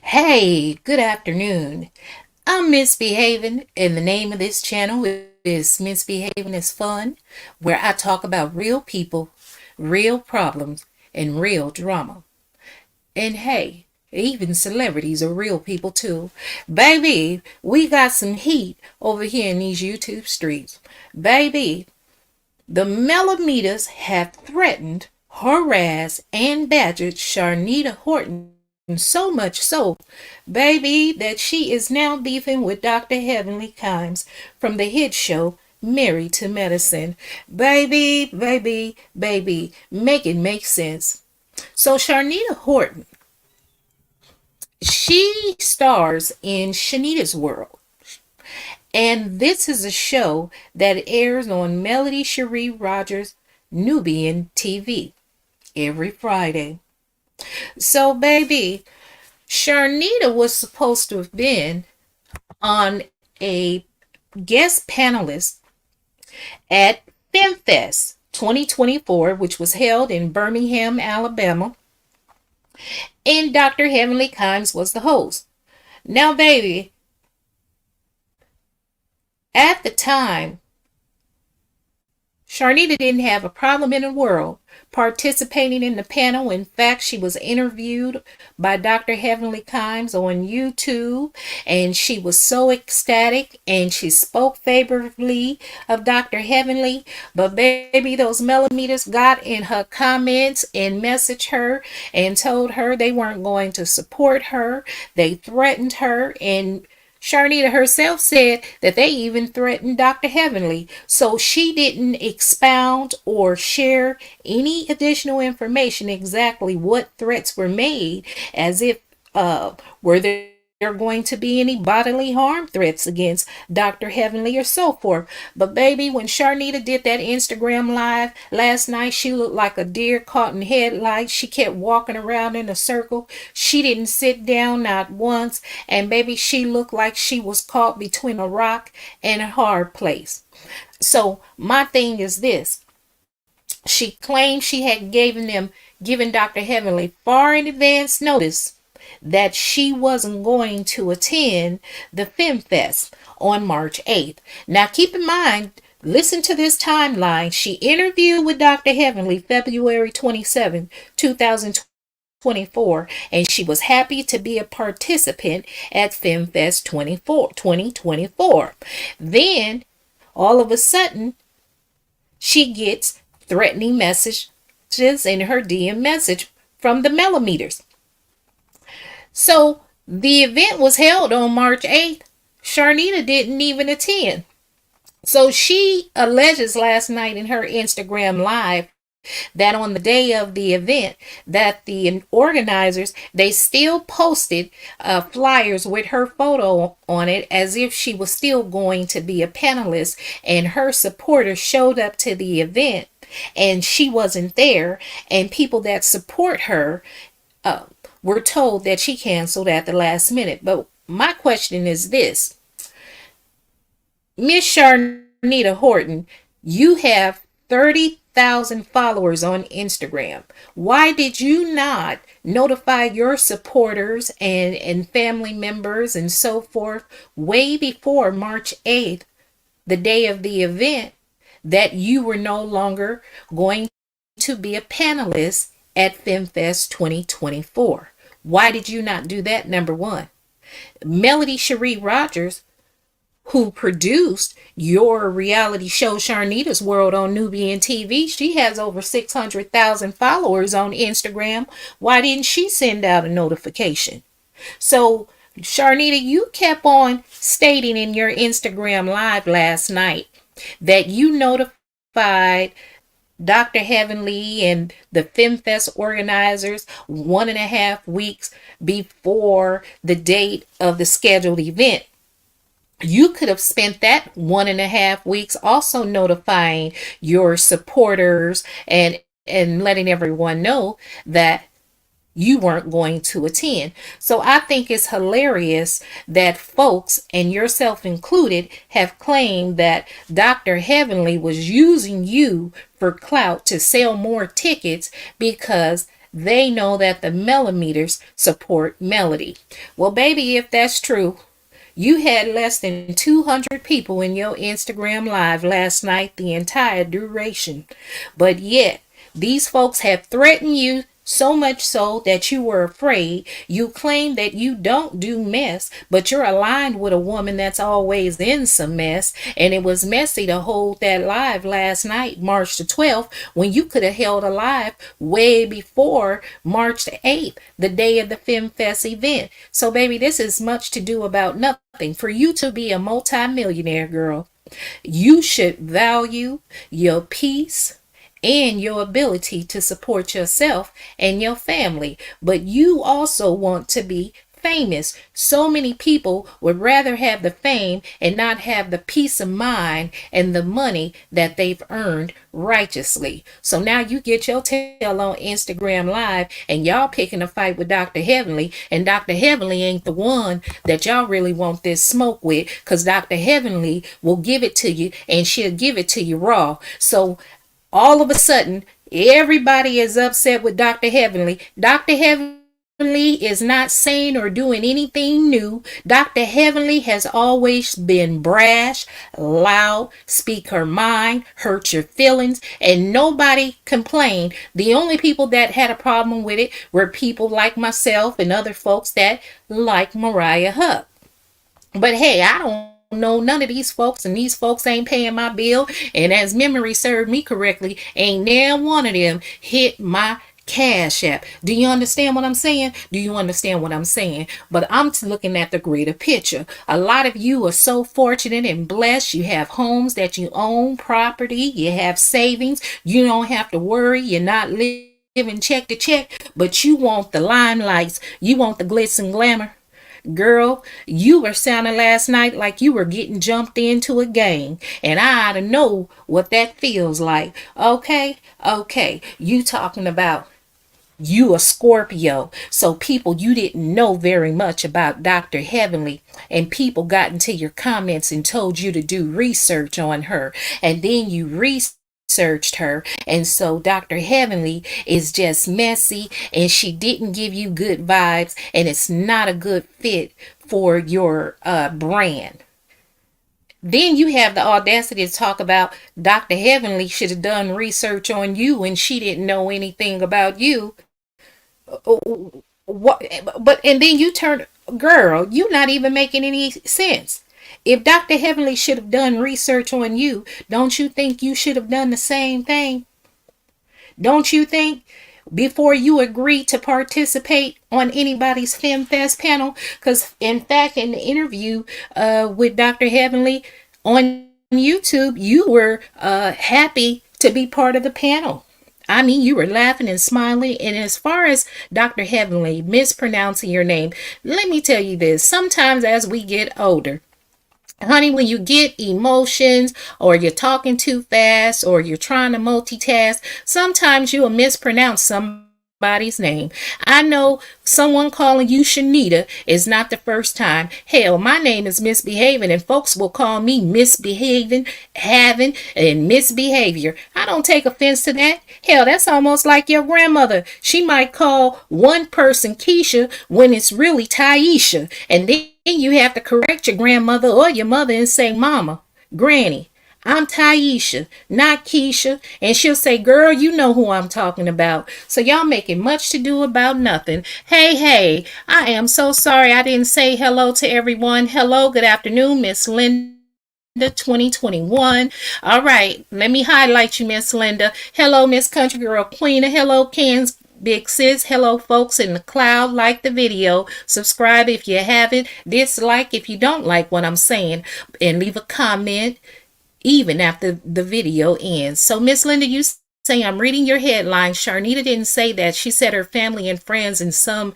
Hey, good afternoon. I'm Misbehaving, and the name of this channel is Misbehaving is Fun, where I talk about real people, real problems, and real drama. And hey, even celebrities are real people too. Baby, we got some heat over here in these YouTube streets. Baby, the Melometers have threatened, harassed, and badgered Charnita Horton so much so, baby, that she is now beefing with Dr. Heavenly Kimes from the hit show Married to Medicine. Baby, make it make sense. So Charnita Horton, she stars in Shanita's World. And this is a show that airs on Melody Shari Rodgers Nubian TV every Friday. So, baby, Charnita was supposed to have been on a guest panelist at FemFest 2024, which was held in Birmingham, Alabama, and Dr. Heavenly Kimes was the host. Now, baby, at the time, Charnita didn't have a problem in the world participating in the panel. In fact, she was interviewed by Dr. Heavenly Kimes on YouTube, and she was so ecstatic, and she spoke favorably of Dr. Heavenly. But baby, those millimeters got in her comments and messaged her and told her they weren't going to support her. They threatened her, and Charnita herself said that they even threatened Dr. Heavenly. So she didn't expound or share any additional information exactly what threats were made, as if were there going to be any bodily harm threats against Dr. Heavenly or so forth. But baby, when Charnita did that Instagram live last night, she looked like a deer caught in headlights. She kept walking around in a circle. She didn't sit down not once. And baby, she looked like she was caught between a rock and a hard place. So my thing is this. She claimed she had given Dr. Heavenly far in advance notice that she wasn't going to attend the FemFest on March 8th. Now keep in mind, listen to this timeline. She interviewed with Dr. Heavenly February 27, 2024, and she was happy to be a participant at FemFest 2024. Then, all of a sudden, she gets threatening messages in her DM message from the Melometers. So the event was held on March 8th. Charnita didn't even attend. So she alleges last night in her Instagram live that on the day of the event, that the organizers, they still posted flyers with her photo on it as if she was still going to be a panelist, and her supporters showed up to the event and she wasn't there, and people that support her were told that she canceled at the last minute. But my question is this. Miss Charnita Horton, you have 30,000 followers on Instagram. Why did you not notify your supporters and family members and so forth way before March 8th, the day of the event, that you were no longer going to be a panelist at FemFest 2024? Why did you not do that? Number one. Melody Shari Rodgers, who produced your reality show Charnita's World on Nubian TV, she has over 600,000 followers on Instagram. Why didn't she send out a notification? So Charnita, you kept on stating in your Instagram live last night that you notified Dr. Heavenly and the FemFest organizers 1.5 weeks before the date of the scheduled event. You could have spent that 1.5 weeks also notifying your supporters and letting everyone know that you weren't going to attend. So I think it's hilarious that folks, and yourself included, have claimed that Dr. Heavenly was using you for clout to sell more tickets because they know that the Melometers support Melody. Well, baby, if that's true, you had less than 200 people in your Instagram live last night, the entire duration. But yet, these folks have threatened you so much so that you were afraid. You claim that you don't do mess, but you're aligned with a woman that's always in some mess. And it was messy to hold that live last night, March the 12th, when you could have held a live way before March the 8th, the day of the FemFest event. So, baby, this is much to do about nothing. For you to be a multi-millionaire, girl, you should value your peace and your ability to support yourself and your family. But you also want to be famous. So many people would rather have the fame and not have the peace of mind and the money that they've earned righteously. So now you get your tail on Instagram Live and y'all picking a fight with Dr. Heavenly, and Dr. Heavenly ain't the one that y'all really want this smoke with, because Dr. Heavenly will give it to you, and she'll give it to you raw. So all of a sudden, everybody is upset with Dr. Heavenly. Dr. Heavenly is not saying or doing anything new. Dr. Heavenly has always been brash, loud, speak her mind, hurt your feelings, and nobody complained. The only people that had a problem with it were people like myself and other folks that like Mariah Huck. But hey, I don't know none of these folks, and these folks ain't paying my bill, and as memory served me correctly, ain't now one of them hit my Cash App. Do you understand what I'm saying? Do you understand what I'm saying? But I'm looking at the greater picture. A lot of you are so fortunate and blessed. You have homes that you own, property, you have savings, you don't have to worry, you're not living check to check, but you want the limelights, you want the glitz and glamour. Girl, you were sounding last night like you were getting jumped into a game, and I ought to know what that feels like. Okay, you talking about you a Scorpio. So people, you didn't know very much about Dr. Heavenly, and people got into your comments and told you to do research on her, and then you researched her, and so Dr. Heavenly is just messy, and she didn't give you good vibes, and it's not a good fit for your brand. Then you have the audacity to talk about Dr. Heavenly should have done research on you when she didn't know anything about you. What? But and then you turn, girl, you not even making any sense. If Dr. Heavenly should have done research on you, don't you think you should have done the same thing? Don't you think, before you agree to participate on anybody's FemFest panel? Because in fact, in the interview with Dr. Heavenly on YouTube, you were happy to be part of the panel. I mean, you were laughing and smiling. And as far as Dr. Heavenly mispronouncing your name, let me tell you this. Sometimes as we get older, honey, when you get emotions, or you're talking too fast, or you're trying to multitask, sometimes you'll mispronounce somebody's name. I know someone calling you Charnita is not the first time. Hell, my name is Misbehaving, and folks will call me misbehaving, having, and misbehavior. I don't take offense to that. Hell, that's almost like your grandmother. She might call one person Keisha when it's really Taisha, and then you have to correct your grandmother or your mother and say, Mama, Granny, I'm Taisha, not Keisha. And she'll say, girl, you know who I'm talking about. So y'all making much to do about nothing. Hey, I am so sorry I didn't say hello to everyone. Hello, good afternoon, Miss Linda. 2021. All right, let me highlight you, Miss Linda. Hello, Miss Country Girl Queena. Hello, Ken's Big Sis. Hello, folks in the cloud. Like the video, subscribe if you haven't, dislike if you don't like what I'm saying, and leave a comment even after the video ends. So Miss Linda, you say, I'm reading your headline. Charnita didn't say that. She said her family and friends and some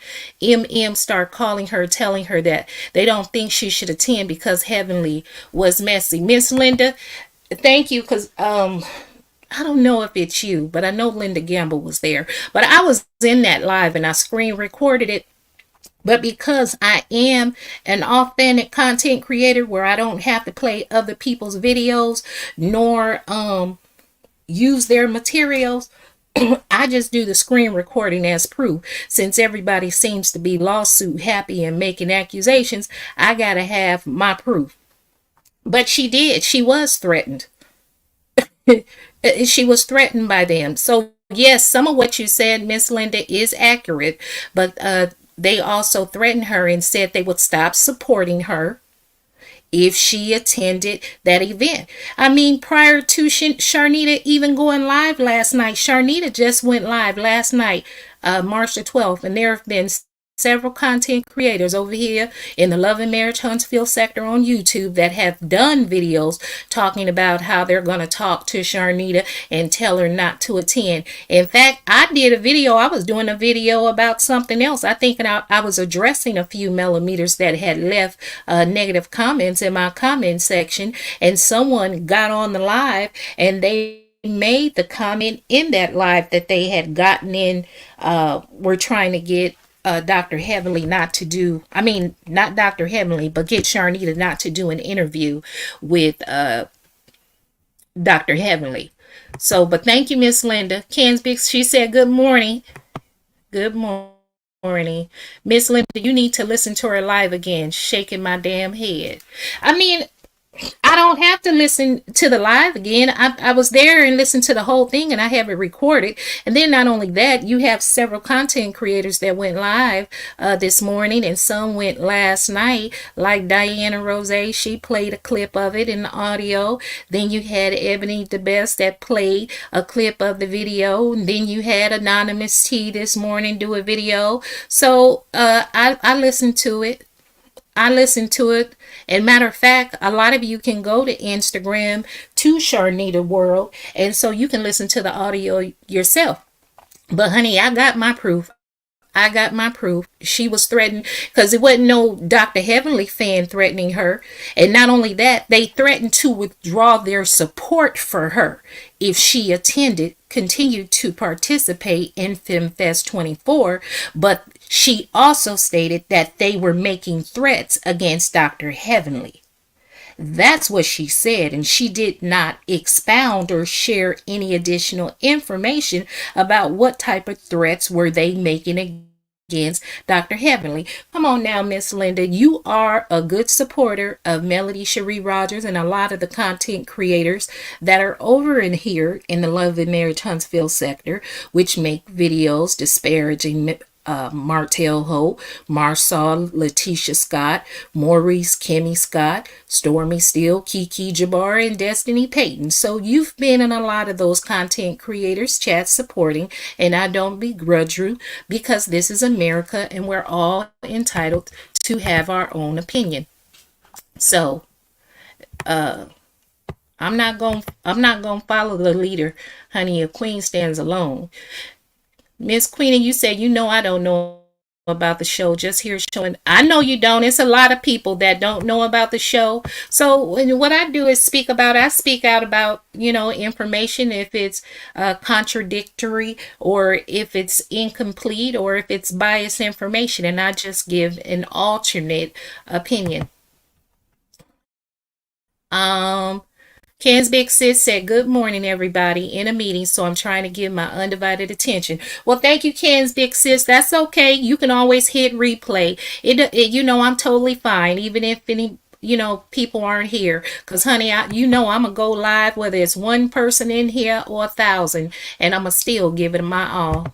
start calling her, telling her that they don't think she should attend because Heavenly was messy. Miss Linda, thank you, because I don't know if it's you, but I know Linda Gamble was there. But I was in that live and I screen recorded it. But because I am an authentic content creator where I don't have to play other people's videos nor use their materials, I just do the screen recording as proof. Since everybody seems to be lawsuit happy and making accusations, I gotta have my proof. But she did. She was threatened. She was threatened by them. So yes, some of what you said, Miss Linda, is accurate. But they also threatened her and said they would stop supporting her if she attended that event. I mean, prior to Charnita even going live last night, Charnita just went live last night, March the 12th, and there have been several content creators over here in the Love and Marriage Huntsville sector on YouTube that have done videos talking about how they're going to talk to Charnita and tell her not to attend. In fact, I did a video. I was doing a video about something else. I think I was addressing a few Melometers that had left negative comments in my comment section, and someone got on the live and they made the comment in that live that they had gotten in, were trying to get Dr. Heavenly not to do, I mean, not Dr. Heavenly, but get Charnita not to do an interview with Dr. Heavenly. So, but thank you, Miss Linda. Kansby, she said, good morning. Good morning. Miss Linda, you need to listen to her live again, shaking my damn head. I mean, I don't have to listen to the live again. I was there and listened to the whole thing, and I have it recorded. And then not only that, you have several content creators that went live this morning, and some went last night, like Diana Rose. She played a clip of it in the audio. Then you had Ebony the Best that played a clip of the video. And then you had Anonymous T this morning do a video. So I listened to it. And matter of fact, a lot of you can go to Instagram to Charnita World, and so you can listen to the audio yourself. But honey, I got my proof. She was threatened because it wasn't no Dr. Heavenly fan threatening her. And not only that, they threatened to withdraw their support for her if she continued to participate in FemFest 24. But she also stated that they were making threats against Dr. Heavenly. That's what she said, and she did not expound or share any additional information about what type of threats were they making against Dr. Heavenly. Come on now, Miss Linda. You are a good supporter of Melody Shari Rodgers and a lot of the content creators that are over in here in the Love and Marriage Huntsville sector, which make videos disparaging Martell Holt, Marshawn, Letitia Scott, Maurice Kimmy Scott, Stormy Steele, Kiki Jabbar, and Destiny Payton. So you've been in a lot of those content creators chats supporting, and I don't begrudge you because this is America and we're all entitled to have our own opinion. So I'm not gonna follow the leader, honey. A queen stands alone. Miss Queenie, you said you know I don't know about the show. Just here showing. I know you don't. It's a lot of people that don't know about the show. So what I do is I speak out about, information, if it's contradictory or if it's incomplete or if it's biased information, and I just give an alternate opinion. Ken's Big Sis said, good morning, everybody, in a meeting, so I'm trying to give my undivided attention. Well, thank you, Ken's Big Sis. That's okay. You can always hit replay. I'm totally fine, even if any, people aren't here. Because, honey, I'm going to go live, whether it's one person in here or 1,000, and I'm going to still give it my all.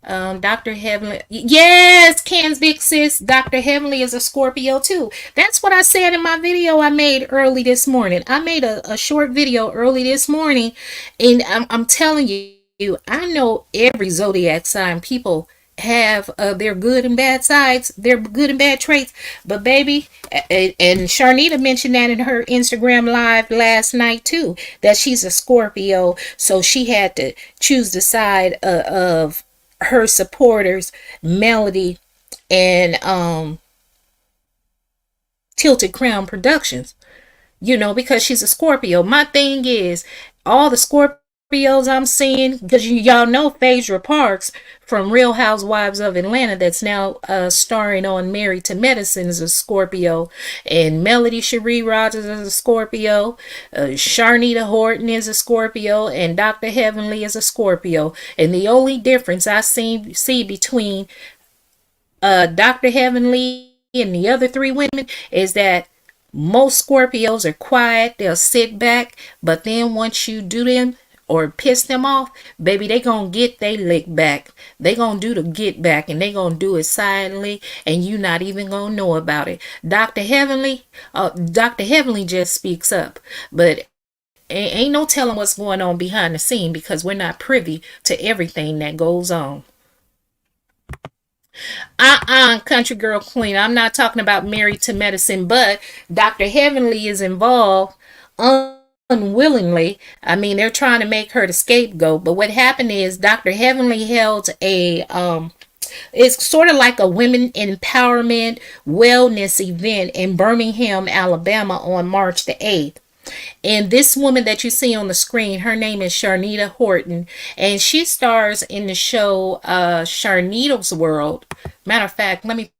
Dr. Heavenly, yes, Ken's Big Sis, Dr. Heavenly is a Scorpio too. That's what I said in my video I made early this morning. I made a short video early this morning, and I'm telling you, I know every zodiac sign. People have their good and bad sides, their good and bad traits. But baby, and Charnita mentioned that in her Instagram live last night too, that she's a Scorpio, so she had to choose the side of her supporters, Melody and Tilted Crown Productions, because she's a Scorpio. My thing is, all the Scorpios Scorpios I'm seeing, because y'all know Phaedra Parks from Real Housewives of Atlanta, that's now starring on Married to Medicine, is a Scorpio, and Melody Cherie Rogers is a Scorpio, Charnita Horton is a Scorpio, and Dr. Heavenly is a Scorpio. And the only difference I see between Dr. Heavenly and the other three women is that most Scorpios are quiet, they'll sit back, but then once you do them or piss them off, baby, they gonna get they lick back. They gonna do the get back, and they gonna do it silently, and you not even gonna know about it. Dr. Heavenly just speaks up, but ain't no telling what's going on behind the scene because we're not privy to everything that goes on. Country girl queen. I'm not talking about Married to Medicine, but Dr. Heavenly is involved unwillingly. I mean, they're trying to make her the scapegoat. But what happened is Dr. Heavenly held it's sort of like a women empowerment wellness event in Birmingham, Alabama on March the 8th. And this woman that you see on the screen, her name is Charnita Horton, and she stars in the show Charnita's World. Matter of fact, let me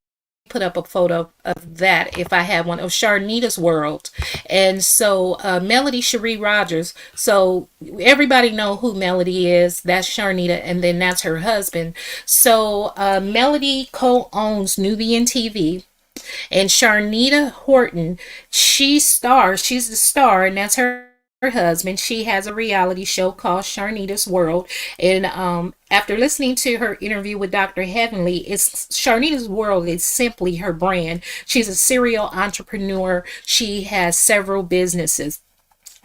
put up a photo of that if I have one, of Charnita's World. And so Melody Cherie Rogers, so everybody know who Melody is. That's Charnita, and then that's her husband. So Melody co-owns Nubian TV. And Charnita Horton, she's the star, and that's her husband. She has a reality show called Charnita's World. And after listening to her interview with Dr. Heavenly, it's Charnita's World is simply her brand. She's a serial entrepreneur. She has several businesses.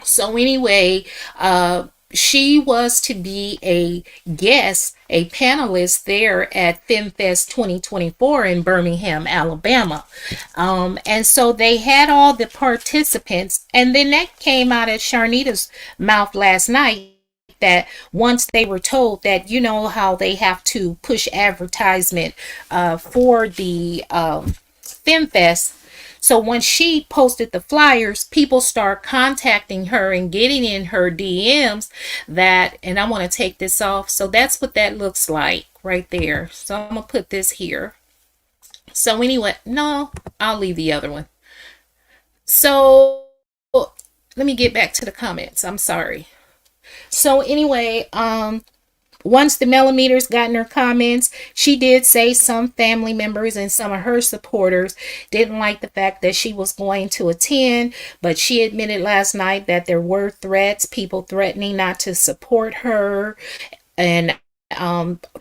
So anyway, she was to be a guest, a panelist there at FemFest 2024 in Birmingham, Alabama. And so they had all the participants, and then that came out of Charnita's mouth last night, that once they were told that, you know how they have to push advertisement for the FemFest. So when she posted the flyers, people start contacting her and getting in her DMs that, and I want to take this off. So that's what that looks like right there. So I'm going to put this here. So anyway, no, I'll leave the other one. So let me get back to the comments. I'm sorry. So anyway, once the Melometers got in her comments, she did say some family members and some of her supporters didn't like the fact that she was going to attend, but she admitted last night that there were threats, people threatening not to support her, and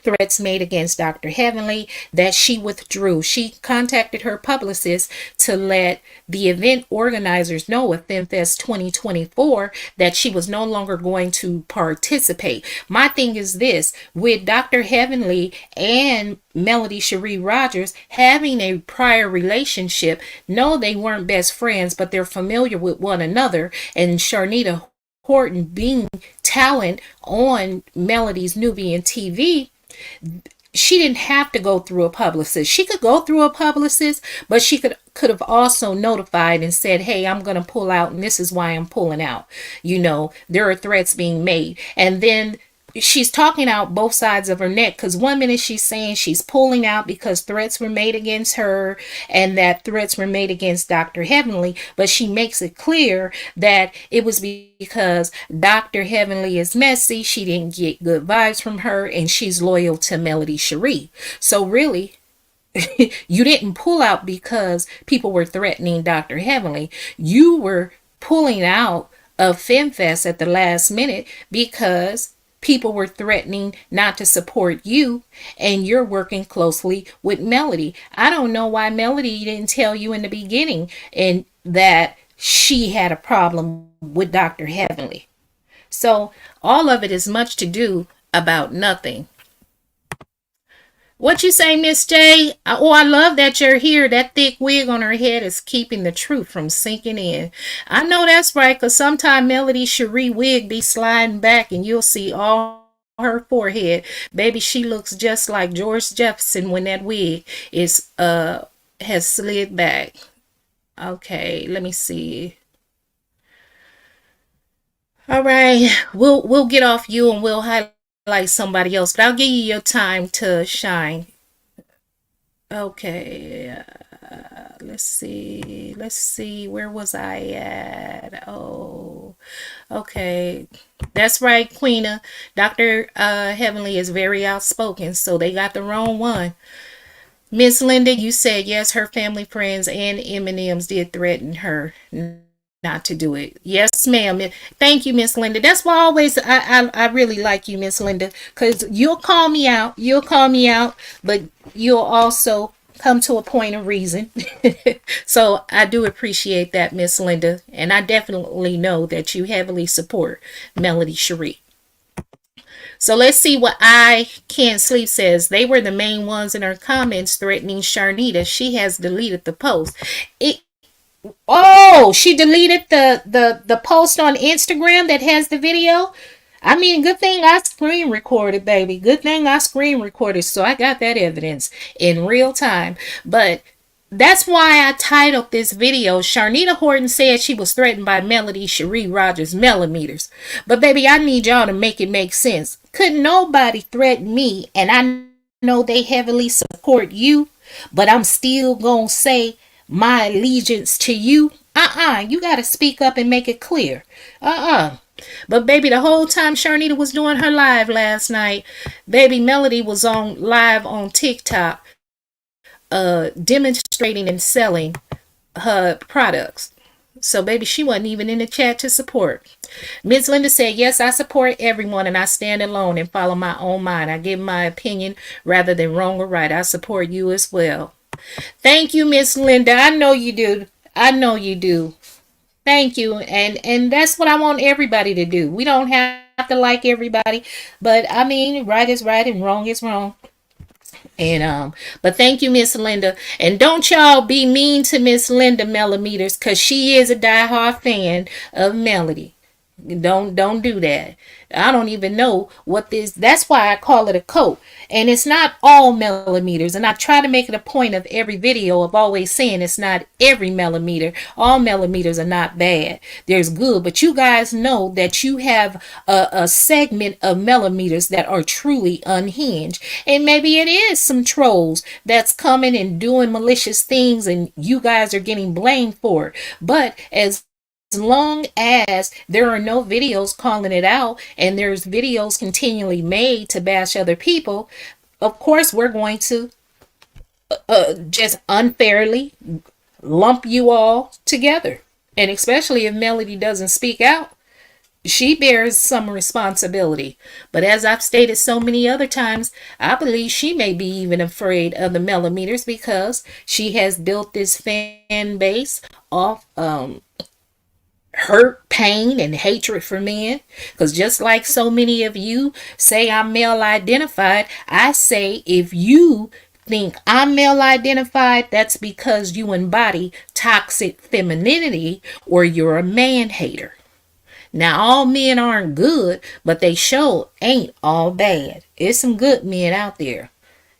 threats made against Dr. Heavenly, that she withdrew. She contacted her publicist to let the event organizers know at FemFest 2024 that she was no longer going to participate. My thing is this, with Dr. Heavenly and Melody Cherie Rogers having a prior relationship, no, they weren't best friends, but they're familiar with one another, and Charnita Horton being talent on Melody's Nubian TV, she didn't have to go through a publicist. She could go through a publicist, but she could have also notified and said, hey, I'm going to pull out, and this is why I'm pulling out. You know, there are threats being made. And then she's talking out both sides of her neck, because one minute she's saying she's pulling out because threats were made against her and that threats were made against Dr. Heavenly, but she makes it clear that it was because Dr. Heavenly is messy, she didn't get good vibes from her, and she's loyal to Melody Cherie. So really, you didn't pull out because people were threatening Dr. Heavenly. You were pulling out of FemFest at the last minute because people were threatening not to support you, and you're working closely with Melody. I don't know why Melody didn't tell you in the beginning and that she had a problem with Dr. Heavenly. So all of it is much to do about nothing. What you say, Miss J? Oh, I love that you're here. That thick wig on her head is keeping the truth from sinking in. I know that's right, because sometimes Melody Cherie wig be sliding back and you'll see all her forehead. Baby, she looks just like George Jefferson when that wig is has slid back. Okay, let me see. All right, we'll get off you and we'll highlight somebody else, but I'll give you your time to shine. Okay, let's see. Let's see. Where was I at? Oh, okay. That's right, Queena. Dr. Heavenly is very outspoken, so they got the wrong one. Miss Linda, you said yes, her family, friends, and M&Ms did threaten her not to do it. Yes, ma'am. Thank you, Miss Linda. That's why I really like you, Miss Linda, because you'll call me out. You'll call me out, but you'll also come to a point of reason. So I do appreciate that, Miss Linda, and I definitely know that you heavily support Melody Cherie. So let's see what I Can't Sleep says. They were the main ones in her comments threatening Charnita. She has deleted the post. It, oh, she deleted the post on Instagram that has the video. I mean, good thing I screen recorded, baby. Good thing I screen recorded, so I got that evidence in real time. But that's why I titled this video, Charnita Horton said she was threatened by Melody Cherie Rodgers Melometers. But baby, I need y'all to make it make sense. Couldn't nobody threaten me, and I know they heavily support you, but I'm still gonna say my allegiance to you. You gotta speak up and make it clear. But baby, the whole time Charnita was doing her live last night, baby Melody was on live on TikTok demonstrating and selling her products. So baby, she wasn't even in the chat to support. Ms. Linda said, yes, I support everyone and I stand alone and follow my own mind. I give my opinion rather than wrong or right. I support you as well. Thank you, Miss Linda. I know you do. I know you do. Thank you. And that's what I want everybody to do. We don't have to like everybody, but I mean, right is right and wrong is wrong. And but thank you, Miss Linda. And don't y'all be mean to Miss Linda Melometers, cause she is a diehard fan of Melody. Don't do that. I don't even know what this. That's why I call it a coat. And it's not all millimeters. And I try to make it a point of every video of always saying it's not every millimeter. All millimeters are not bad. There's good, but you guys know that you have a segment of millimeters that are truly unhinged. And maybe it is some trolls that's coming and doing malicious things, and you guys are getting blamed for it. But as long as there are no videos calling it out and there's videos continually made to bash other people, of course we're going to just unfairly lump you all together. And especially if Melody doesn't speak out, she bears some responsibility. But as I've stated so many other times, I believe she may be even afraid of the millimeters because she has built this fan base off hurt, pain, and hatred for men. Because just like so many of you say I'm male identified, I say if you think I'm male identified, that's because you embody toxic femininity or you're a man hater. Now, all men aren't good, but they sure ain't all bad. There's some good men out there.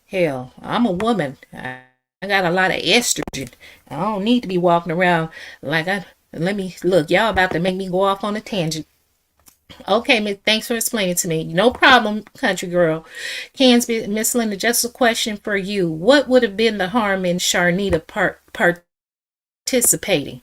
Hell, I'm a woman. I got a lot of estrogen. I don't need to be walking around like I. Let me look. Y'all about to make me go off on a tangent. Okay, Miss. Thanks for explaining to me. No problem, country girl. Miss Linda, just a question for you. What would have been the harm in Charnita participating?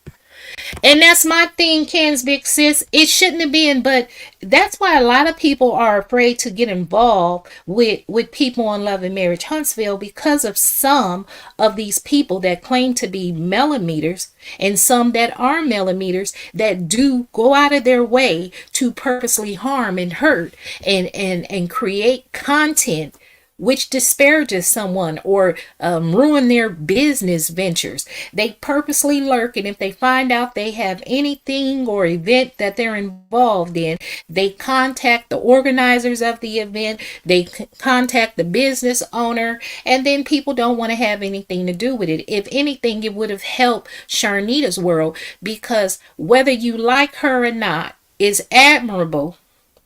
And that's my thing, Ken's big sis. It shouldn't have been, but that's why a lot of people are afraid to get involved with people on Love and Marriage Huntsville, because of some of these people that claim to be millimeters and some that are millimeters that do go out of their way to purposely harm and hurt and create content which disparages someone or ruin their business ventures. They purposely lurk, and if they find out they have anything or event that they're involved in, they contact the organizers of the event, they contact the business owner, and then people don't want to have anything to do with it. If anything, it would have helped Charnita's world, because whether you like her or not, it's admirable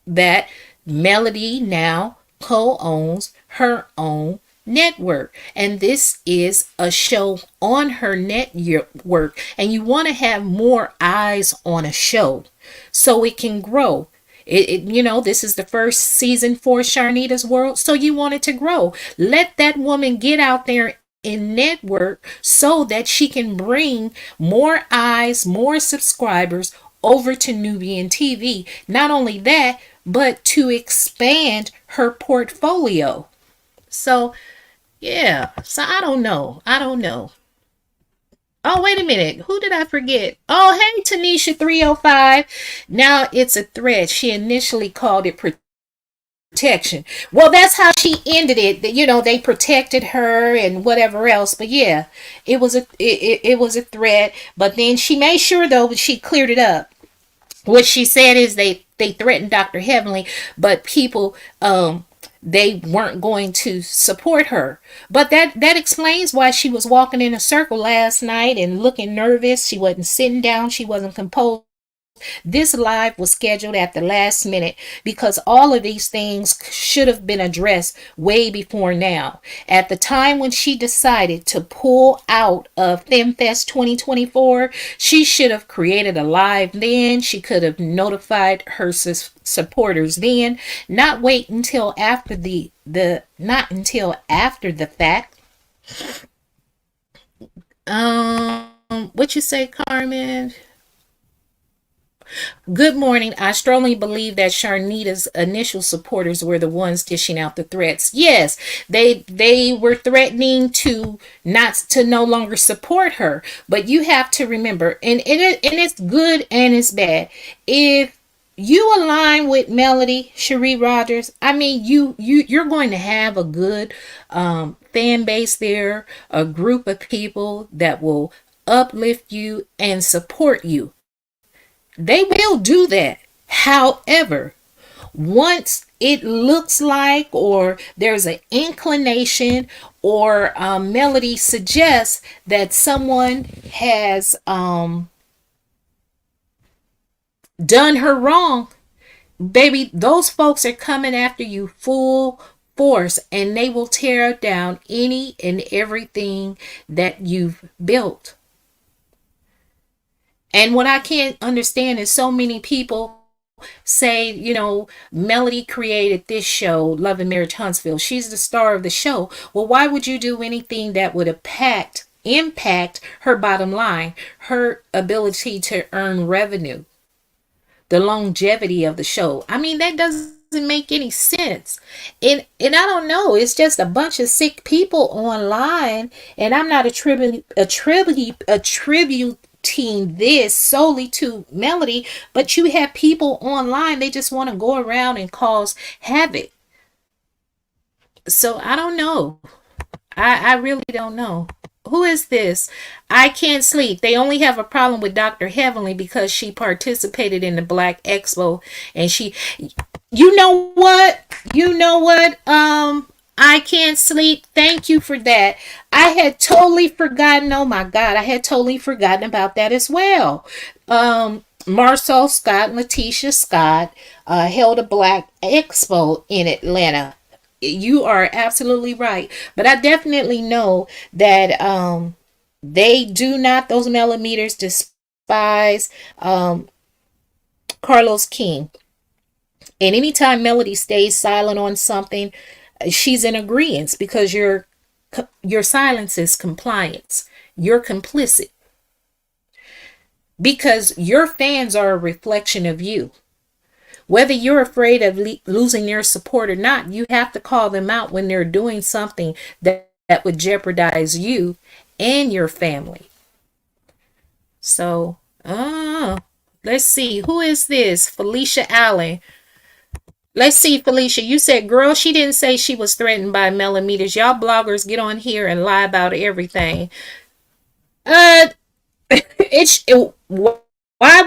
that Melody now co-owns her own Network. And this is a show on her network. And you want to have more eyes on a show so it can grow. This is the first season for Charnita's World, so you want it to grow. Let that woman get out there in network so that she can bring more eyes, more subscribers over to Nubian TV. Not only that, but to expand her portfolio. So, yeah. So I don't know. I don't know. Oh, wait a minute. Who did I forget? Oh, hey, Tanisha 305. Now it's a threat. She initially called it protection. Well, that's how she ended it. They protected her and whatever else. But yeah, it was a threat. But then she made sure though she cleared it up. What she said is they threatened Dr. Heavenly, but people they weren't going to support her. But that explains why she was walking in a circle last night and looking nervous. She wasn't sitting down, she wasn't composed. This live was scheduled at the last minute because all of these things should have been addressed way before now. At the time when she decided to pull out of FemFest 2024, she should have created a live then. She could have notified her supporters then, not wait until after not until after the fact. What you say, Carmen? Good morning. I strongly believe that Charnita's initial supporters were the ones dishing out the threats. Yes, they were threatening to no longer support her. But you have to remember, and it's good and it's bad. If you align with Melody, Shari, Rodgers, I mean, you're going to have a good fan base there, a group of people that will uplift you and support you. They will do that. However, once it looks like, or there's an inclination, or Melody suggests that someone has done her wrong, baby, those folks are coming after you full force, and they will tear down any and everything that you've built. And what I can't understand is so many people say, Melody created this show, Love and Marriage Huntsville. She's the star of the show. Well, why would you do anything that would impact her bottom line, her ability to earn revenue, the longevity of the show? I mean, that doesn't make any sense. And I don't know, it's just a bunch of sick people online, and I'm not attributing this solely to Melody, but you have people online, they just want to go around and cause havoc. So I don't know. I really don't know. Who is this? I can't sleep. They only have a problem with Dr. Heavenly because she participated in the Black Expo, and you know what? I can't sleep. Thank you for that. I had totally forgotten. Oh my God, I had totally forgotten about that as well. Marcel Scott and Letitia Scott held a Black Expo in Atlanta. You are absolutely right. But I definitely know that they do not, those Melometers, despise Carlos King. And anytime Melody stays silent on something, she's in agreement, because your silence is compliance. You're complicit, because your fans are a reflection of you. Whether you're afraid of losing their support or not, you have to call them out when they're doing something that would jeopardize you and your family. So, let's see. Who is this? Felicia Allen. Let's see, Felicia. You said, girl, she didn't say she was threatened by Melometers. Y'all bloggers get on here and lie about everything. Why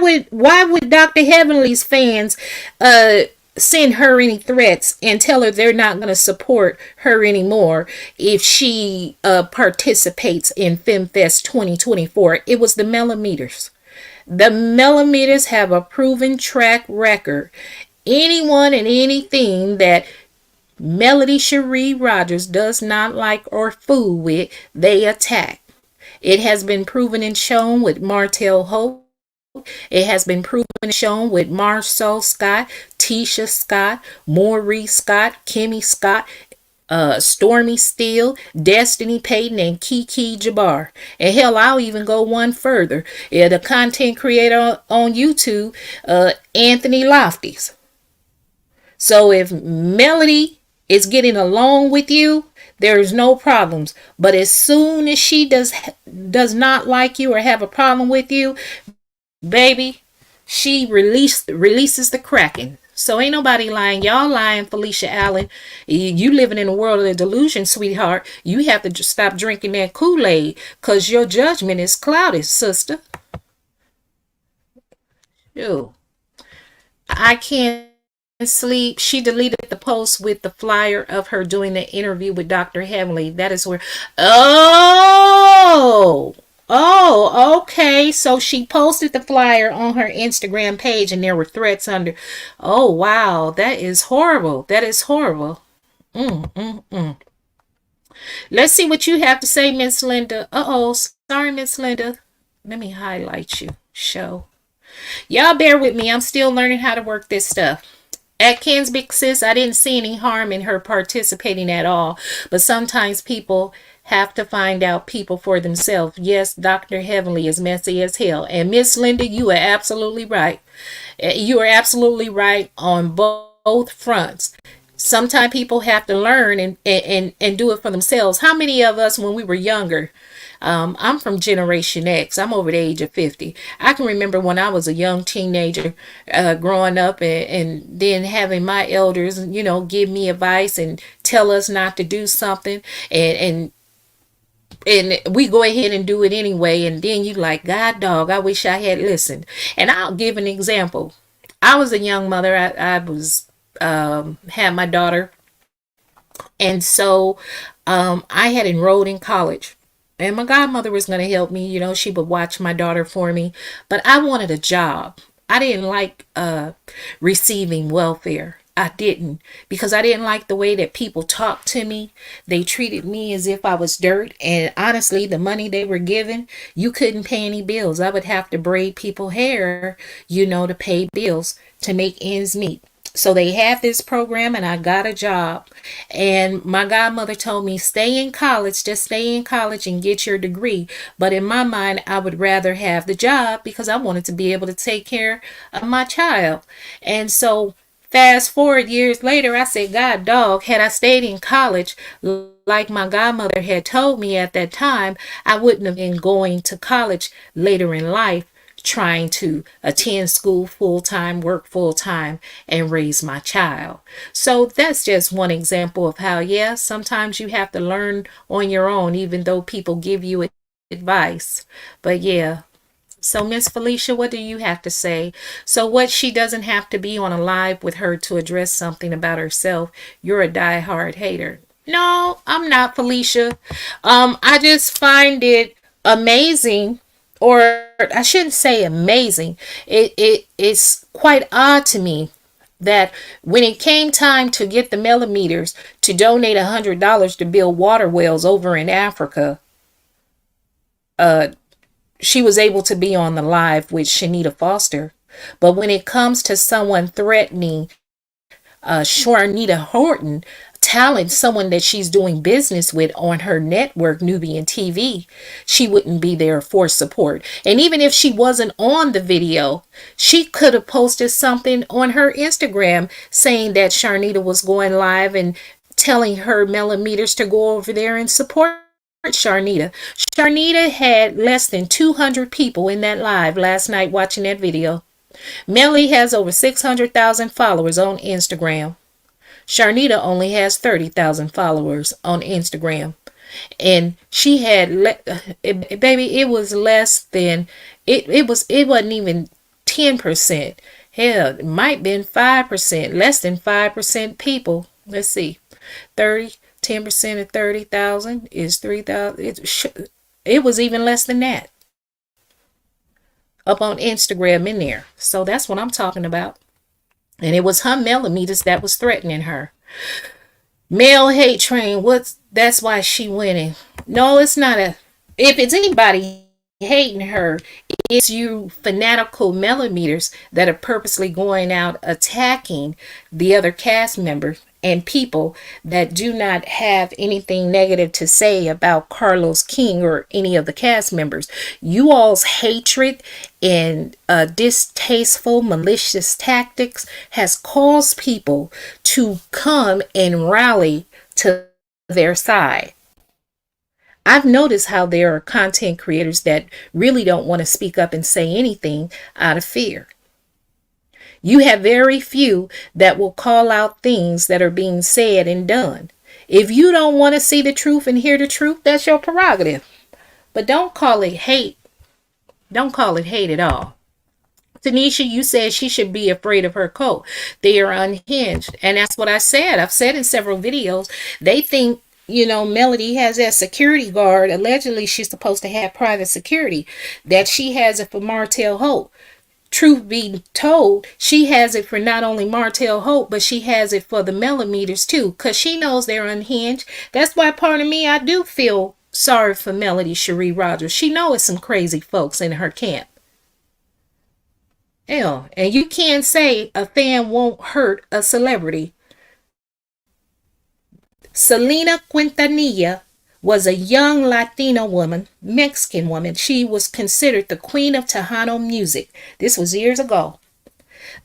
would Dr. Heavenly's fans send her any threats and tell her they're not going to support her anymore if she participates in FemFest 2024? It was the Melometers. The Melometers have a proven track record. Anyone and anything that Melody Shari Rodgers does not like or fool with, they attack. It has been proven and shown with Martell Hope. It has been proven and shown with Marcel Scott, Tisha Scott, Maurice Scott, Kimmy Scott, Stormy Steele, Destiny Payton, and Kiki Jabbar. And hell, I'll even go one further. Yeah, the content creator on YouTube, Anthony Lofties. So if Melody is getting along with you, there's no problems. But as soon as she does not like you or have a problem with you, baby, she releases the Kraken. So ain't nobody lying. Y'all lying, Felicia Allen. You living in a world of delusion, sweetheart. You have to stop drinking that Kool-Aid because your judgment is clouded, sister. Ew. I can't sleep. She deleted the post with the flyer of her doing the interview with Dr. Heavenly. That is where. Oh, okay. So she posted the flyer on her Instagram page and there were threats under. Oh, wow. That is horrible. That is horrible. Let's see what you have to say, Miss Linda. Sorry, Miss Linda. Let me highlight you. Show. Y'all bear with me. I'm still learning how to work this stuff. At Ken's Big Sis, I didn't see any harm in her participating at all. But sometimes people have to find out people for themselves. Yes, Dr. Heavenly is messy as hell. And Miss Linda, you are absolutely right. You are absolutely right on both fronts. Sometimes people have to learn and do it for themselves. How many of us, when we were younger, I'm from Generation X. I'm over the age of 50. I can remember when I was a young teenager growing up and then having my elders, give me advice and tell us not to do something. And we go ahead and do it anyway. And then you like, God dog, I wish I had listened. And I'll give an example. I was a young mother. I was had my daughter. And so I had enrolled in college. And my godmother was going to help me. She would watch my daughter for me. But I wanted a job. I didn't like receiving welfare. I didn't, because I didn't like the way that people talked to me. They treated me as if I was dirt. And honestly, the money they were given, you couldn't pay any bills. I would have to braid people's hair, to pay bills, to make ends meet. So they had this program and I got a job. And my godmother told me, stay in college, just stay in college and get your degree. But in my mind, I would rather have the job because I wanted to be able to take care of my child. And so fast forward years later, I said, God dog, had I stayed in college like my godmother had told me at that time, I wouldn't have been going to college later in life, trying to attend school full-time, work full-time, and raise my child. So that's just one example of how, sometimes you have to learn on your own, even though people give you advice. But so Miss Felicia, what do you have to say? So what, she doesn't have to be on a live with her to address something about herself. You're a diehard hater. No, I'm not, Felicia. I just find it amazing, or I shouldn't say amazing. It's quite odd to me that when it came time to get the Melometers to donate $100 to build water wells over in Africa, she was able to be on the live with Charnita Foster. But when it comes to someone threatening Charnita Horton, talent, someone that she's doing business with on her network, Nubian TV, she wouldn't be there for support. And even if she wasn't on the video, she could have posted something on her Instagram saying that Charnita was going live and telling her Melometers to go over there and support Charnita. Charnita had less than 200 people in that live last night watching that video. Melly has over 600,000 followers on Instagram. Charnita only has 30,000 followers on Instagram. And she had, baby, it was less than, it wasn't even 10%. Hell, it might have been 5%, less than 5% people. Let's see, 10% of 30,000 is 3,000. It was even less than that up on Instagram in there. So that's what I'm talking about. And it was her Melometers that was threatening her. Male hate train. That's why she winning. No, it's not a. If it's anybody hating her, it's you fanatical Melometers that are purposely going out attacking the other cast members and people that do not have anything negative to say about Carlos King or any of the cast members. You all's hatred and distasteful, malicious tactics has caused people to come and rally to their side. I've noticed how there are content creators that really don't want to speak up and say anything out of fear. You have very few that will call out things that are being said and done. If you don't want to see the truth and hear the truth, that's your prerogative. But don't call it hate. Don't call it hate at all. Tanisha, you said she should be afraid of her cult. They are unhinged. And that's what I said. I've said in several videos, they think, Melody has that security guard. Allegedly, she's supposed to have private security. That she has it for Martell Hope. Truth be told, she has it for not only Martell Hope, but she has it for the Melometers too. Because she knows they're unhinged. That's why part of me, I do feel sorry for Melody Shari Rodgers. She knows some crazy folks in her camp. Hell, and you can't say a fan won't hurt a celebrity. Selena Quintanilla was a young Latina woman, Mexican woman. She was considered the queen of Tejano music. This was years ago.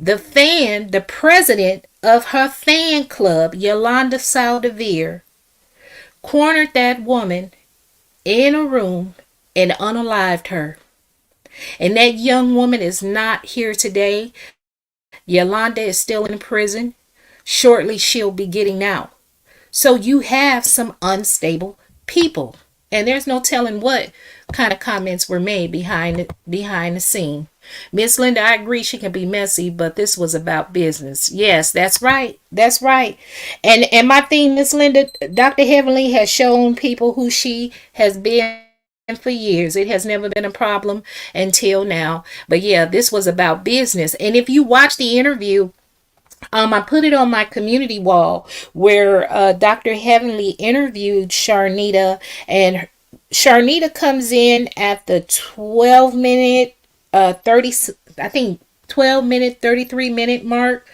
The president of her fan club, Yolanda Saldivia, cornered that woman in a room and unalived her. And that young woman is not here today. Yolanda is still in prison. Shortly, she'll be getting out. So you have some unstable people. And there's no telling what kind of comments were made behind the scene. Miss Linda, I agree she can be messy, but this was about business. Yes, that's right. That's right. And my thing, Miss Linda, Dr. Heavenly has shown people who she has been for years. It has never been a problem until now. But yeah, this was about business. And if you watch the interview, I put it on my community wall where Dr. Heavenly interviewed Charnita, and Charnita comes in at the 12-minute 30, I think 12-minute 33-minute mark.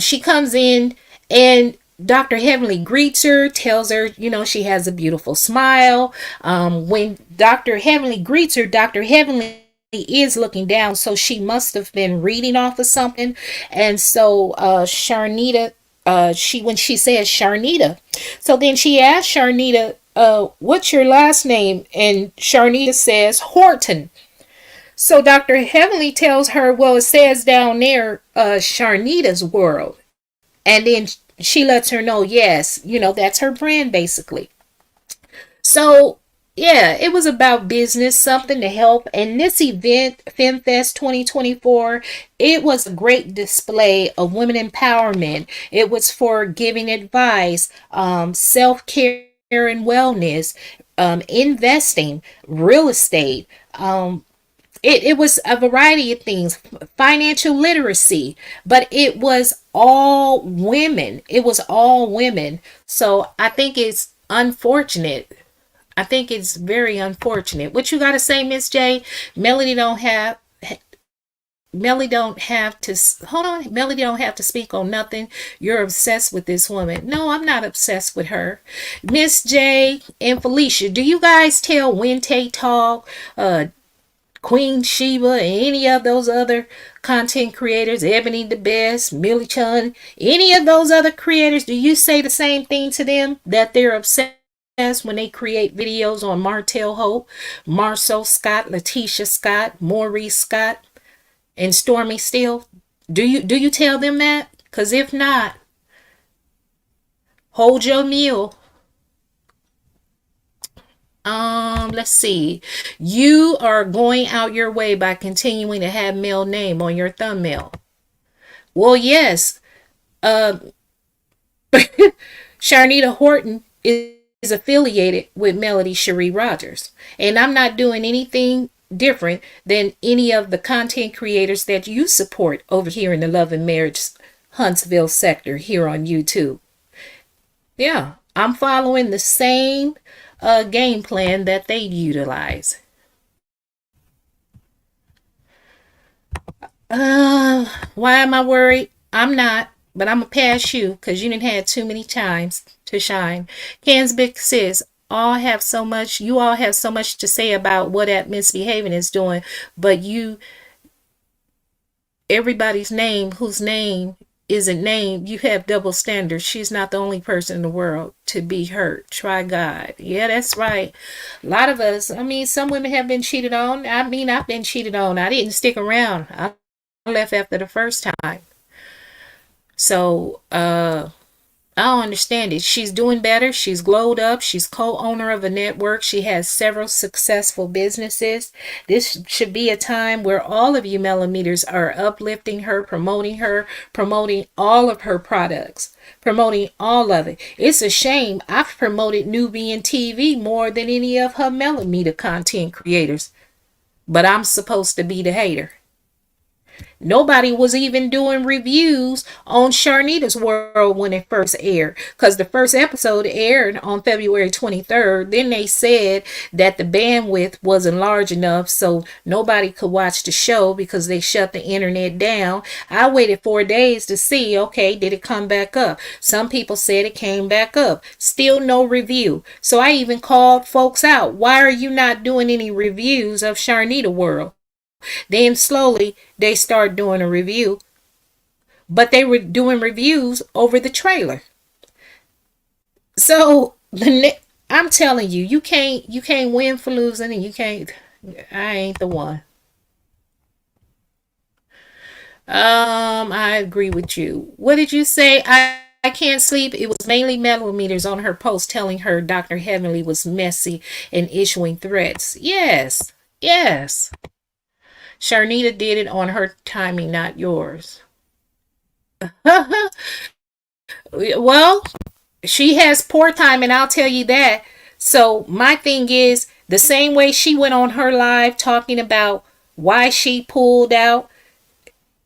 She comes in and Dr. Heavenly greets her, tells her, she has a beautiful smile. When Dr. Heavenly greets her, Dr. Heavenly is looking down, so she must have been reading off of something. And so Charnita, when she says Charnita, so then she asked Charnita, what's your last name? And Charnita says Horton. So Dr. Heavenly tells her, well, it says down there Charnita's World. And then she lets her know, yes, that's her brand basically. So yeah, it was about business, something to help. And this event, FemFest 2024, it was a great display of women empowerment. It was for giving advice, self-care and wellness, investing, real estate. It was a variety of things, financial literacy, but it was all women. It was all women. So I think it's unfortunate. I think it's very unfortunate. What you got to say, Miss J? Melody don't have to hold on. Melody don't have to speak on nothing. You're obsessed with this woman. No, I'm not obsessed with her. Miss J and Felicia, do you guys tell Wente Talk, Queen Sheba, and any of those other content creators, Ebony the Best, Millie Chun, any of those other creators, do you say the same thing to them, that they're obsessed when they create videos on Martell Hope, Marceau Scott, Letitia Scott, Maurice Scott, and Stormy Steele? Do you tell them that? Because if not, hold your mule. Let's see. You are going out your way by continuing to have male name on your thumbnail. Well, yes. Charnita Horton is affiliated with Melody Shari Rodgers. And I'm not doing anything different than any of the content creators that you support over here in the Love and Marriage Huntsville sector here on YouTube. Yeah, I'm following the same game plan that they utilize. Why am I worried? I'm not, but I'm gonna pass you because you didn't have too many times to shine. Ken's big sis, you all have so much to say about what that misbehaving is doing, but everybody's name whose name isn't named, you have double standards. She's not the only person in the world to be hurt. Try God. Yeah, that's right. A lot of us, I mean, some women have been cheated on. I mean, I've been cheated on. I didn't stick around. I left after the first time. So, I don't understand it. She's doing better. She's glowed up. She's co-owner of a network. She has several successful businesses. This should be a time where all of you Melometers are uplifting her, promoting all of her products, promoting all of it. It's a shame. I've promoted Nubian TV more than any of her Melometer content creators, but I'm supposed to be the hater. Nobody was even doing reviews on Charnita's World when it first aired, because the first episode aired on February 23rd. Then they said that the bandwidth wasn't large enough, so nobody could watch the show because they shut the internet down. I waited 4 days to see, okay, did it come back up? Some people said it came back up. Still no review. So I even called folks out. Why are you not doing any reviews of Charnita World? Then slowly they start doing a review, but they were doing reviews over the trailer. So I'm telling you, you can't win for losing, and you can't. I ain't the one. I agree with you. What did you say? I can't sleep. It was mainly Melometers on her post telling her Dr. Heavenly was messy and issuing threats. Yes, yes. Charnita did it on her timing, not yours. Well, she has poor timing, I'll tell you that. So my thing is the same way she went on her live talking about why she pulled out,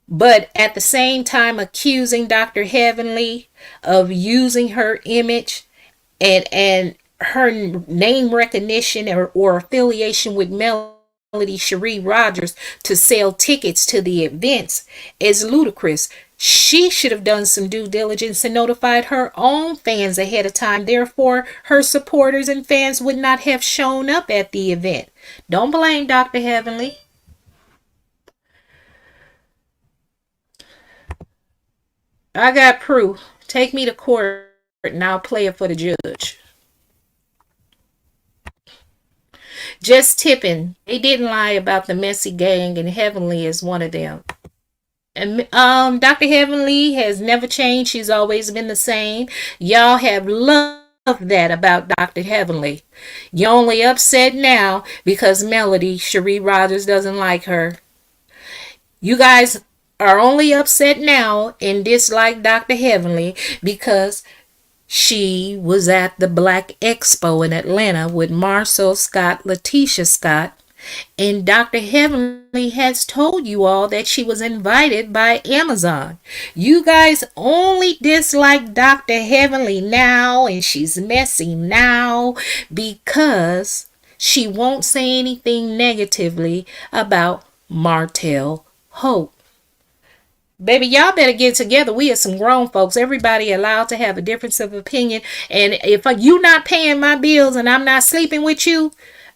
but at the same time accusing Dr. Heavenly of using her image and her name recognition or affiliation with Shari Rodgers to sell tickets to the events is ludicrous. She should have done some due diligence and notified her own fans ahead of time. Therefore, her supporters and fans would not have shown up at the event. Don't blame Dr. Heavenly. I got proof. Take me to court and I'll play it for the judge. Just tipping. They didn't lie about the messy gang, and Heavenly is one of them. And Dr. Heavenly has never changed. She's always been the same. Y'all have loved that about Dr. Heavenly. You're only upset now because Shari Rodgers doesn't like her. You guys are only upset now and dislike Dr. Heavenly because she was at the Black Expo in Atlanta with Marcel Scott, Letitia Scott, and Dr. Heavenly has told you all that she was invited by Amazon. You guys only dislike Dr. Heavenly now, and she's messy now because she won't say anything negatively about Martell Hope. Baby, y'all better get together. We are some grown folks. Everybody allowed to have a difference of opinion. And if you not paying my bills and I'm not sleeping with you,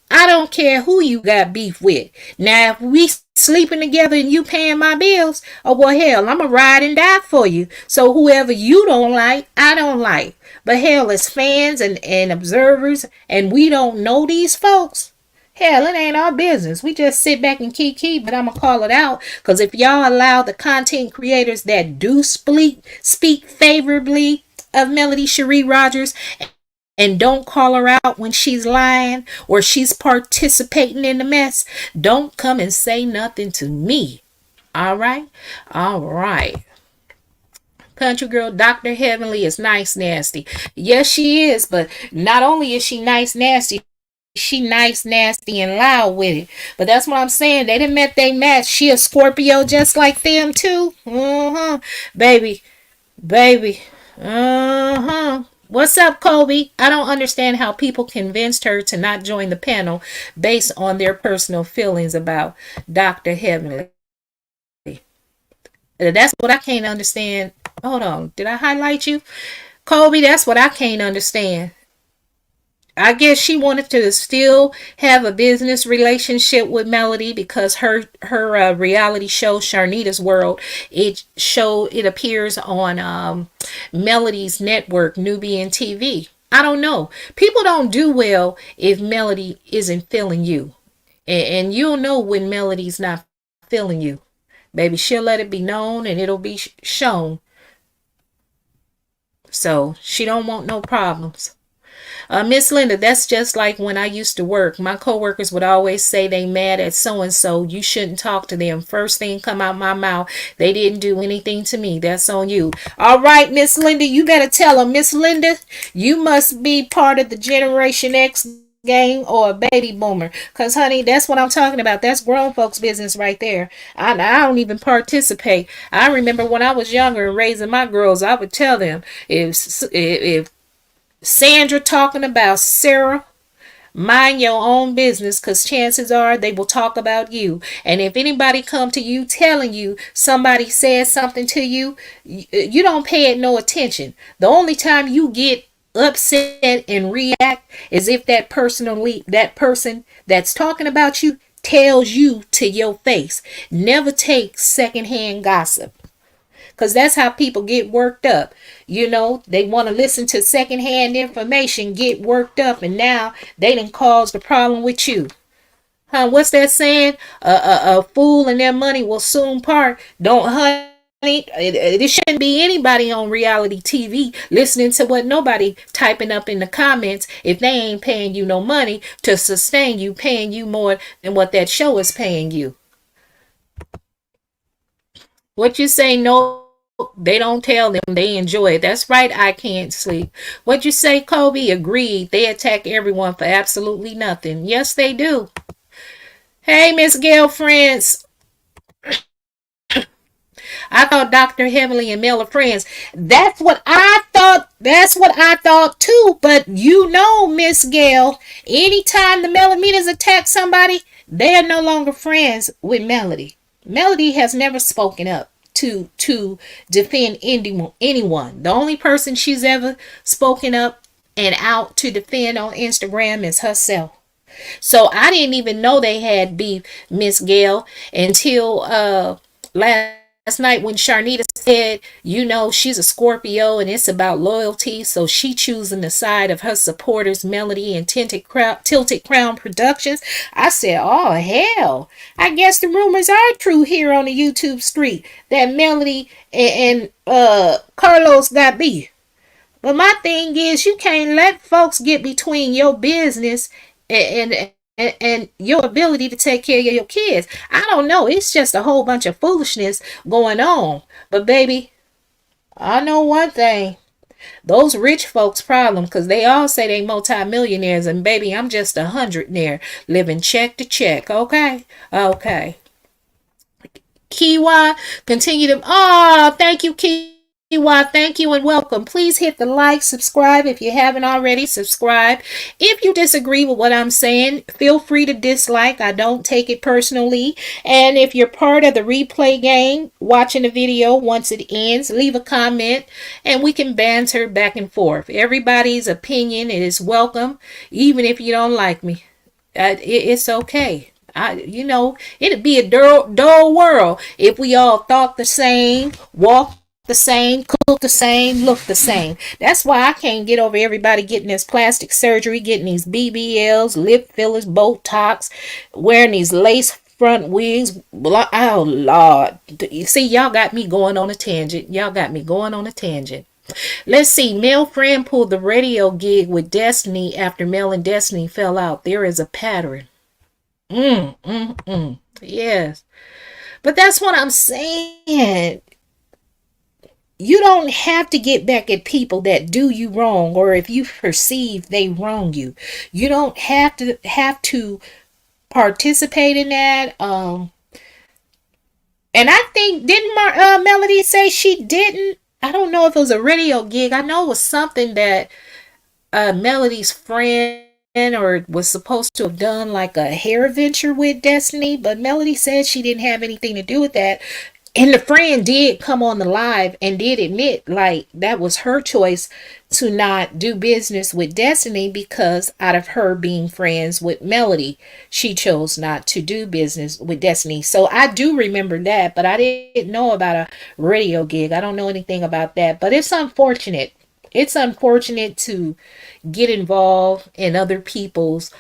I don't care who you got beef with. Now, if we sleeping together and you paying my bills, oh well, hell, I'm going to ride and die for you. So whoever you don't like, I don't like. But hell, as fans and observers, and we don't know these folks, hell, it ain't our business. We just sit back and kiki, but I'm going to call it out. Because if y'all allow the content creators that do speak favorably of Shari Rodgers and don't call her out when she's lying or she's participating in the mess, don't come and say nothing to me. All right? All right. Country girl, Dr. Heavenly is nice nasty. Yes, she is. But not only is she nice nasty, she nice, nasty, and loud with it. But that's what I'm saying. They didn't met they match. She a Scorpio just like them too. Baby. Uh-huh. What's up, Kobe? I don't understand how people convinced her to not join the panel based on their personal feelings about Dr. Heavenly. That's what I can't understand. Hold on. Did I highlight you? Kobe, that's what I can't understand. I guess she wanted to still have a business relationship with Melody because her reality show Charnita's World, it appears on Melody's network Nubian TV. I don't know. People don't do well if Melody isn't feeling you, and you'll know when Melody's not feeling you. Baby, she'll let it be known and it'll be shown. So she don't want no problems. Miss Linda, that's just like when I used to work. My coworkers would always say they mad at so and so. You shouldn't talk to them. First thing come out my mouth, they didn't do anything to me. That's on you. All right, Miss Linda, you better tell them. Miss Linda, you must be part of the Generation X gang or a baby boomer. Because, honey, that's what I'm talking about. That's grown folks' business right there. I don't even participate. I remember when I was younger and raising my girls, I would tell them if Sandra talking about Sarah, mind your own business, because chances are they will talk about you. And if anybody come to you telling you somebody said something to you, you don't pay it no attention. The only time you get upset and react is if that person that's talking about you tells you to your face. Never take secondhand gossip. Because that's how people get worked up. You know, they want to listen to secondhand information, get worked up, and now they done caused the problem with you. Huh? What's that saying? A fool and their money will soon part. Don't, honey. It shouldn't be anybody on reality TV listening to what nobody typing up in the comments if they ain't paying you no money to sustain you, paying you more than what that show is paying you. What you say? No, they don't tell them they enjoy it. That's right, I can't sleep. What you say, Kobe? Agreed. They attack everyone for absolutely nothing. Yes, they do. Hey, Miss Gail friends. I thought Dr. Heavenly and Mel are friends. That's what I thought. That's what I thought too. But you know, Miss Gail, anytime the Melometers attack somebody, they are no longer friends with Melody. Melody has never spoken up to defend anyone. The only person she's ever spoken up and out to defend on Instagram is herself. So I didn't even know they had beef, Miss Gail, until last night when Charnita said, you know, she's a Scorpio and it's about loyalty, so she choosing the side of her supporters, Melody and Tilted Crown Productions. I said, oh hell, I guess the rumors are true here on the YouTube street that Melody and Carlos got beef. But my thing is, you can't let folks get between your business and your ability to take care of your kids. I don't know. It's just a whole bunch of foolishness going on. But baby, I know one thing. Those rich folks' problem, because they all say they multimillionaires, and baby, I'm just 100 there, living check to check. Okay, okay. Kiwa, continue to. Oh, thank you, Kiwa. Thank you and welcome. Please hit the like, subscribe if you haven't already. Subscribe. If you disagree with what I'm saying, feel free to dislike. I don't take it personally. And if you're part of the replay game, watching the video once it ends, leave a comment and we can banter back and forth. Everybody's opinion is welcome, even if you don't like me. It's okay. It'd be a dull world if we all thought the same, walked the same, cook the same, look the same. That's why I can't get over everybody getting this plastic surgery, getting these BBLs, lip fillers, Botox, wearing these lace front wigs. Oh Lord, you see, y'all got me going on a tangent. Let's see. Mel friend pulled the radio gig with Destiny after Mel and Destiny fell out. There is a pattern. Yes. But that's what I'm saying. You don't have to get back at people that do you wrong, or if you perceive they wrong you. You don't have to participate in that. And I think, didn't Melody say she didn't I don't know if it was a radio gig. I know it was something that Melody's friend or was supposed to have done like a hair venture with Destiny, but Melody said she didn't have anything to do with that. And the friend did come on the live and did admit like that was her choice to not do business with Destiny because out of her being friends with Melody, she chose not to do business with Destiny. So I do remember that, but I didn't know about a radio gig. I don't know anything about that, but it's unfortunate. It's unfortunate to get involved in other people's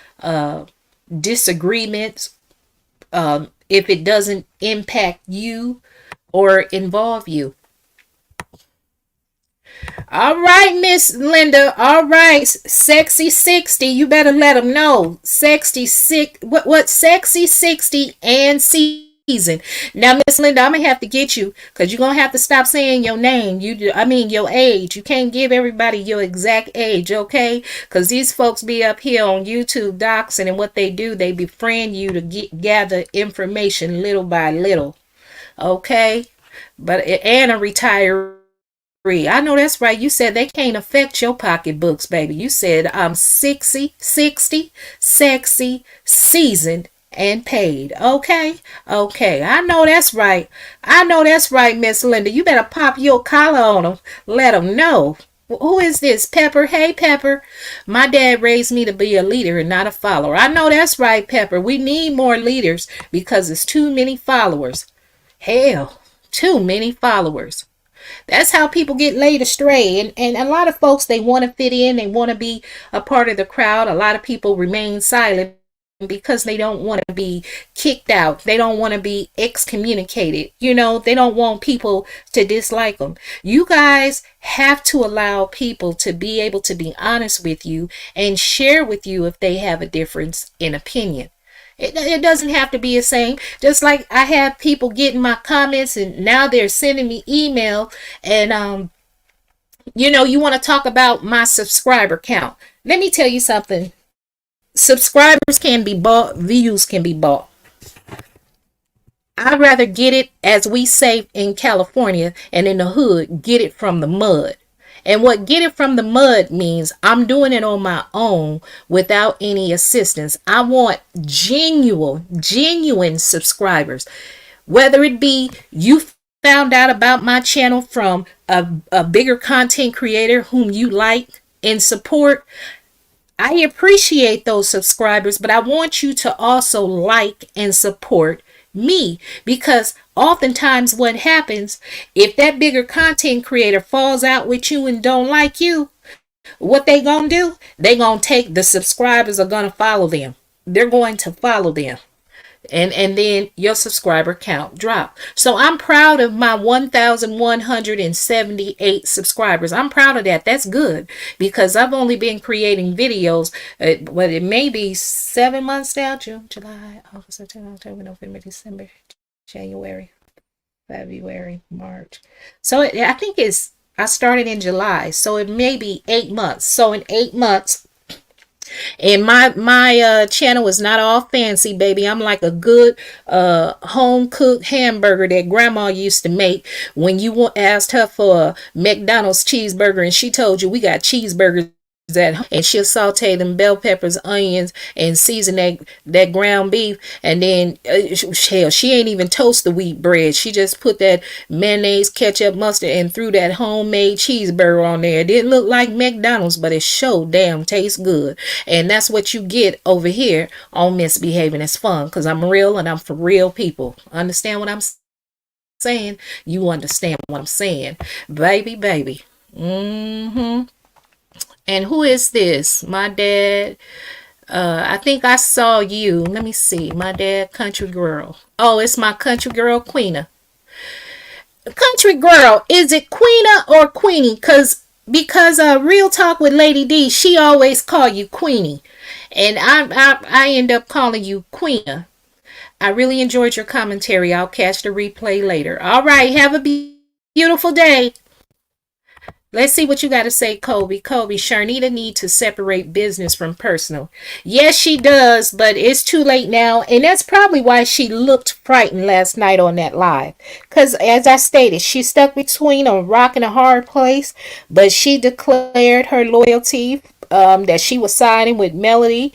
disagreements if it doesn't impact you or involve you. All right, Miss Linda. All right, sexy 60. You better let them know. Sexy six. What? Sexy 60 and season. Now, Miss Linda, I'm gonna have to get you because you're gonna have to stop saying your name. I mean your age. You can't give everybody your exact age, okay? Because these folks be up here on YouTube doxing, and what they do, they befriend you to gather information little by little, okay? But and a retiree. I know that's right. You said they can't affect your pocketbooks, baby. You said I'm 60, sexy, seasoned, and paid. Okay? Okay. I know that's right. I know that's right, Miss Linda. You better pop your collar on them. Let them know. Who is this? Pepper? Hey, Pepper. My dad raised me to be a leader and not a follower. I know that's right, Pepper. We need more leaders because it's too many followers. Hell, too many followers. That's how people get laid astray. And a lot of folks, they want to fit in. They want to be a part of the crowd. A lot of people remain silent because they don't want to be kicked out. They don't want to be excommunicated. You know, they don't want people to dislike them. You guys have to allow people to be able to be honest with you and share with you if they have a difference in opinion. It doesn't have to be the same. Just like I have people getting my comments and now they're sending me email and you want to talk about my subscriber count. Let me tell you something. Subscribers can be bought, views can be bought. I'd rather get it, as we say in California and in the hood, get it from the mud. And what get it from the mud means I'm doing it on my own without any assistance. I want genuine subscribers. Whether it be you found out about my channel from a bigger content creator whom you like and support, I appreciate those subscribers, but I want you to also like and support me, because oftentimes what happens if that bigger content creator falls out with you and don't like you, what they gonna do? They gonna take the subscribers are gonna follow them. They're going to follow them. And then your subscriber count drop. So I'm proud of my 1,178 subscribers. I'm proud of that. That's good because I've only been creating videos, but it may be 7 months now. June, July, August, September, October, November, December, January, February, March. So I think I started in July, so it may be 8 months. So in 8 months, and my channel is not all fancy, baby. I'm like a good home cooked hamburger that grandma used to make when you asked her for a McDonald's cheeseburger and she told you we got cheeseburgers at home, and she'll saute them bell peppers, onions, and season that ground beef, and then hell, she ain't even toast the wheat bread. She just put that mayonnaise, ketchup, mustard, and threw that homemade cheeseburger on there. It didn't look like McDonald's, but it sure damn tastes good. And that's what you get over here on Misbehaving Is Fun, because I'm real and I'm for real people. Understand what I'm saying? You understand what I'm saying, baby. And who is this? My dad. I think I saw you. Let me see. My dad, country girl. Oh, it's my country girl, Queena. Country girl, is it Queena or Queenie? Because Real Talk with Lady D, she always call you Queenie, and I end up calling you Queena. I really enjoyed your commentary. I'll catch the replay later. All right, have a beautiful day. Let's see what you got to say, Kobe. Kobe, Charnita need to separate business from personal. Yes, she does, but it's too late now. And that's probably why she looked frightened last night on that live. Because, as I stated, she's stuck between a rock and a hard place. But she declared her loyalty, that she was signing with Melody,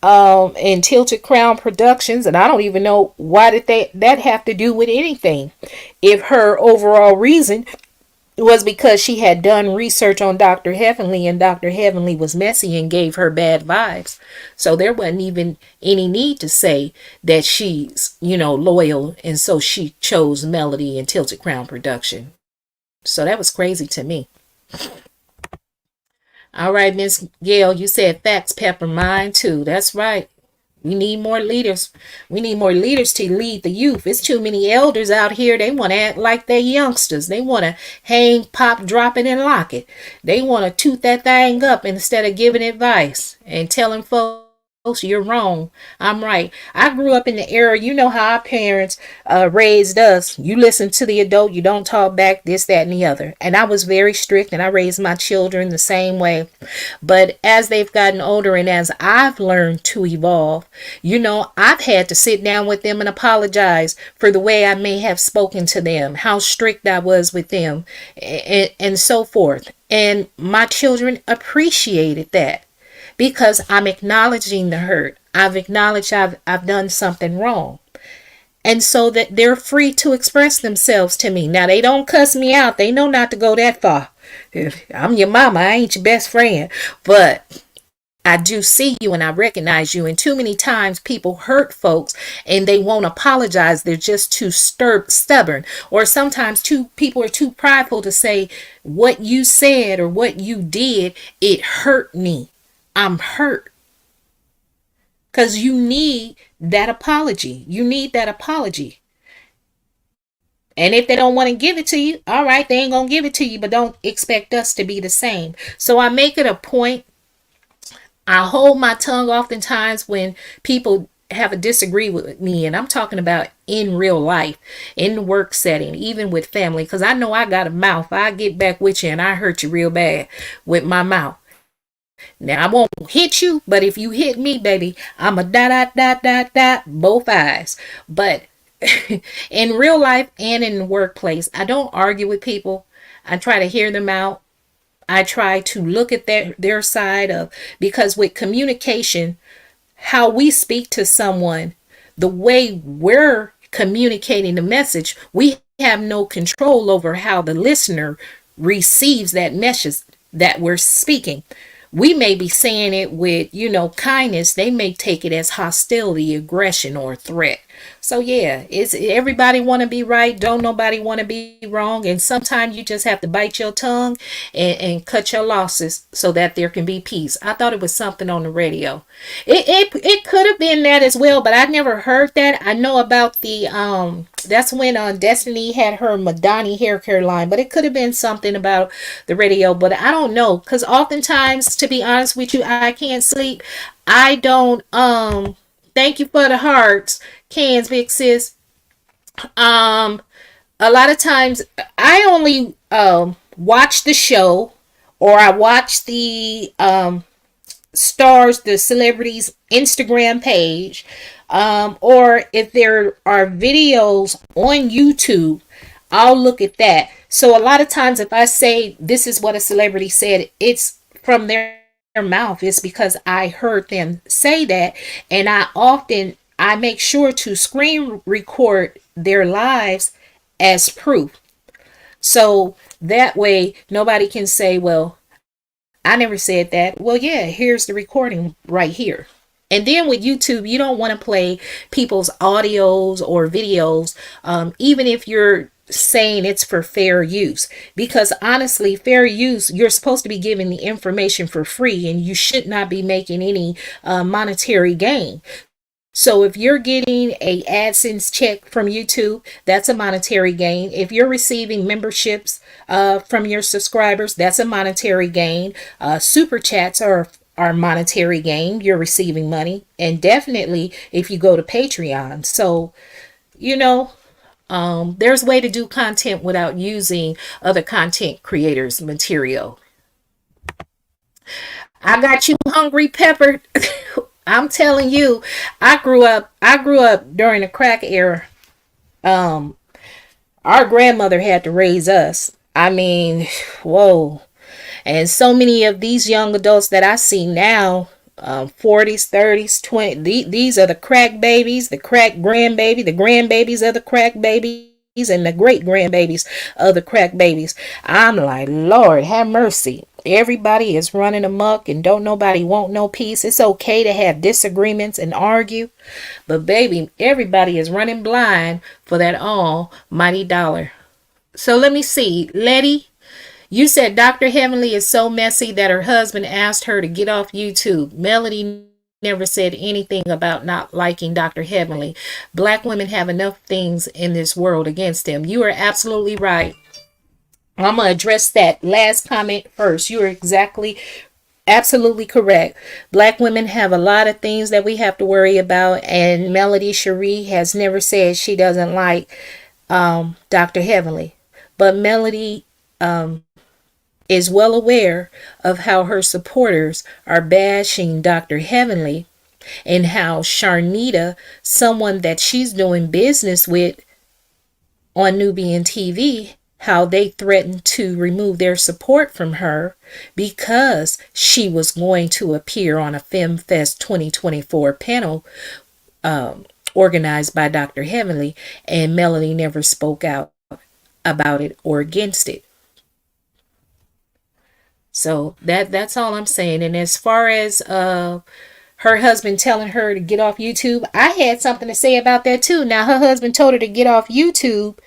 and Tilted Crown Productions. And I don't even know why did that have to do with anything. If her overall reason was because she had done research on Dr. Heavenly and Dr. Heavenly was messy and gave her bad vibes. So there wasn't even any need to say that she's, loyal, and so she chose Melody and Tilted Crown Production. So that was crazy to me. All right, Miss Gail, you said facts pepper mine too. That's right. We need more leaders. We need more leaders to lead the youth. It's too many elders out here. They want to act like they're youngsters. They want to hang, pop, drop it, and lock it. They want to toot that thing up instead of giving advice and telling folks you're wrong. I'm right. I grew up in the era, you know how our parents raised us. You listen to the adult, you don't talk back, this, that, and the other. And I was very strict, and I raised my children the same way. But as they've gotten older and as I've learned to evolve, I've had to sit down with them and apologize for the way I may have spoken to them, how strict I was with them, and so forth. And my children appreciated that, because I'm acknowledging the hurt. I've acknowledged I've done something wrong. And so that they're free to express themselves to me. Now, they don't cuss me out. They know not to go that far. If I'm your mama, I ain't your best friend. But I do see you and I recognize you. And too many times people hurt folks and they won't apologize. They're just too stubborn. Or sometimes people are too prideful to say what you said or what you did, it hurt me. I'm hurt. Because you need that apology. You need that apology. And if they don't want to give it to you, all right, they ain't going to give it to you, but don't expect us to be the same. So I make it a point. I hold my tongue oftentimes when people have a disagree with me, and I'm talking about in real life, in the work setting, even with family, because I know I got a mouth. I get back with you and I hurt you real bad with my mouth. Now, I won't hit you, but if you hit me, baby, I'm a dot, both eyes. But in real life and in the workplace, I don't argue with people. I try to hear them out. I try to look at their side of, because with communication, how we speak to someone, the way we're communicating the message, we have no control over how the listener receives that message that we're speaking. We may be saying it with, kindness. They may take it as hostility, aggression, or threat. So yeah, it's everybody want to be right. Don't nobody want to be wrong. And sometimes you just have to bite your tongue and cut your losses so that there can be peace. I thought it was something on the radio. It could have been that as well, but I never heard that. I know about the that's when Destiny had her Madani hair care line, but it could have been something about the radio, but I don't know, because oftentimes, to be honest with you, I can't sleep. I don't thank you for the hearts, cans, big sis. A lot of times I only watch the show, or I watch the stars, the celebrities Instagram page, or if there are videos on YouTube, I'll look at that. So a lot of times if I say this is what a celebrity said, it's from their mouth. It's because I heard them say that, and I make sure to screen record their lives as proof. So that way nobody can say, well, I never said that. Well, yeah, here's the recording right here. And then with YouTube, you don't want to play people's audios or videos, even if you're saying it's for fair use, because honestly, fair use, you're supposed to be giving the information for free, and you should not be making any monetary gain. So if you're getting a AdSense check from YouTube, that's a monetary gain. If you're receiving memberships from your subscribers, that's a monetary gain. Super chats are monetary gain. You're receiving money. And definitely if you go to Patreon. So, There's a way to do content without using other content creators' material. I got you hungry, Pepper. I'm telling you, I grew up during the crack era. Um, our grandmother had to raise us. I mean, whoa. And so many of these young adults that I see now, 40s, 30s, 20s, these are the crack babies, the crack grandbaby, the grandbabies of the crack babies, and the great grandbabies of the crack babies. I'm like, Lord, have mercy. Everybody is running amok and don't nobody want no peace. It's okay to have disagreements and argue, but baby, everybody is running blind for that almighty dollar. So let me see, Letty. You said Dr. Heavenly is so messy that her husband asked her to get off YouTube. Melody never said anything about not liking Dr. Heavenly. Black women have enough things in this world against them. You are absolutely right. I'm going to address that last comment first. You are absolutely correct. Black women have a lot of things that we have to worry about, and Melody Cherie has never said she doesn't like Dr. Heavenly. But Melody is well aware of how her supporters are bashing Dr. Heavenly, and how Charnita, someone that she's doing business with on Nubian TV, how they threatened to remove their support from her because she was going to appear on a FemFest 2024 panel organized by Dr. Heavenly, and Melody never spoke out about it or against it. So that's all I'm saying. And as far as her husband telling her to get off YouTube, I had something to say about that too. Now her husband told her to get off YouTube.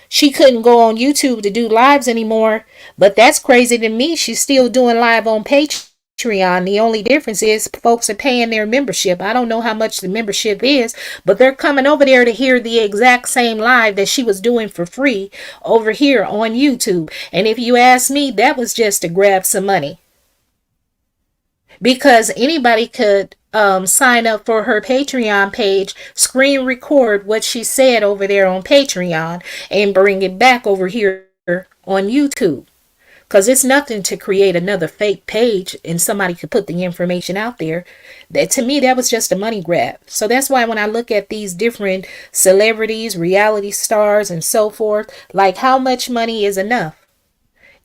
She couldn't go on YouTube to do lives anymore, but that's crazy to me. She's still doing live on Patreon. The only difference is folks are paying their membership. I don't know how much the membership is, but they're coming over there to hear the exact same live that she was doing for free over here on YouTube. And if you ask me, that was just to grab some money, because anybody could sign up for her Patreon page, screen record what she said over there on Patreon, and bring it back over here on YouTube. Because it's nothing to create another fake page and somebody could put the information out there. That, to me, that was just a money grab. So that's why when I look at these different celebrities, reality stars, and so forth, like, how much money is enough?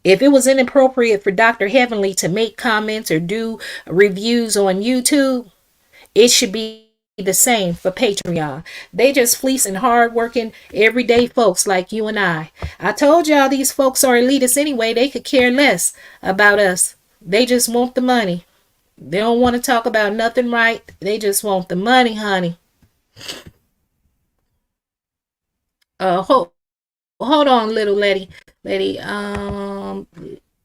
If it was inappropriate for Dr. Heavenly to make comments or do reviews on YouTube, it should be the same for Patreon. They just fleecing hardworking, everyday folks like you and I. I told y'all these folks are elitists anyway. They could care less about us. They just want the money. They don't want to talk about nothing right. They just want the money, honey. Hold on, little Letty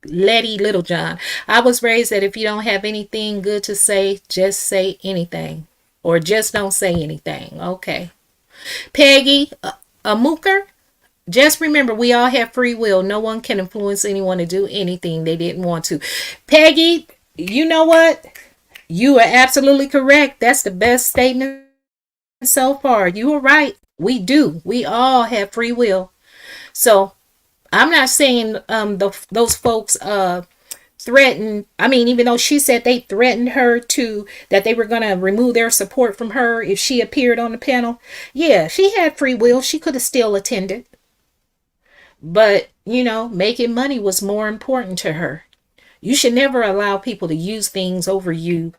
Littlejohn. I was raised that if you don't have anything good to say, just say anything. Or just don't say anything. Okay. Peggy Amuker, just remember, we all have free will. No one can influence anyone to do anything they didn't want to. Peggy, you know what? You are absolutely correct. That's the best statement so far. You are right. We do. We all have free will. So I'm not saying those folks threatened. I mean, even though she said they threatened her to, that they were going to remove their support from her if she appeared on the panel. Yeah, she had free will. She could have still attended. But, making money was more important to her. You should never allow people to use things over you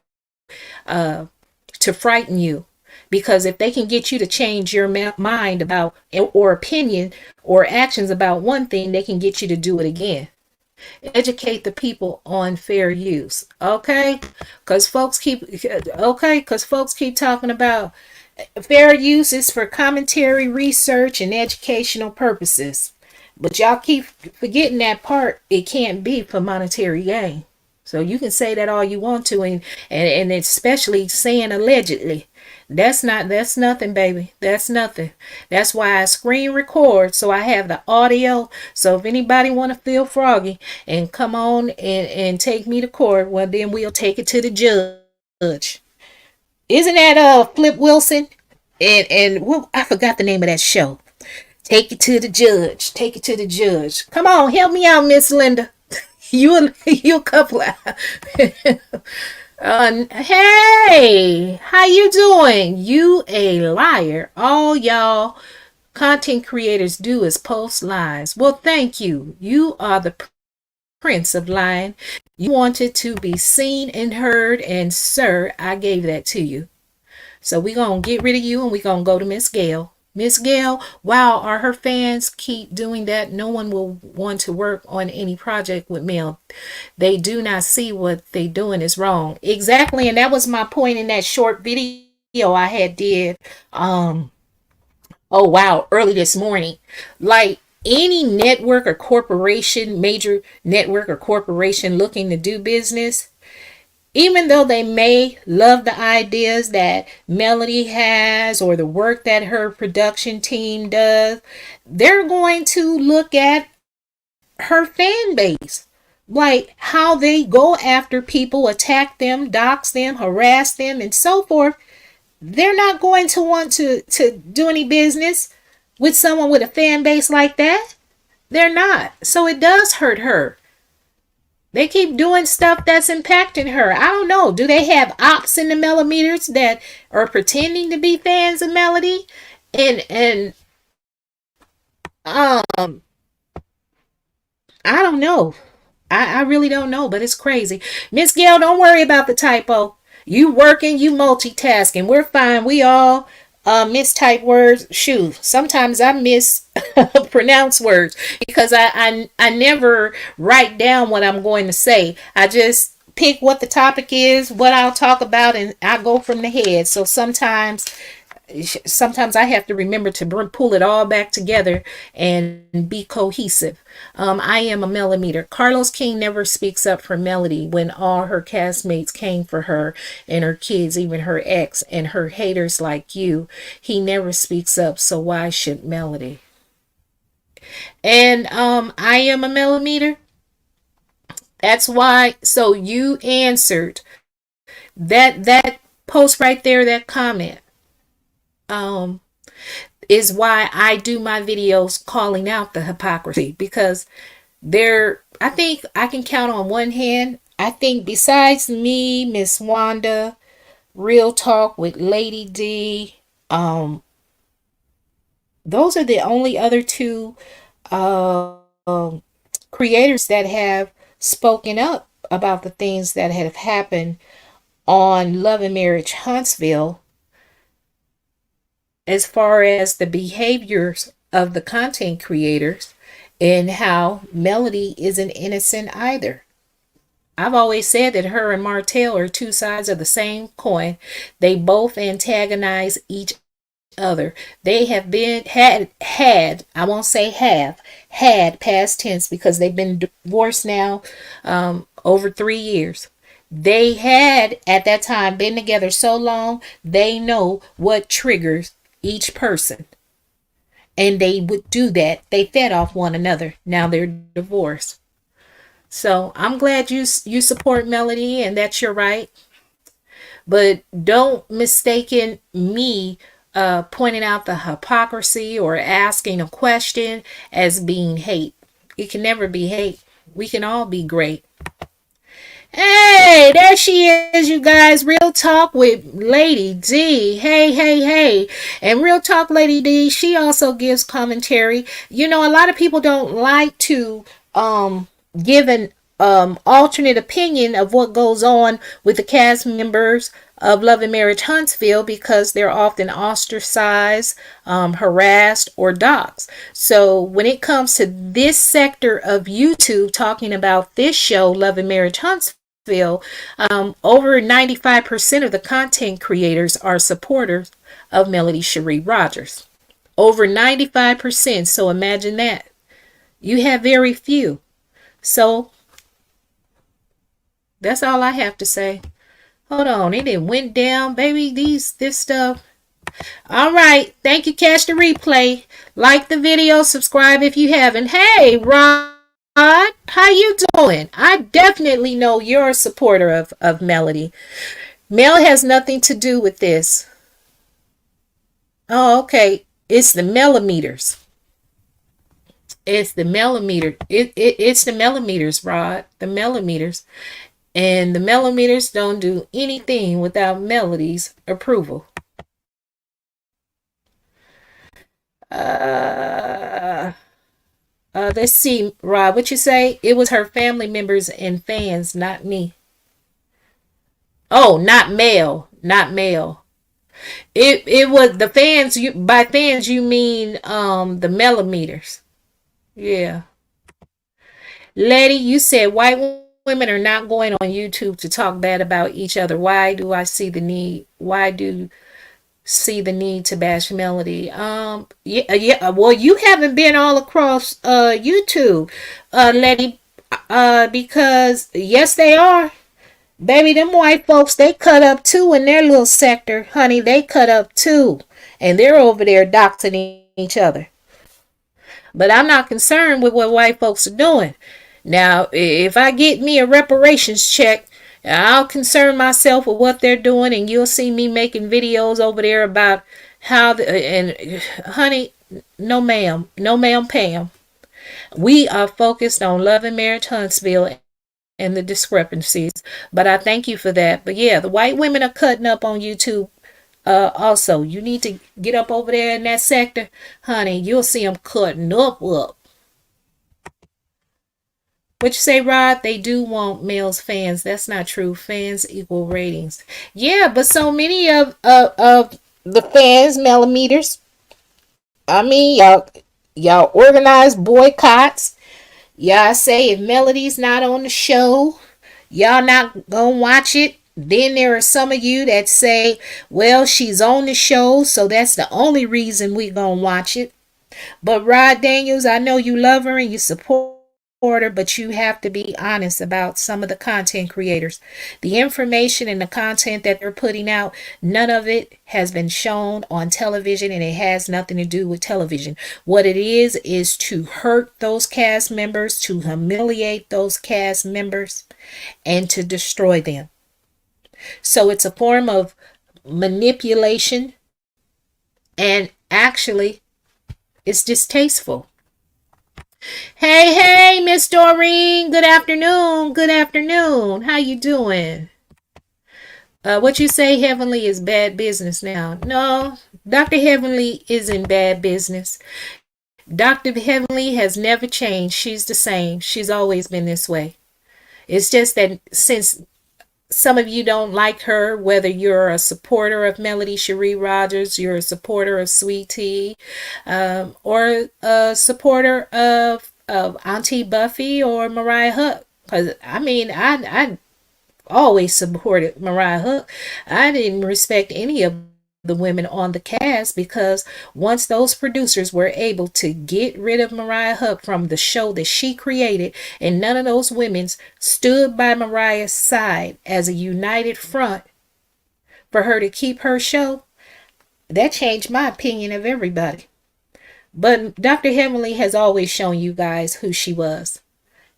to frighten you. Because if they can get you to change your mind about, or opinion or actions about one thing, they can get you to do it again. Educate the people on fair use. Okay? Because folks keep talking about fair use is for commentary, research, and educational purposes. But y'all keep forgetting that part. It can't be for monetary gain. So you can say that all you want to, and especially saying allegedly. That's nothing, baby. That's nothing. That's why I screen record, so I have the audio. So if anybody want to feel froggy and come on and take me to court, well, then we'll take it to the judge. Isn't that Flip Wilson? And well, I forgot the name of that show. Take it to the judge. Take it to the judge. Come on, help me out, Miss Linda. You a couple. Hey, how you doing? You a liar. All y'all content creators do is post lies. Well, thank you. You are the prince of lying. You wanted to be seen and heard, and sir, I gave that to you. So we're going to get rid of you and we're going to go to Miss Gail. Miss Gail, wow, are her fans keep doing that? No one will want to work on any project with Mel. They do not see what they doing is wrong. Exactly, and that was my point in that short video I had did. Oh wow, early this morning. Like any network or corporation, major network or corporation looking to do business, even though they may love the ideas that Melody has or the work that her production team does, they're going to look at her fan base. Like how they go after people, attack them, dox them, harass them, and so forth. They're not going to want to do any business with someone with a fan base like that. They're not. So it does hurt her. They keep doing stuff that's impacting her. I don't know. Do they have ops in the Melometers that are pretending to be fans of Melody? And I don't know. I really don't know, but it's crazy. Miss Gail, don't worry about the typo. You working, you multitasking. We're fine. We all mistype words. Shoot, sometimes I mispronounce words because I never write down what I'm going to say. I just pick what the topic is, what I'll talk about, and I go from the head. So sometimes I have to remember to pull it all back together and be cohesive. I am a Melometer. Carlos King never speaks up for Melody when all her castmates came for her and her kids, even her ex and her haters like you. He never speaks up, so why should Melody? And I am a Melometer. That's why. So you answered that post right there, that comment. Is why I do my videos calling out the hypocrisy, because I think I can count on one hand. I think besides me, Miss Wanda, Real Talk with Lady D, those are the only other two creators that have spoken up about the things that have happened on Love and Marriage Huntsville, as far as the behaviors of the content creators and how Melody isn't innocent either. I've always said that her and Martell are two sides of the same coin. They both antagonize each other. They have been had I won't say had past tense, because they've been divorced now over 3 years. They had at that time been together so long, they know what triggers each person, and they would do that. They fed off one another. Now they're divorced. So I'm glad you support Melody, and that's your right, but don't mistaken me pointing out the hypocrisy or asking a question as being hate. It can never be hate. We can all be great. Hey, there she is, you guys. Real Talk with Lady D. Hey. And Real Talk Lady D, she also gives commentary. You know, a lot of people don't like to give an alternate opinion of what goes on with the cast members of Love and Marriage Huntsville, because they're often ostracized, harassed, or doxxed. So when it comes to this sector of YouTube talking about this show, Love and Marriage Huntsville, over 95% of the content creators are supporters of Melody Shari Rodgers. Over 95%. So imagine that. You have very few. So that's all I have to say. Hold on, it went down, baby. This stuff. All right, thank you. Catch the replay. Like the video, subscribe if you haven't. Hey, Rod, how you doing? I definitely know you're a supporter of Melody. Mel has nothing to do with this. Oh, okay. It's the Melometers. It's the millimeter. It's the millimeters, Rod. The millimeters. And the millimeters don't do anything without Melody's approval. Uh, let's see, Rod. What you say? It was her family members and fans, not me. Oh, not male, not male. It was the fans. You by fans you mean the millimeters. Yeah, lady, you said white women are not going on YouTube to talk bad about each other. Why do I see the need? Why do see the need to bash Melody? Yeah. Well, you haven't been all across YouTube, lady, because yes, they are. Baby, them white folks, they cut up too in their little sector, honey. They cut up too. And they're over there doxing each other. But I'm not concerned with what white folks are doing. Now, if I get me a reparations check, I'll concern myself with what they're doing, and you'll see me making videos over there about how and honey, no ma'am, no ma'am, Pam. We are focused on Love and Marriage Huntsville and the discrepancies. But I thank you for that. But yeah, the white women are cutting up on YouTube. Also, you need to get up over there in that sector, honey. You'll see them cutting up. What you say, Rod? They do want males fans. That's not true. Fans equal ratings. Yeah, but so many of the fans, millimeters. I mean, y'all organize boycotts. Y'all say if Melody's not on the show, y'all not gonna watch it. Then there are some of you that say, well, she's on the show, so that's the only reason we gonna watch it. But Rod Daniels, I know you love her and you support her, but you have to be honest about some of the content creators. The information and the content that they're putting out, none of it has been shown on television, and it has nothing to do with television. What it is to hurt those cast members, to humiliate those cast members, and to destroy them. So it's a form of manipulation, and actually it's distasteful. Hey, Miss Doreen. Good afternoon. Good afternoon. How you doing? What you say, Heavenly, is bad business now. No, Dr. Heavenly is in bad business. Dr. Heavenly has never changed. She's the same. She's always been this way. It's just that since some of you don't like her, whether you're a supporter of Melody Shari Rodgers, you're a supporter of Sweet Tea, or a supporter of Auntie Buffy or Mariah Huck. Because, I mean, I always supported Mariah Huck. I didn't respect any of the women on the cast, because once those producers were able to get rid of Mariah Huck from the show that she created, and none of those women stood by Mariah's side as a united front for her to keep her show, that changed my opinion of everybody. But Dr. Heavenly has always shown you guys who she was.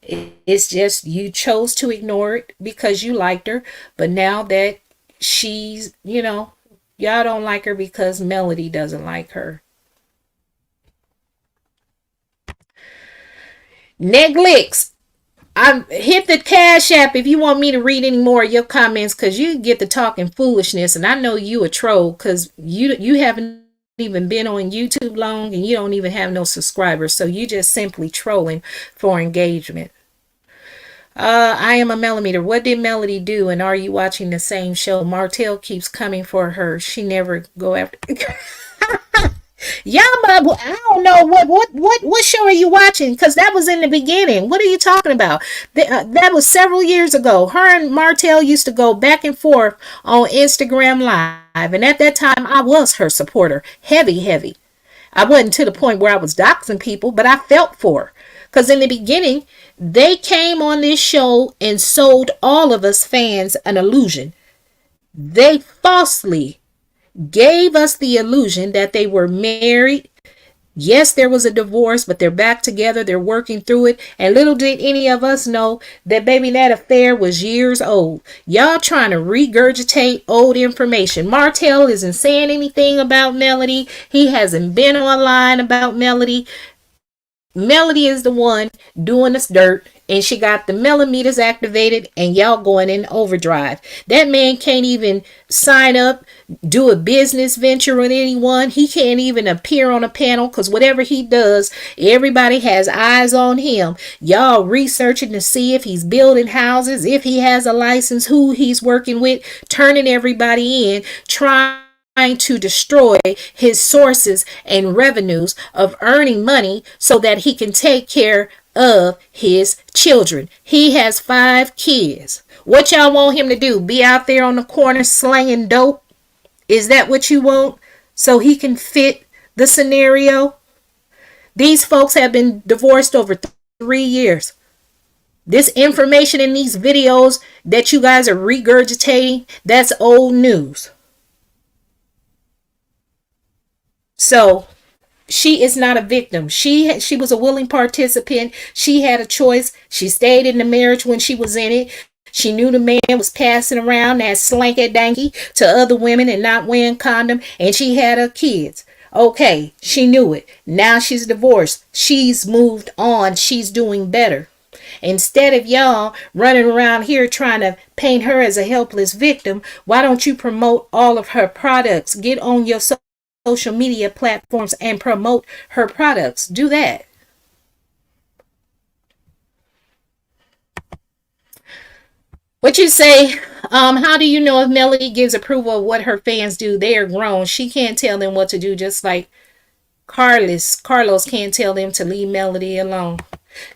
It's just you chose to ignore it because you liked her, but now that she's, y'all don't like her because Melody doesn't like her. Netflix. I hit the Cash App if you want me to read any more of your comments, because you get to talking foolishness, and I know you a troll because you haven't even been on YouTube long, and you don't even have no subscribers, so you just simply trolling for engagement. I am a Melometer. What did Melody do? And are you watching the same show? Martell keeps coming for her. She never go after. Yeah, but I don't know what show are you watching? Because that was in the beginning. What are you talking about? That was several years ago. Her and Martell used to go back and forth on Instagram Live, and at that time I was her supporter, heavy. I wasn't to the point where I was doxing people, but I felt for her. Because in the beginning, they came on this show and sold all of us fans an illusion. They falsely gave us the illusion that they were married. Yes, there was a divorce, but they're back together. They're working through it. And little did any of us know that, baby, that affair was years old. Y'all trying to regurgitate old information. Martell isn't saying anything about Melody. He hasn't been online about Melody. Melody is the one doing this dirt, and she got the Melometers activated, and y'all going in overdrive. That man can't even sign up, do a business venture with anyone. He can't even appear on a panel because whatever he does, everybody has eyes on him. Y'all researching to see if he's building houses, if he has a license, who he's working with, turning everybody in, trying to destroy his sources and revenues of earning money so that he can take care of his children. He has 5 kids. What y'all want him to do? Be out there on the corner slanging dope? Is that what you want? So he can fit the scenario? These folks have been divorced over 3 years. This information in these videos that you guys are regurgitating, that's old news. So she is not a victim. She was a willing participant. She had a choice. She stayed in the marriage when she was in it. She knew the man was passing around that slanky danky to other women and not wearing condom, and she had her kids. Okay, she knew it. Now she's divorced. She's moved on. She's doing better. Instead of y'all running around here trying to paint her as a helpless victim, why don't you promote all of her products? Get on your social media platforms and promote her products. Do that. What you say? How do you know if Melody gives approval of what her fans do? They are grown. She can't tell them what to do, just like Carlos can't tell them to leave Melody alone.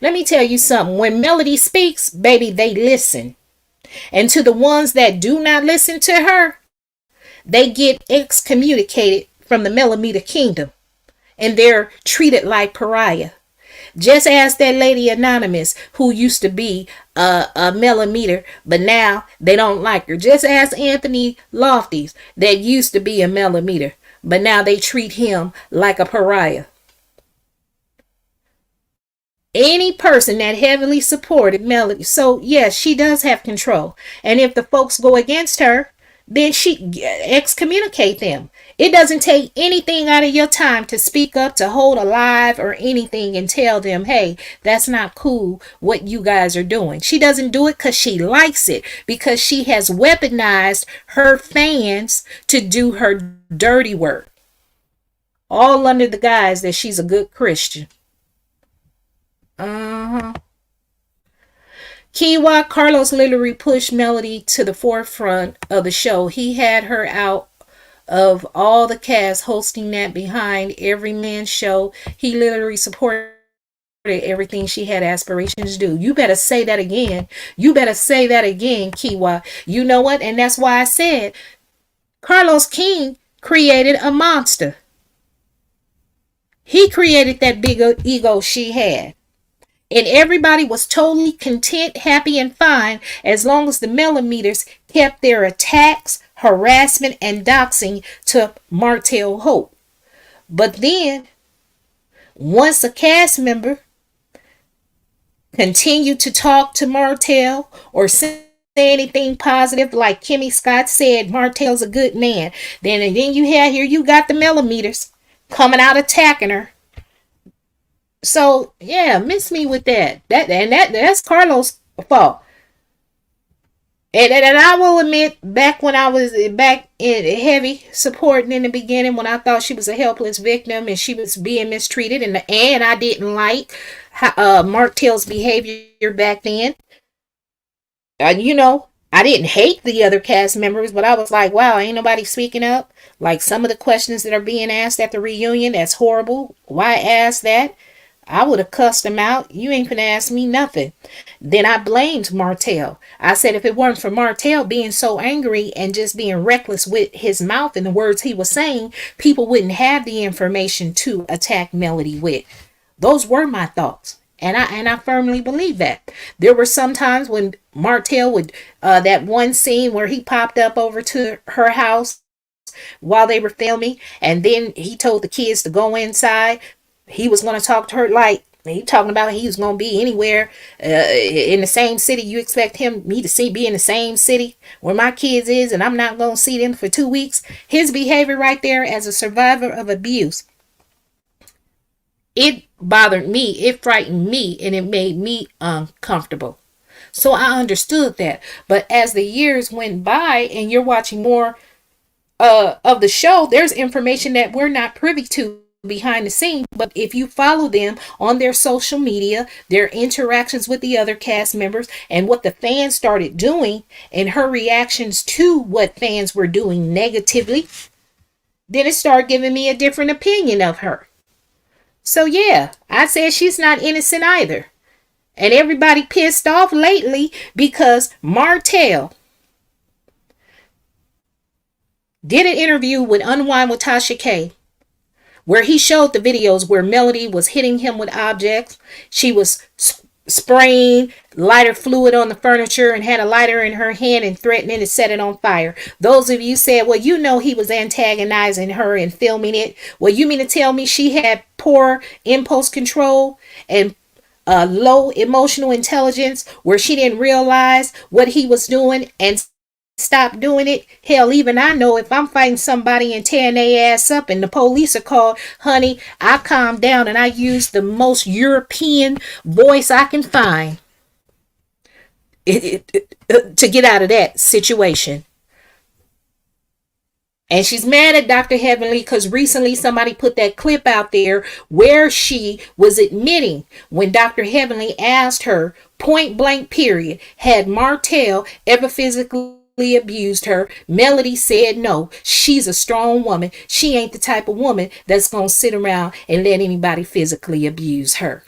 Let me tell you something. When Melody speaks, baby, they listen. And to the ones that do not listen to her, they get excommunicated from the Melometer kingdom, and they're treated like pariah. Just ask that lady Anonymous who used to be a Melometer, but now they don't like her. Just ask Anthony Lofties that used to be a Melometer, but now they treat him like a pariah. Any person that heavily supported Melody, so yes, she does have control. And if the folks go against her, then she excommunicate them. It doesn't take anything out of your time to speak up, to hold a live or anything and tell them, hey, that's not cool what you guys are doing. She doesn't do it because she likes it, because she has weaponized her fans to do her dirty work. All under the guise that she's a good Christian. Kiwa, Carlos literally pushed Melody to the forefront of the show. He had her out of all the cast hosting that behind every man's show. He literally supported everything she had aspirations to do. You better say that again. You better say that again, Kiwa. You know what? And that's why I said Carlos King created a monster. He created that big ego she had. And everybody was totally content, happy, and fine as long as the Melometers kept their attacks, harassment, and doxing to Martell Hope. But then, once a cast member continued to talk to Martell or say anything positive, like Kimmy Scott said, Martell's a good man, then you got the Melometers coming out attacking her. So yeah, miss me with that. That's Carlos' fault. And I will admit, back when I was back in heavy supporting in the beginning, when I thought she was a helpless victim and she was being mistreated, and I didn't like Martell's behavior back then. I didn't hate the other cast members, but I was like, wow, ain't nobody speaking up. Like some of the questions that are being asked at the reunion, that's horrible. Why ask that? I would have cussed him out. You ain't gonna ask me nothing. Then I blamed Martell. I said if it weren't for Martell being so angry and just being reckless with his mouth and the words he was saying, people wouldn't have the information to attack Melody with. Those were my thoughts. And I firmly believe that. There were some times when Martell would, that one scene where he popped up over to her house while they were filming, and then he told the kids to go inside. He was going to talk to her like he talking about he was going to be anywhere in the same city. You expect me to be in the same city where my kids is, and I'm not going to see them for 2 weeks. His behavior right there as a survivor of abuse It bothered me, it frightened me, and it made me uncomfortable. So I understood that. But as the years went by and you're watching more of the show, there's information that we're not privy to behind the scenes. But if you follow them on their social media, their interactions with the other cast members, and what the fans started doing, and her reactions to what fans were doing negatively, then it started giving me a different opinion of her. So yeah, I said she's not innocent either. And everybody pissed off lately because Martell did an interview with Unwind with Tasha K, where he showed the videos where Melody was hitting him with objects. She was spraying lighter fluid on the furniture and had a lighter in her hand and threatening to set it on fire. Those of you said, well, you know he was antagonizing her and filming it. Well, you mean to tell me she had poor impulse control and low emotional intelligence where she didn't realize what he was doing and stop doing it? Hell, even I know if I'm fighting somebody and tearing their ass up and the police are called, honey, I calm down and I use the most European voice I can find to get out of that situation. And she's mad at Dr. Heavenly because recently somebody put that clip out there where she was admitting when Dr. Heavenly asked her, point blank period, had Martell ever physically abused her? Melody said no. She's a strong woman. She ain't the type of woman that's gonna sit around and let anybody physically abuse her.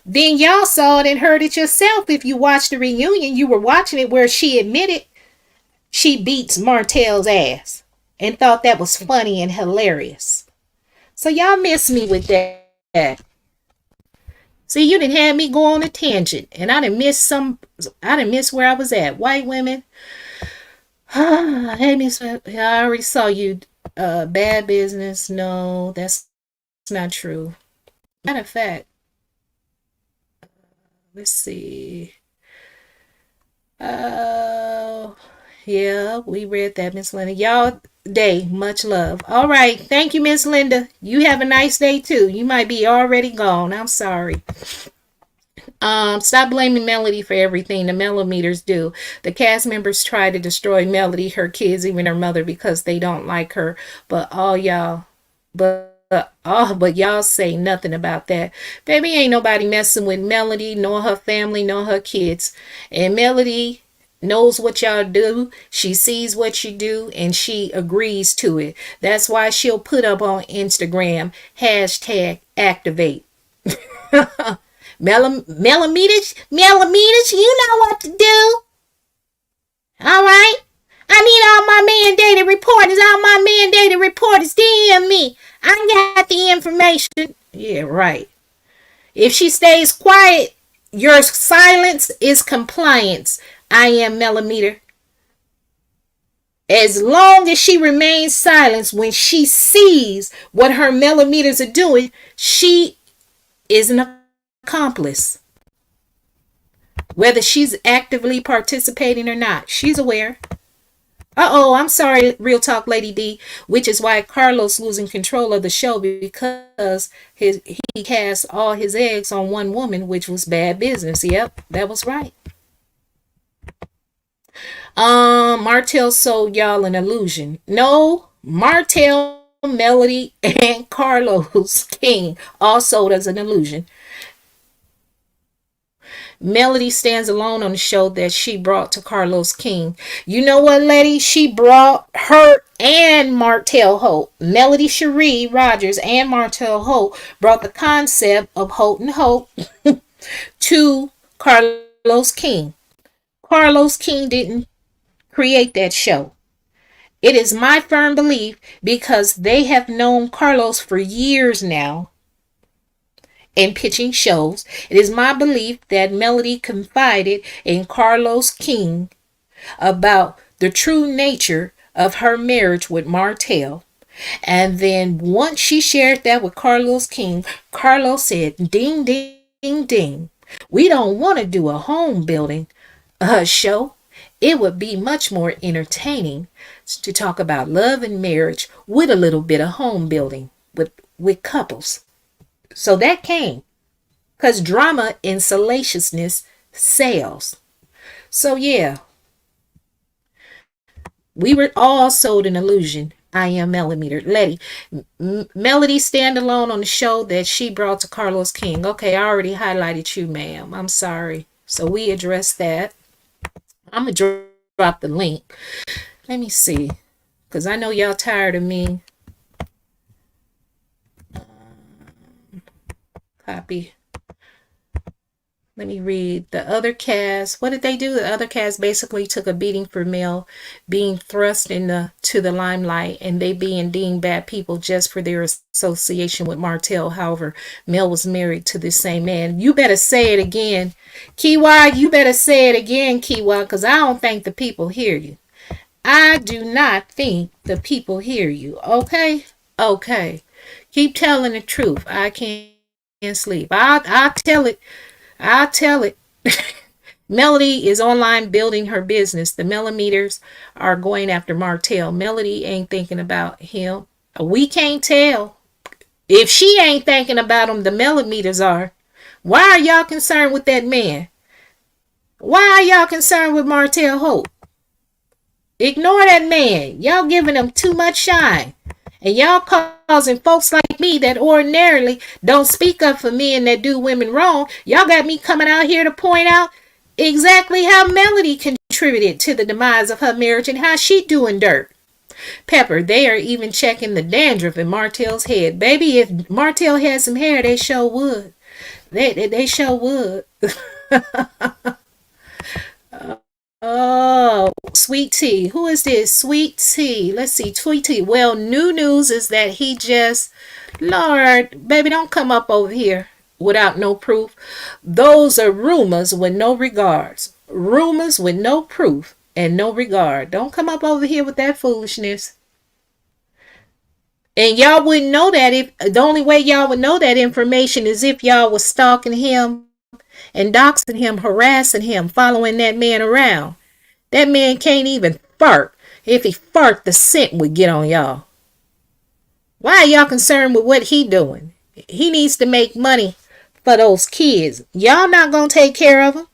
Then y'all saw it and heard it yourself. If you watched the reunion, you were watching it where she admitted she beats Martell's ass and thought that was funny and hilarious. So y'all miss me with that. See, you didn't have me go on a tangent, and I didn't miss where I was at. White women. Hey, Miss, I already saw you. Bad business. No, that's not true. Matter of fact, let's see. Yeah, we read that, Miss Linda. Y'all day, much love. All right, thank you, Miss Linda. You have a nice day too. You might be already gone. I'm sorry. Stop blaming Melody for everything. The Melometers do. The cast members try to destroy Melody, her kids, even her mother, because they don't like her. But y'all say nothing about that. Baby, ain't nobody messing with Melody, nor her family, nor her kids. And Melody knows what y'all do. She sees what you do and she agrees to it. That's why she'll put up on Instagram #activate. Melometers, you know what to do. All right? I need all my mandated reporters. All my mandated reporters DM me. I got the information. Yeah, right. If she stays quiet, your silence is compliance. I am Melometer. As long as she remains silent when she sees what her Melometers are doing, she is an accomplice. Whether she's actively participating or not, she's aware. I'm sorry, Real Talk Lady D, which is why Carlos losing control of the show because he cast all his eggs on one woman, which was bad business. Yep, that was right. Martell sold y'all an illusion. No, Martell, Melody, and Carlos King all sold us an illusion. Melody stands alone on the show that she brought to Carlos King. You know what, lady? She brought her and Martell Holt. Melody Shari, Rodgers, and Martell Holt brought the concept of Horton Holt to Carlos King. Carlos King didn't create that show. It is my firm belief, because they have known Carlos for years now and pitching shows. It is my belief that Melody confided in Carlos King about the true nature of her marriage with Martell. And then once she shared that with Carlos King, Carlos said, ding, ding, ding. We don't want to do a home building show. It would be much more entertaining to talk about love and marriage with a little bit of home building with couples. So that came because drama and salaciousness sells. So yeah, we were all sold an illusion. I am Melometer. Letty. Melody standalone on the show that she brought to Carlos King. Okay, I already highlighted you, ma'am. I'm sorry. So we addressed that. I'm going to drop the link. Let me see. Because I know y'all tired of me. Copy. Let me read. The other cast. What did they do? The other cast basically took a beating for Mel being thrust to the limelight and they being deemed bad people just for their association with Martell. However, Mel was married to the same man. You better say it again. Kiwa, you better say it again, Kiwa, because I don't think the people hear you. I do not think the people hear you. Okay? Okay. Keep telling the truth. I can't sleep. I'll tell it. I'll tell it. Melody is online building her business. The Melometers are going after Martell. Melody ain't thinking about him. We can't tell. If she ain't thinking about him, the Melometers are. Why are y'all concerned with that man? Why are y'all concerned with Martell Hope? Ignore that man. Y'all giving him too much shine. And y'all causing folks like me that ordinarily don't speak up for men that do women wrong. Y'all got me coming out here to point out exactly how Melody contributed to the demise of her marriage and how she doing dirt. Pepper, they are even checking the dandruff in Martell's head. Baby, if Martell had some hair, they sure would. They sure would. Oh, Sweet Tea. Who is this? Sweet Tea. Let's see. Sweet Tea. Well, new news is that he just, Lord, baby, don't come up over here without no proof. Those are rumors with no regards. Rumors with no proof and no regard. Don't come up over here with that foolishness. And y'all wouldn't know that if the only way y'all would know that information is if y'all was stalking him and doxing him, harassing him, following that man around. That man can't even fart. If he fart, the scent would get on y'all. Why are y'all concerned with what he doing? He needs to make money for those kids. Y'all not going to take care of them.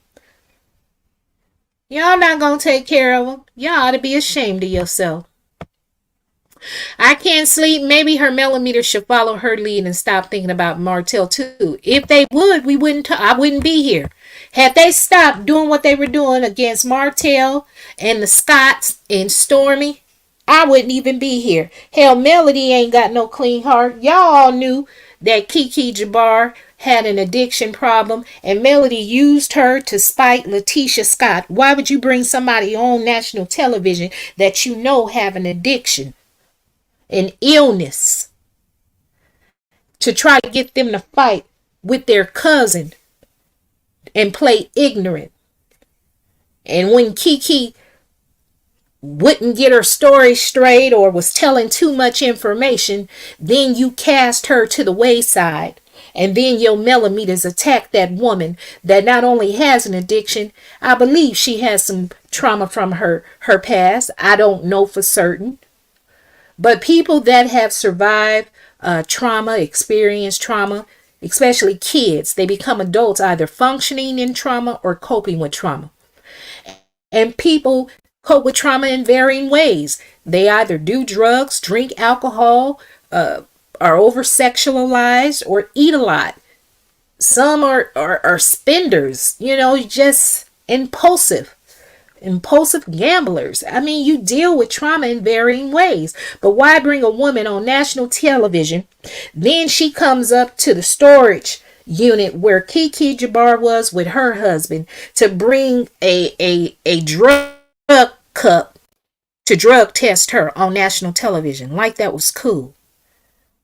Y'all not going to take care of them. Y'all ought to be ashamed of yourself. I can't sleep. Maybe her Melometer should follow her lead and stop thinking about Martell too. If they would, I wouldn't be here. Had they stopped doing what they were doing against Martell and the Scotts and Stormy, I wouldn't even be here. Hell, Melody ain't got no clean heart. Y'all all knew that Kiki Jabbar had an addiction problem and Melody used her to spite Letitia Scott. Why would you bring somebody on national television that you know have an addiction? An illness to try to get them to fight with their cousin and play ignorant. And when Kiki wouldn't get her story straight or was telling too much information, then you cast her to the wayside. And then your Melometers attack that woman that not only has an addiction, I believe she has some trauma from her past. I don't know for certain. But people that have survived trauma, experienced trauma, especially kids, they become adults either functioning in trauma or coping with trauma. And people cope with trauma in varying ways. They either do drugs, drink alcohol, are over-sexualized, or eat a lot. Some are spenders, just impulsive gamblers. I mean, you deal with trauma in varying ways. But why bring a woman on national television? Then she comes up to the storage unit where Kiki Jabbar was with her husband to bring a drug cup to drug test her on national television. Like that was cool.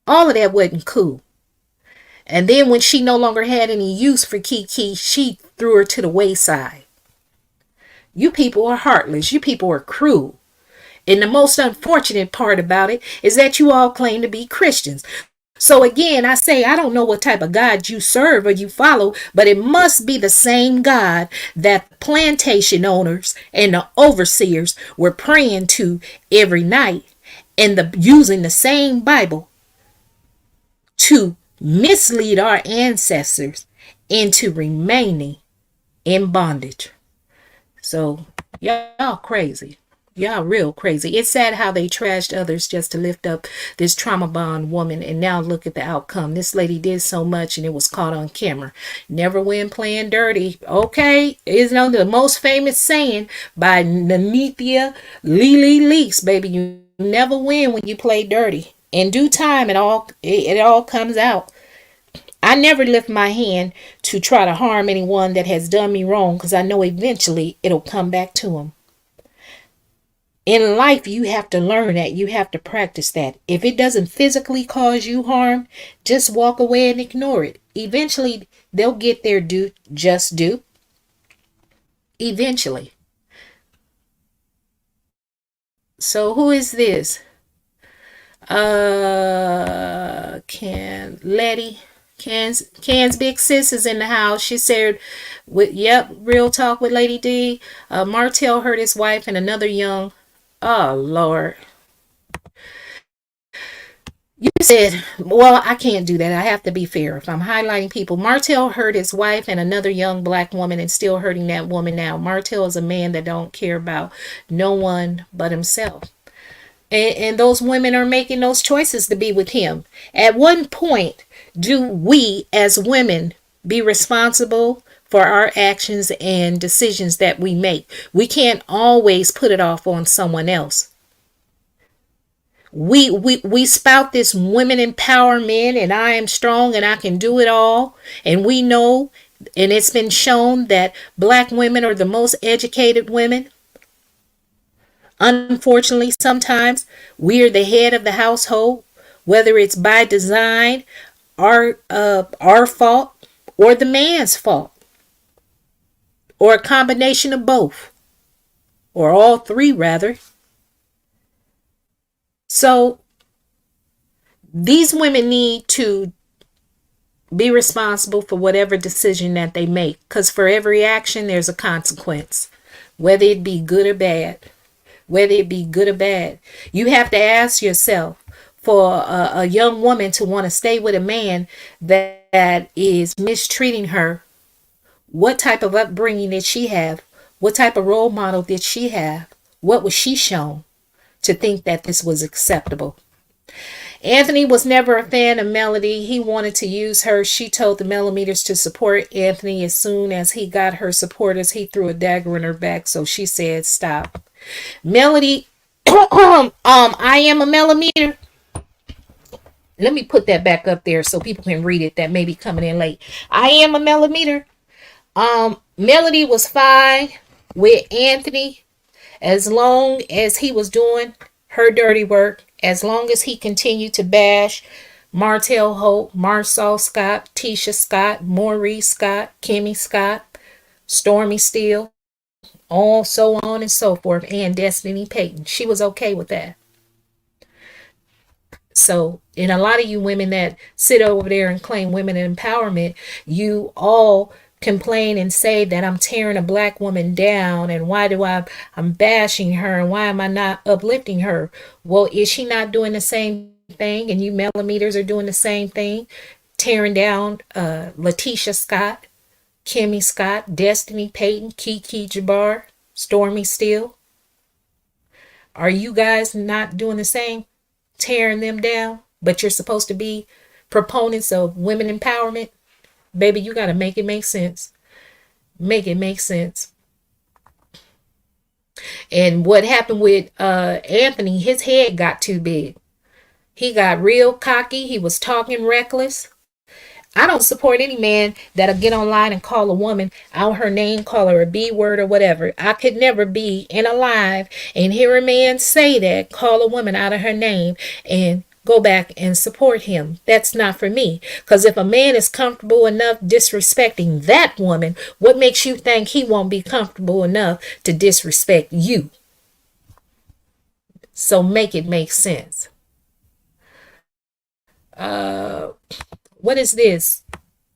All of that wasn't cool. And then when she no longer had any use for Kiki, she threw her to the wayside. You people are heartless. You people are cruel. And the most unfortunate part about it is that you all claim to be Christians. So again, I say, I don't know what type of God you serve or you follow, but it must be the same God that the plantation owners and the overseers were praying to every night and using the same Bible to mislead our ancestors into remaining in bondage. So y'all crazy. Y'all real crazy. It's sad how they trashed others just to lift up this trauma bond woman. And now look at the outcome. This lady did so much and it was caught on camera. Never win playing dirty. Okay. It's the most famous saying by Namithia Lily Leaks, baby. You never win when you play dirty. In due time, it all comes out. I never lift my hand to try to harm anyone that has done me wrong because I know eventually it'll come back to them. In life, you have to learn that. You have to practice that. If it doesn't physically cause you harm, just walk away and ignore it. Eventually, they'll get their just due. Eventually. So who is this? Can's big sis is in the house. She said, yep, real talk with Lady D. Martell hurt his wife and another young. Oh, Lord. You said, well, I can't do that. I have to be fair. If I'm highlighting people, Martell hurt his wife and another young black woman and still hurting that woman now. Martell is a man that don't care about no one but himself. And those women are making those choices to be with him. At one point, do we as women be responsible for our actions and decisions that we make? We can't always put it off on someone else. We spout this women empowerment and I am strong and I can do it all. And we know, and it's been shown that black women are the most educated women. Unfortunately, sometimes we're the head of the household, whether it's by design, our fault, or the man's fault, or a combination of both, or all three rather. So these women need to be responsible for whatever decision that they make, because for every action there's a consequence, whether it be good or bad. Whether it be good or bad. You have to ask yourself, for a young woman to want to stay with a man that is mistreating her, what type of upbringing did she have? What type of role model did she have? What was she shown to think that this was acceptable? Anthony was never a fan of Melody. He wanted to use her. She told the Melometers to support Anthony. As soon as he got her supporters, he threw a dagger in her back. So she said, stop. Melody, I am a Melometer. Let me put that back up there so people can read it that may be coming in late. I am a Melometer. Melody was fine with Anthony as long as he was doing her dirty work, as long as he continued to bash Martell Holt, Marsau Scott, Tisha Scott, Maurice Scott, Kimmy Scott, Stormy Steele, so on and so forth, and Destiny Payton. She was okay with that. So, and a lot of you women that sit over there and claim women empowerment, you all complain and say that I'm tearing a black woman down and I'm bashing her and why am I not uplifting her? Well, is she not doing the same thing? And you Melometers are doing the same thing, tearing down Letitia Scott, Kimmy Scott, Destiny Payton, Kiki Jabbar, Stormy Steele. Are you guys not doing the same? Tearing them down? But you're supposed to be proponents of women empowerment? Baby, you got to make it make sense. Make it make sense. And what happened with Anthony, his head got too big. He got real cocky. He was talking reckless. I don't support any man that'll get online and call a woman out her name, call her a B word or whatever. I could never be in a live and hear a man say that, call a woman out of her name and go back and support him. That's not for me. Because if a man is comfortable enough disrespecting that woman, what makes you think he won't be comfortable enough to disrespect you? So make it make sense. What is this?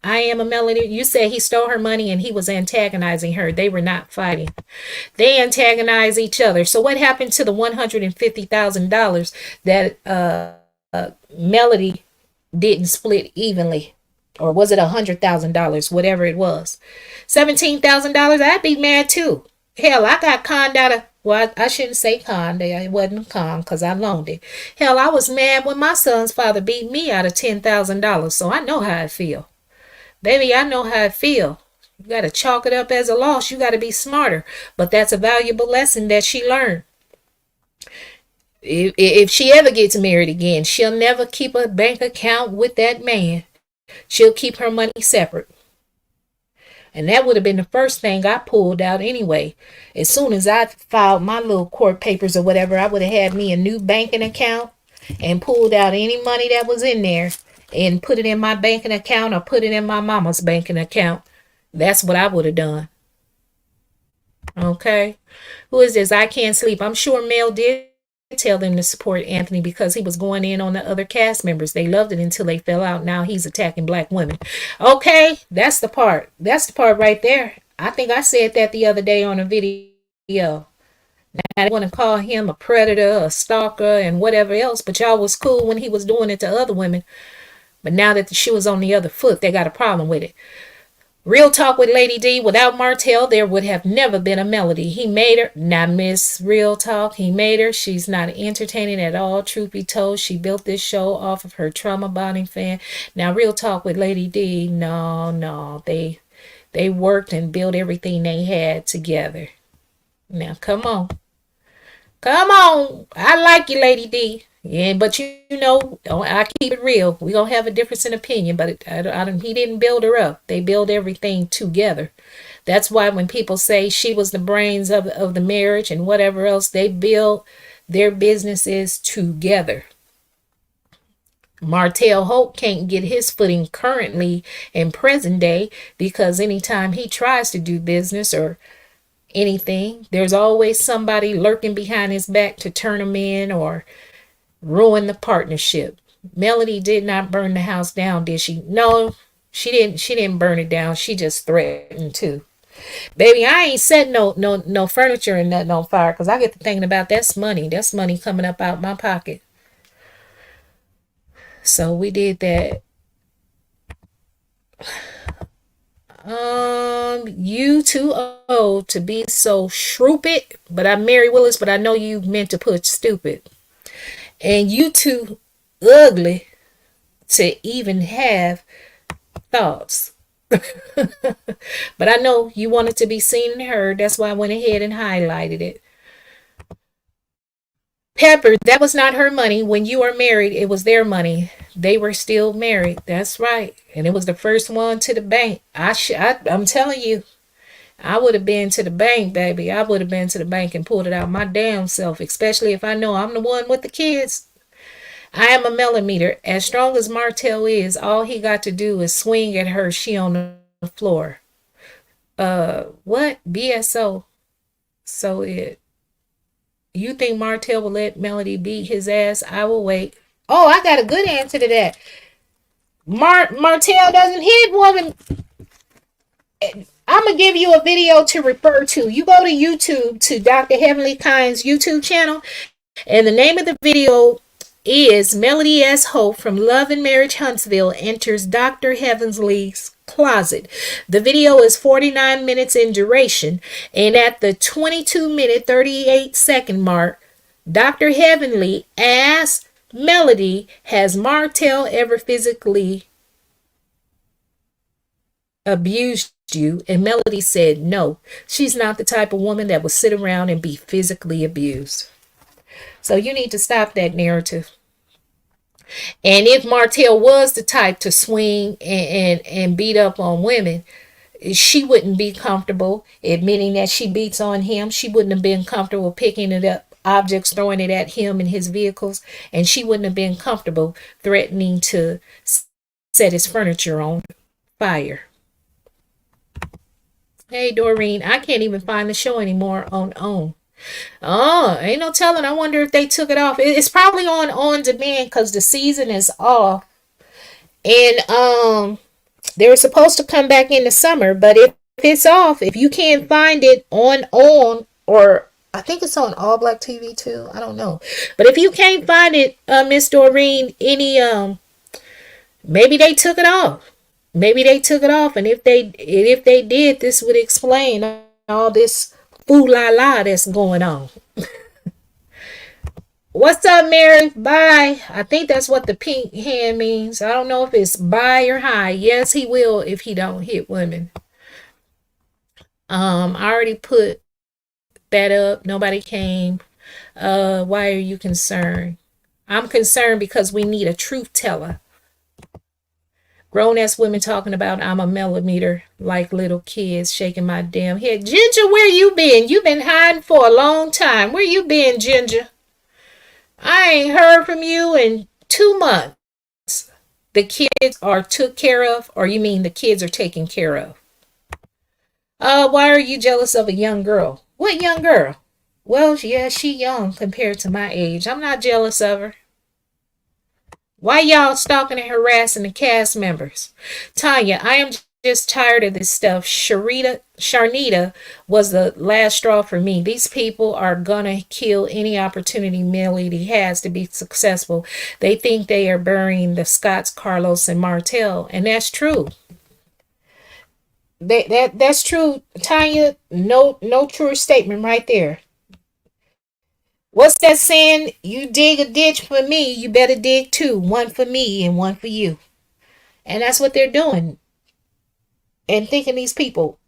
I am a Melody. You said he stole her money and he was antagonizing her. They were not fighting. They antagonize each other. So what happened to the $150,000 that Melody didn't split evenly. Or was it $100,000, whatever it was? $17,000, I'd be mad too. Hell, I got conned out of, well, I shouldn't say conned. It wasn't con because I loaned it. Hell, I was mad when my son's father beat me out of $10,000. So I know how I feel. Baby, I know how I feel. You got to chalk it up as a loss. You got to be smarter. But that's a valuable lesson that she learned. If she ever gets married again, she'll never keep a bank account with that man. She'll keep her money separate. And that would have been the first thing I pulled out anyway. As soon as I filed my little court papers or whatever, I would have had me a new banking account and pulled out any money that was in there and put it in my banking account or put it in my mama's banking account. That's what I would have done. Okay. Who is this? I can't sleep. I'm sure Mel did tell them to support Anthony because he was going in on the other cast members. They loved it until they fell out. Now he's attacking black women. Okay, that's the part. That's the part right there. I think I said that the other day on a video. Now, I want to call him a predator, a stalker, and whatever else, but y'all was cool when he was doing it to other women. But now that the shoe is on the other foot, they got a problem with it. Real talk with Lady D. Without Martell, there would have never been a Melody. He made her. Now, Miss Real Talk, he made her. She's not entertaining at all. Truth be told, she built this show off of her trauma bonding fan. Now, Real Talk with Lady D. No. They worked and built everything they had together. Now, come on. Come on. I like you, Lady D. Yeah, but you know, I keep it real. We gonna have a difference in opinion, but he didn't build her up. They build everything together. That's why when people say she was the brains of the marriage and whatever else, they build their businesses together. Martell Hope can't get his footing currently in present day because anytime he tries to do business or anything, there's always somebody lurking behind his back to turn him in or ruin the partnership. Melody did not burn the house down, did she? No, she didn't burn it down. She just threatened to. Baby, I ain't set no furniture and nothing on fire because I get to thinking about that's money. That's money coming up out my pocket. So we did that. You too old to be so stupid, but I'm Mary Willis, but I know you meant to put stupid. And you too ugly to even have thoughts. But I know you wanted to be seen and heard. That's why I went ahead and highlighted it. Pepper, that was not her money. When you are married, it was their money. They were still married. That's right. And it was the first one to the bank. I'm telling you, I would have been to the bank, baby. I would have been to the bank and pulled it out my damn self, especially if I know I'm the one with the kids. I am a Melometer. As strong as Martell is, all he got to do is swing at her. She on the floor. What? BSO. So you think Martell will let Melody beat his ass? I will wait. Oh, I got a good answer to that. Martell doesn't hit woman. I'm going to give you a video to refer to. You go to YouTube, to Dr. Heavenly Kind's YouTube channel, and the name of the video is Melody S. Hope from Love and Marriage Huntsville enters Dr. Heavenly's closet. The video is 49 minutes in duration, and at the 22-minute, 38-second mark, Dr. Heavenly asks Melody, has Martell ever physically abused you? And Melody said no. She's not the type of woman that will sit around and be physically abused. So you need to stop that narrative. And if Martell was the type to swing and beat up on women, she wouldn't be comfortable admitting that she beats on him. She wouldn't have been comfortable picking it up, objects, throwing it at him and his vehicles. And she wouldn't have been comfortable threatening to set his furniture on fire. Hey, Doreen, I can't even find the show anymore on OWN. Oh, ain't no telling. I wonder if they took it off. It's probably on demand because the season is off. And they were supposed to come back in the summer, but if it's off, if you can't find it on or I think it's on All Black TV too. I don't know. But if you can't find it, Miss Doreen, any Maybe they took it off. Maybe they took it off, and if they did, this would explain all this foo la la that's going on. What's up, Mary? Bye. I think that's what the pink hand means. I don't know if it's bye or hi. Yes, he will if he don't hit women. I already put that up. Nobody came. Why are you concerned? I'm concerned because we need a truth teller. Grown ass women talking about I'm a millimeter like little kids shaking my damn head. Ginger, where you been? You been hiding for a long time. Where you been, Ginger? I ain't heard from you in 2 months. The kids are took care of, or you mean the kids are taken care of? Why are you jealous of a young girl? What young girl? Well, yeah, she young compared to my age. I'm not jealous of her. Why y'all stalking and harassing the cast members? Tanya, I am just tired of this stuff. Charnita was the last straw for me. These people are gonna kill any opportunity Melody has to be successful. They think they are burying the Scotts, Carlos, and Martell, and that's true. That's true, Tanya. No truer statement right there. What's that saying? You dig a ditch for me, you better dig two. One for me and one for you. And that's what they're doing. And thinking these people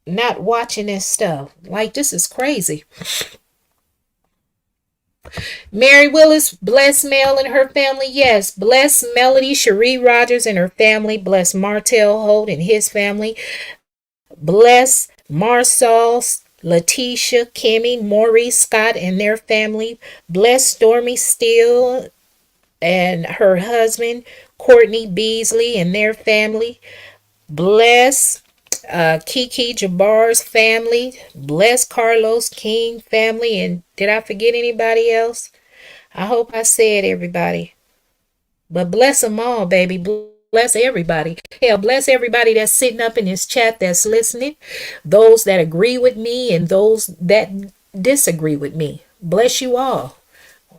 not watching this stuff. Like, this is crazy. Mary Willis, bless Mel and her family. Yes, bless Melody, Shari Rodgers and her family. Bless Martell Holt and his family. Bless Marsall, Letitia, Kimmy, Maurice Scott and their family. Bless Stormy Steele and her husband, Courtney Beasley and their family. Bless Kiki Jabbar's family. Bless Carlos King family. And did I forget anybody else? I hope I said everybody. But bless them all, baby. Bless everybody. Hell, bless everybody that's sitting up in this chat that's listening. Those that agree with me and those that disagree with me. Bless you all.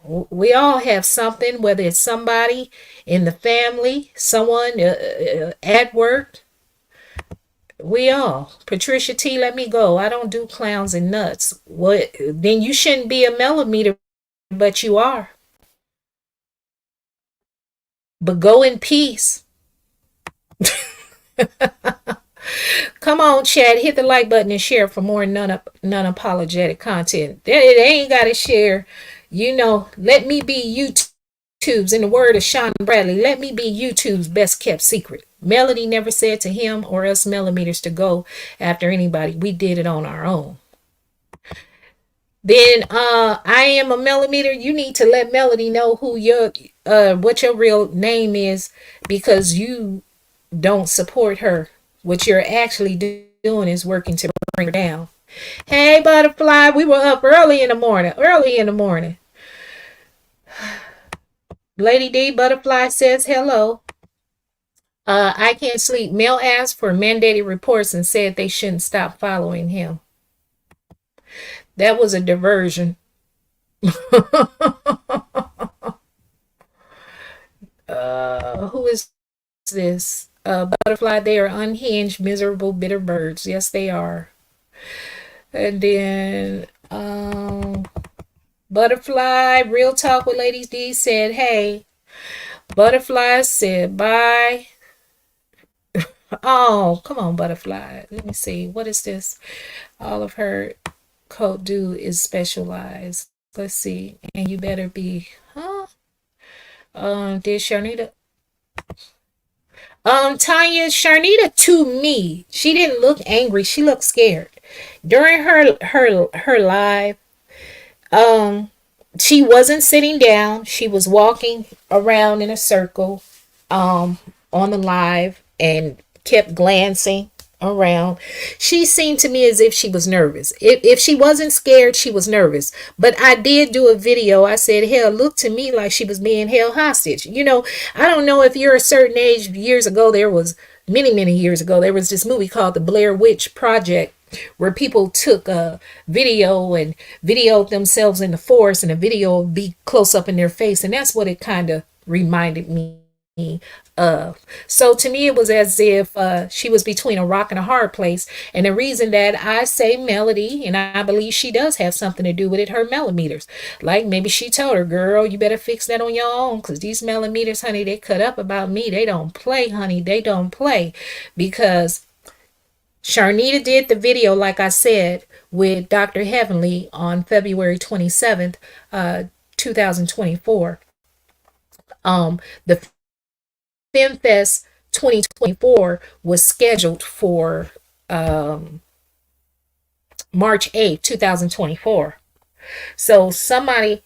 We all have something, whether it's somebody in the family, someone at work. We all. Patricia T, let me go. I don't do clowns and nuts. What? Then you shouldn't be a millimeter, but you are. But go in peace. Come on, Chad. Hit the like button and share for more non-apologetic content. They ain't got to share. Let me be YouTube's, in the word of Sean Bradley, let me be YouTube's best kept secret. Melody never said to him or us Melometers to go after anybody. We did it on our own. Then I am a millimeter. You need to let Melody know who what your real name is, because you don't support her. What you're actually doing is working to bring her down. Hey, Butterfly, we were up early in the morning. Lady D, Butterfly says hello. I can't sleep. Mel asked for mandated reports and said they shouldn't stop following him. That was a diversion. Who is this? Butterfly, they are unhinged, miserable, bitter birds. Yes, they are. And then Butterfly, Real Talk with Ladies D said, hey. Butterfly said, bye. Oh, come on, Butterfly. Let me see. What is this? All of her coat do is specialized. Let's see. And you better be, huh? Did Charnita? Tanya, Charnita to me, she didn't look angry. She looked scared. During her live, she wasn't sitting down. She was walking around in a circle, on the live and kept glancing around. She seemed to me as if she was nervous. If she wasn't scared, she was nervous. But I did do a video. I said, hell, looked to me like she was being held hostage. I don't know if you're a certain age. Years ago, many years ago, there was this movie called The Blair Witch Project, where people took a video and videoed themselves in the forest, and the video would be close up in their face. And that's what it kind of reminded me of. So to me, it was as if she was between a rock and a hard place. And the reason that I say Melody, and I believe she does have something to do with it, her millimeters. Like maybe she told her, girl, you better fix that on your own, because these millimeters, honey, they cut up about me. They don't play, honey. They don't play. Because Charnita did the video, like I said, with Dr. Heavenly on February 27th, 2024. The FemFest 2024 was scheduled for March 8th, 2024. So somebody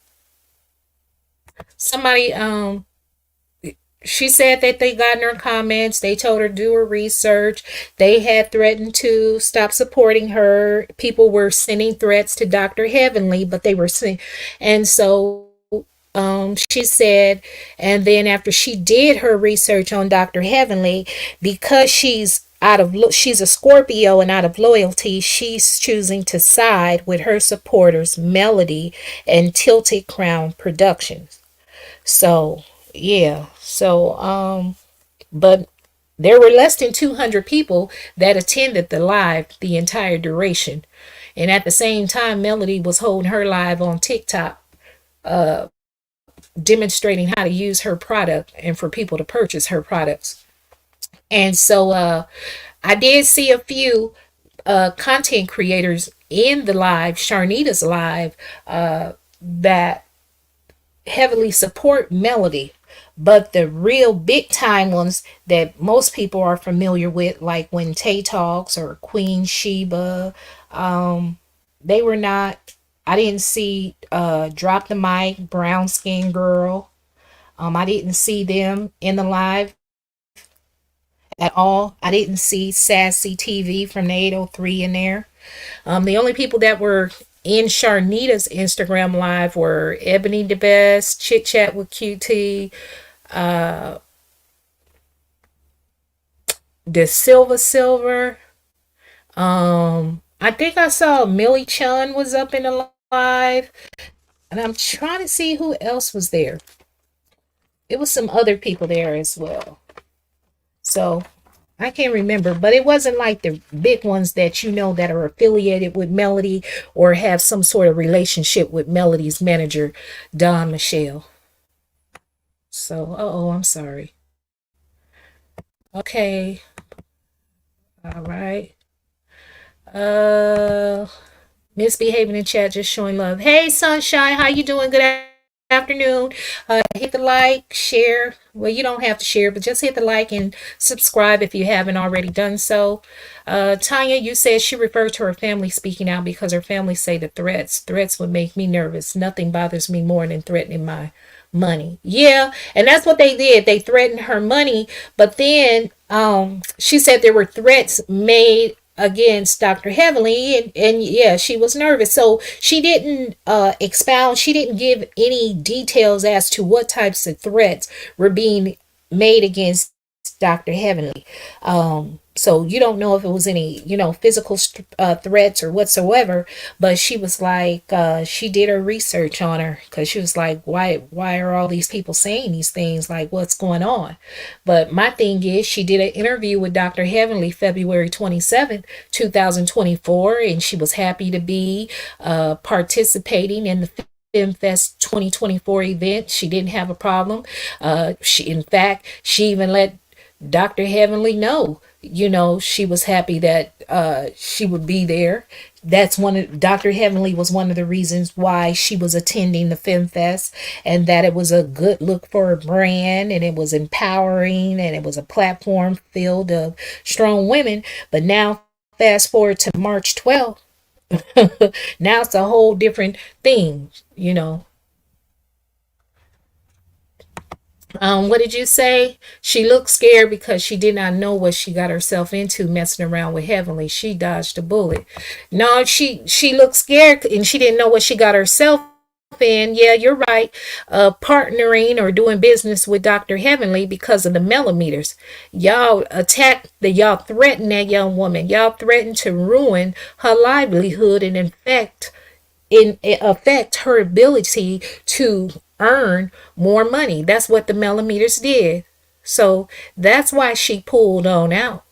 she said that they got in her comments. They told her to do her research. They had threatened to stop supporting her. People were sending threats to Dr. Heavenly, but they were sending, and so she said, and then after she did her research on Dr. Heavenly, because she's a Scorpio, and out of loyalty, she's choosing to side with her supporters, Melody and Tilted Crown Productions. So yeah, but there were less than 200 people that attended the live the entire duration, and at the same time, Melody was holding her live on TikTok, demonstrating how to use her product and for people to purchase her products. And so I did see a few content creators in the live, Charnita's live, that heavily support Melody. But the real big time ones that most people are familiar with, like when Tay Talks or Queen Sheba, they were not. I didn't see Drop the Mic, Brown Skin Girl. I didn't see them in the live at all. I didn't see Sassy TV from the 803 in there. The only people that were in Charnita's Instagram live were Ebony the Best, Chit Chat with QT, the Silver. I think I saw Millie Chun was up in the live, and I'm trying to see who else was there. It was some other people there as well. So I can't remember, but it wasn't like the big ones that you know that are affiliated with Melody or have some sort of relationship with Melody's manager, Don Michelle. So, I'm sorry. Okay. All right. Misbehaving in chat, just showing love. Hey, Sunshine, how you doing? Good afternoon. Hit the like, share. Well, you don't have to share, but just hit the like and subscribe if you haven't already done so. Tanya, you said she referred to her family speaking out because her family say the threats would make me nervous. Nothing bothers me more than threatening my money. Yeah, and that's what they did. They threatened her money, but then she said there were threats made against Dr. Heavenly, and yeah, she was nervous. So she didn't expound, she didn't give any details as to what types of threats were being made against Dr. Heavenly. So you don't know if it was any, physical threats or whatsoever, but she was like, she did her research on her, because she was like, why are all these people saying these things? Like, what's going on? But my thing is, she did an interview with Dr. Heavenly February 27th, 2024, and she was happy to be participating in the FemFest 2024 event. She didn't have a problem. In fact, she even let Dr. Heavenly know, she was happy that she would be there. Dr. Heavenly was one of the reasons why she was attending the FemFest, and that it was a good look for her brand, and it was empowering, and it was a platform filled of strong women. But now, fast forward to March 12th, now it's a whole different thing. What did you say? She looked scared because she did not know what she got herself into messing around with Heavenly. She dodged a bullet. No, she looked scared and she didn't know what she got herself in. Yeah, you're right. Partnering or doing business with Dr. Heavenly because of the Melometers. Y'all threatened that young woman. Y'all threatened to ruin her livelihood and affect her ability to earn more money. That's what the Melometers did. So that's why she pulled on out.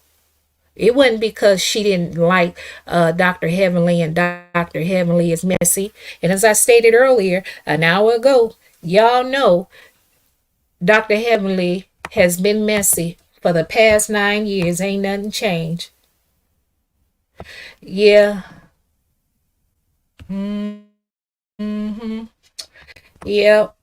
It wasn't because she didn't like Dr. Heavenly, and Dr. Heavenly is messy. And as I stated earlier, an hour ago, y'all know Dr. Heavenly has been messy for the past 9 years. Ain't nothing changed. Yeah. Mm-hmm. Yep.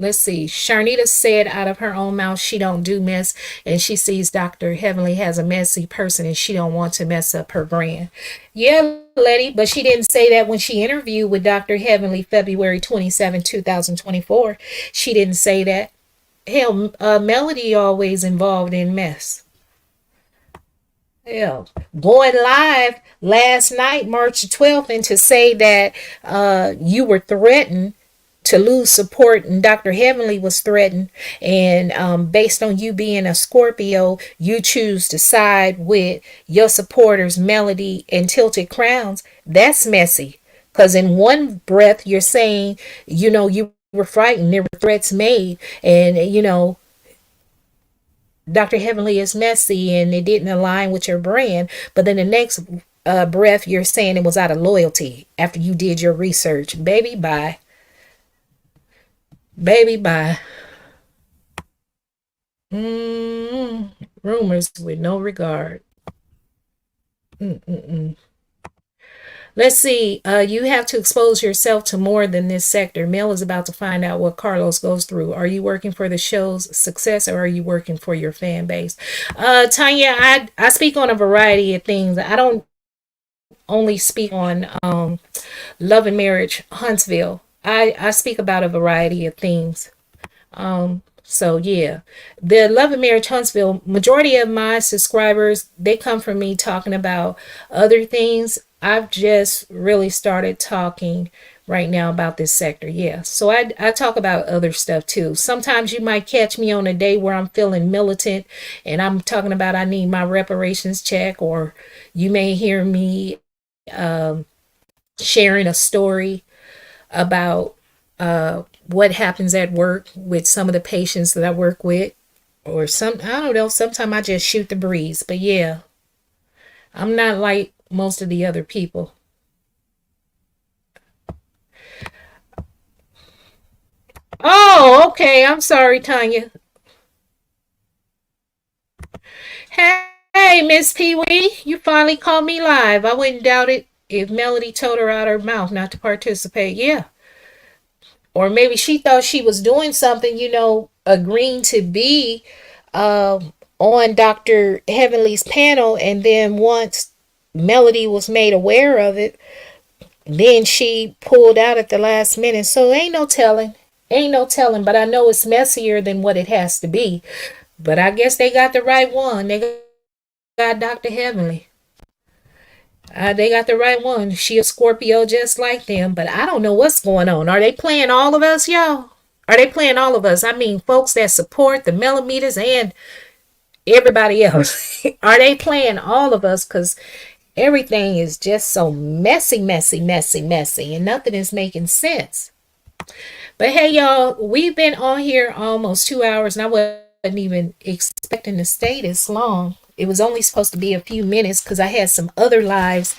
Let's see. Charnita said out of her own mouth she don't do mess, and she sees Dr. Heavenly has a messy person and she don't want to mess up her brand. Yeah, Letty, but she didn't say that when she interviewed with Dr. Heavenly February 27, 2024. She didn't say that. Hell, Melody always involved in mess. Yeah. Going live last night, March 12th, and to say that you were threatened to lose support, and Dr. Heavenly was threatened, and based on you being a Scorpio, you choose to side with your supporters, Melody and Tilted Crowns. That's messy. Because in one breath, you're saying, you were frightened, there were threats made, and, Dr. Heavenly is messy and it didn't align with your brand. But then the next breath, you're saying it was out of loyalty after you did your research. Baby, bye. Baby, bye. Rumors with no regard. Mm-mm-mm. Let's see. You have to expose yourself to more than this sector. Mel is about to find out what Carlos goes through. Are you working for the show's success, or are you working for your fan base? Tanya, I speak on a variety of things. I don't only speak on Love and Marriage Huntsville. I speak about a variety of things. So yeah, the Love and Marriage Huntsville, majority of my subscribers, they come from me talking about other things. I've just really started talking right now about this sector. Yeah. So I talk about other stuff too. Sometimes you might catch me on a day where I'm feeling militant and I'm talking about I need my reparations check, or you may hear me sharing a story about what happens at work with some of the patients that I work with, or I don't know, sometimes I just shoot the breeze. But yeah, I'm not like most of the other people. Oh, okay. I'm sorry, Tanya. Hey, Miss Pee Wee, you finally called me live. I wouldn't doubt it if Melody told her out her mouth not to participate. Yeah. Or maybe she thought she was doing something, agreeing to be on Dr. Heavenly's panel, and then once Melody was made aware of it, then she pulled out at the last minute. So ain't no telling. Ain't no telling, but I know it's messier than what it has to be. But I guess they got the right one. They got Dr. Heavenly. They got the right one. She a Scorpio just like them, but I don't know what's going on. Are they playing all of us, y'all? Are they playing all of us? I mean, folks that support the Melometers and everybody else. Are they playing all of us? Because everything is just so messy, messy, messy, messy, and nothing is making sense. But hey, y'all, we've been on here almost 2 hours, and I wasn't even expecting to stay this long. It was only supposed to be a few minutes because I had some other lives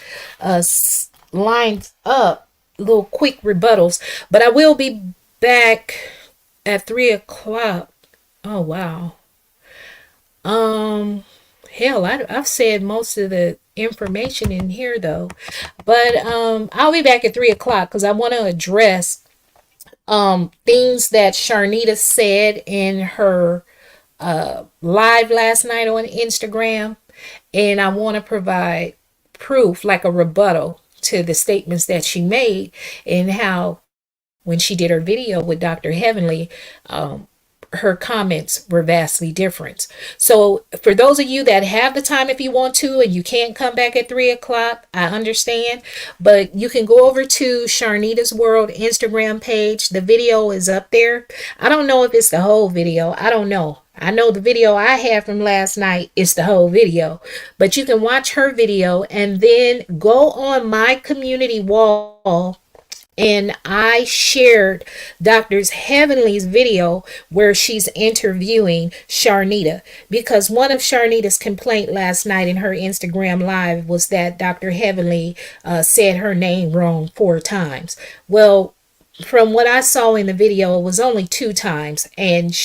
lined up, little quick rebuttals. But I will be back at 3 o'clock. Oh, wow. Hell, I've said most of the information in here, though. But I'll be back at 3 o'clock because I want to address things that Charnita said in her live last night on Instagram, and I want to provide proof, like a rebuttal to the statements that she made, and how when she did her video with Dr. Heavenly, her comments were vastly different. So for those of you that have the time, if you want to, and you can't come back at 3 o'clock, I understand, but you can go over to Charnita's World Instagram page. The video is up there. I don't know if it's the whole video. I don't know. I know the video I had from last night is the whole video, but you can watch her video and then go on my community wall and I shared Doctor's Heavenly's video where she's interviewing Charnita, because one of Charnita's complaint last night in her Instagram live was that Dr. Heavenly said her name wrong 4 times. Well, from what I saw in the video, it was only 2 times, and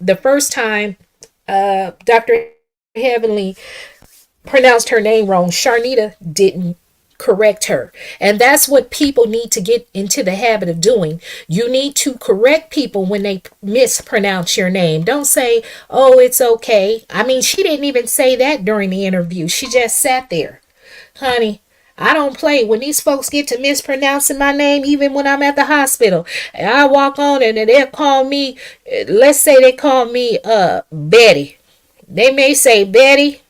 the first time Dr. Heavenly pronounced her name wrong, Charnita didn't correct her. And that's what people need to get into the habit of doing. You need to correct people when they mispronounce your name. Don't say, oh, it's okay. I mean, she didn't even say that during the interview. She just sat there. Honey, I don't play. When these folks get to mispronouncing my name, even when I'm at the hospital, I walk on and they'll call me, let's say they call me Betty. They may say Betty,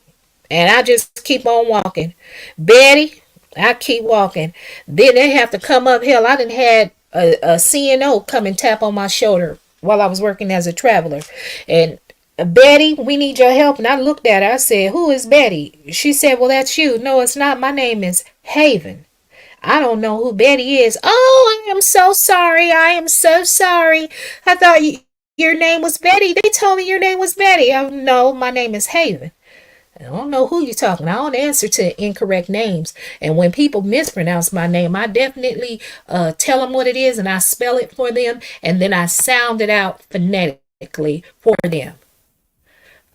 and I just keep on walking. Betty, I keep walking. Then they have to come up. Hell, I done had a CNO come and tap on my shoulder while I was working as a traveler. And Betty, we need your help. And I looked at her. I said, who is Betty? She said, well, that's you. No, it's not. My name is Haven. I don't know who Betty is. Oh, I am so sorry. I am so sorry. I thought your name was Betty. They told me your name was Betty. No, my name is Haven. I don't know who you're talking. I don't answer to incorrect names. And when people mispronounce my name, I definitely tell them what it is, and I spell it for them, and then I sound it out phonetically for them.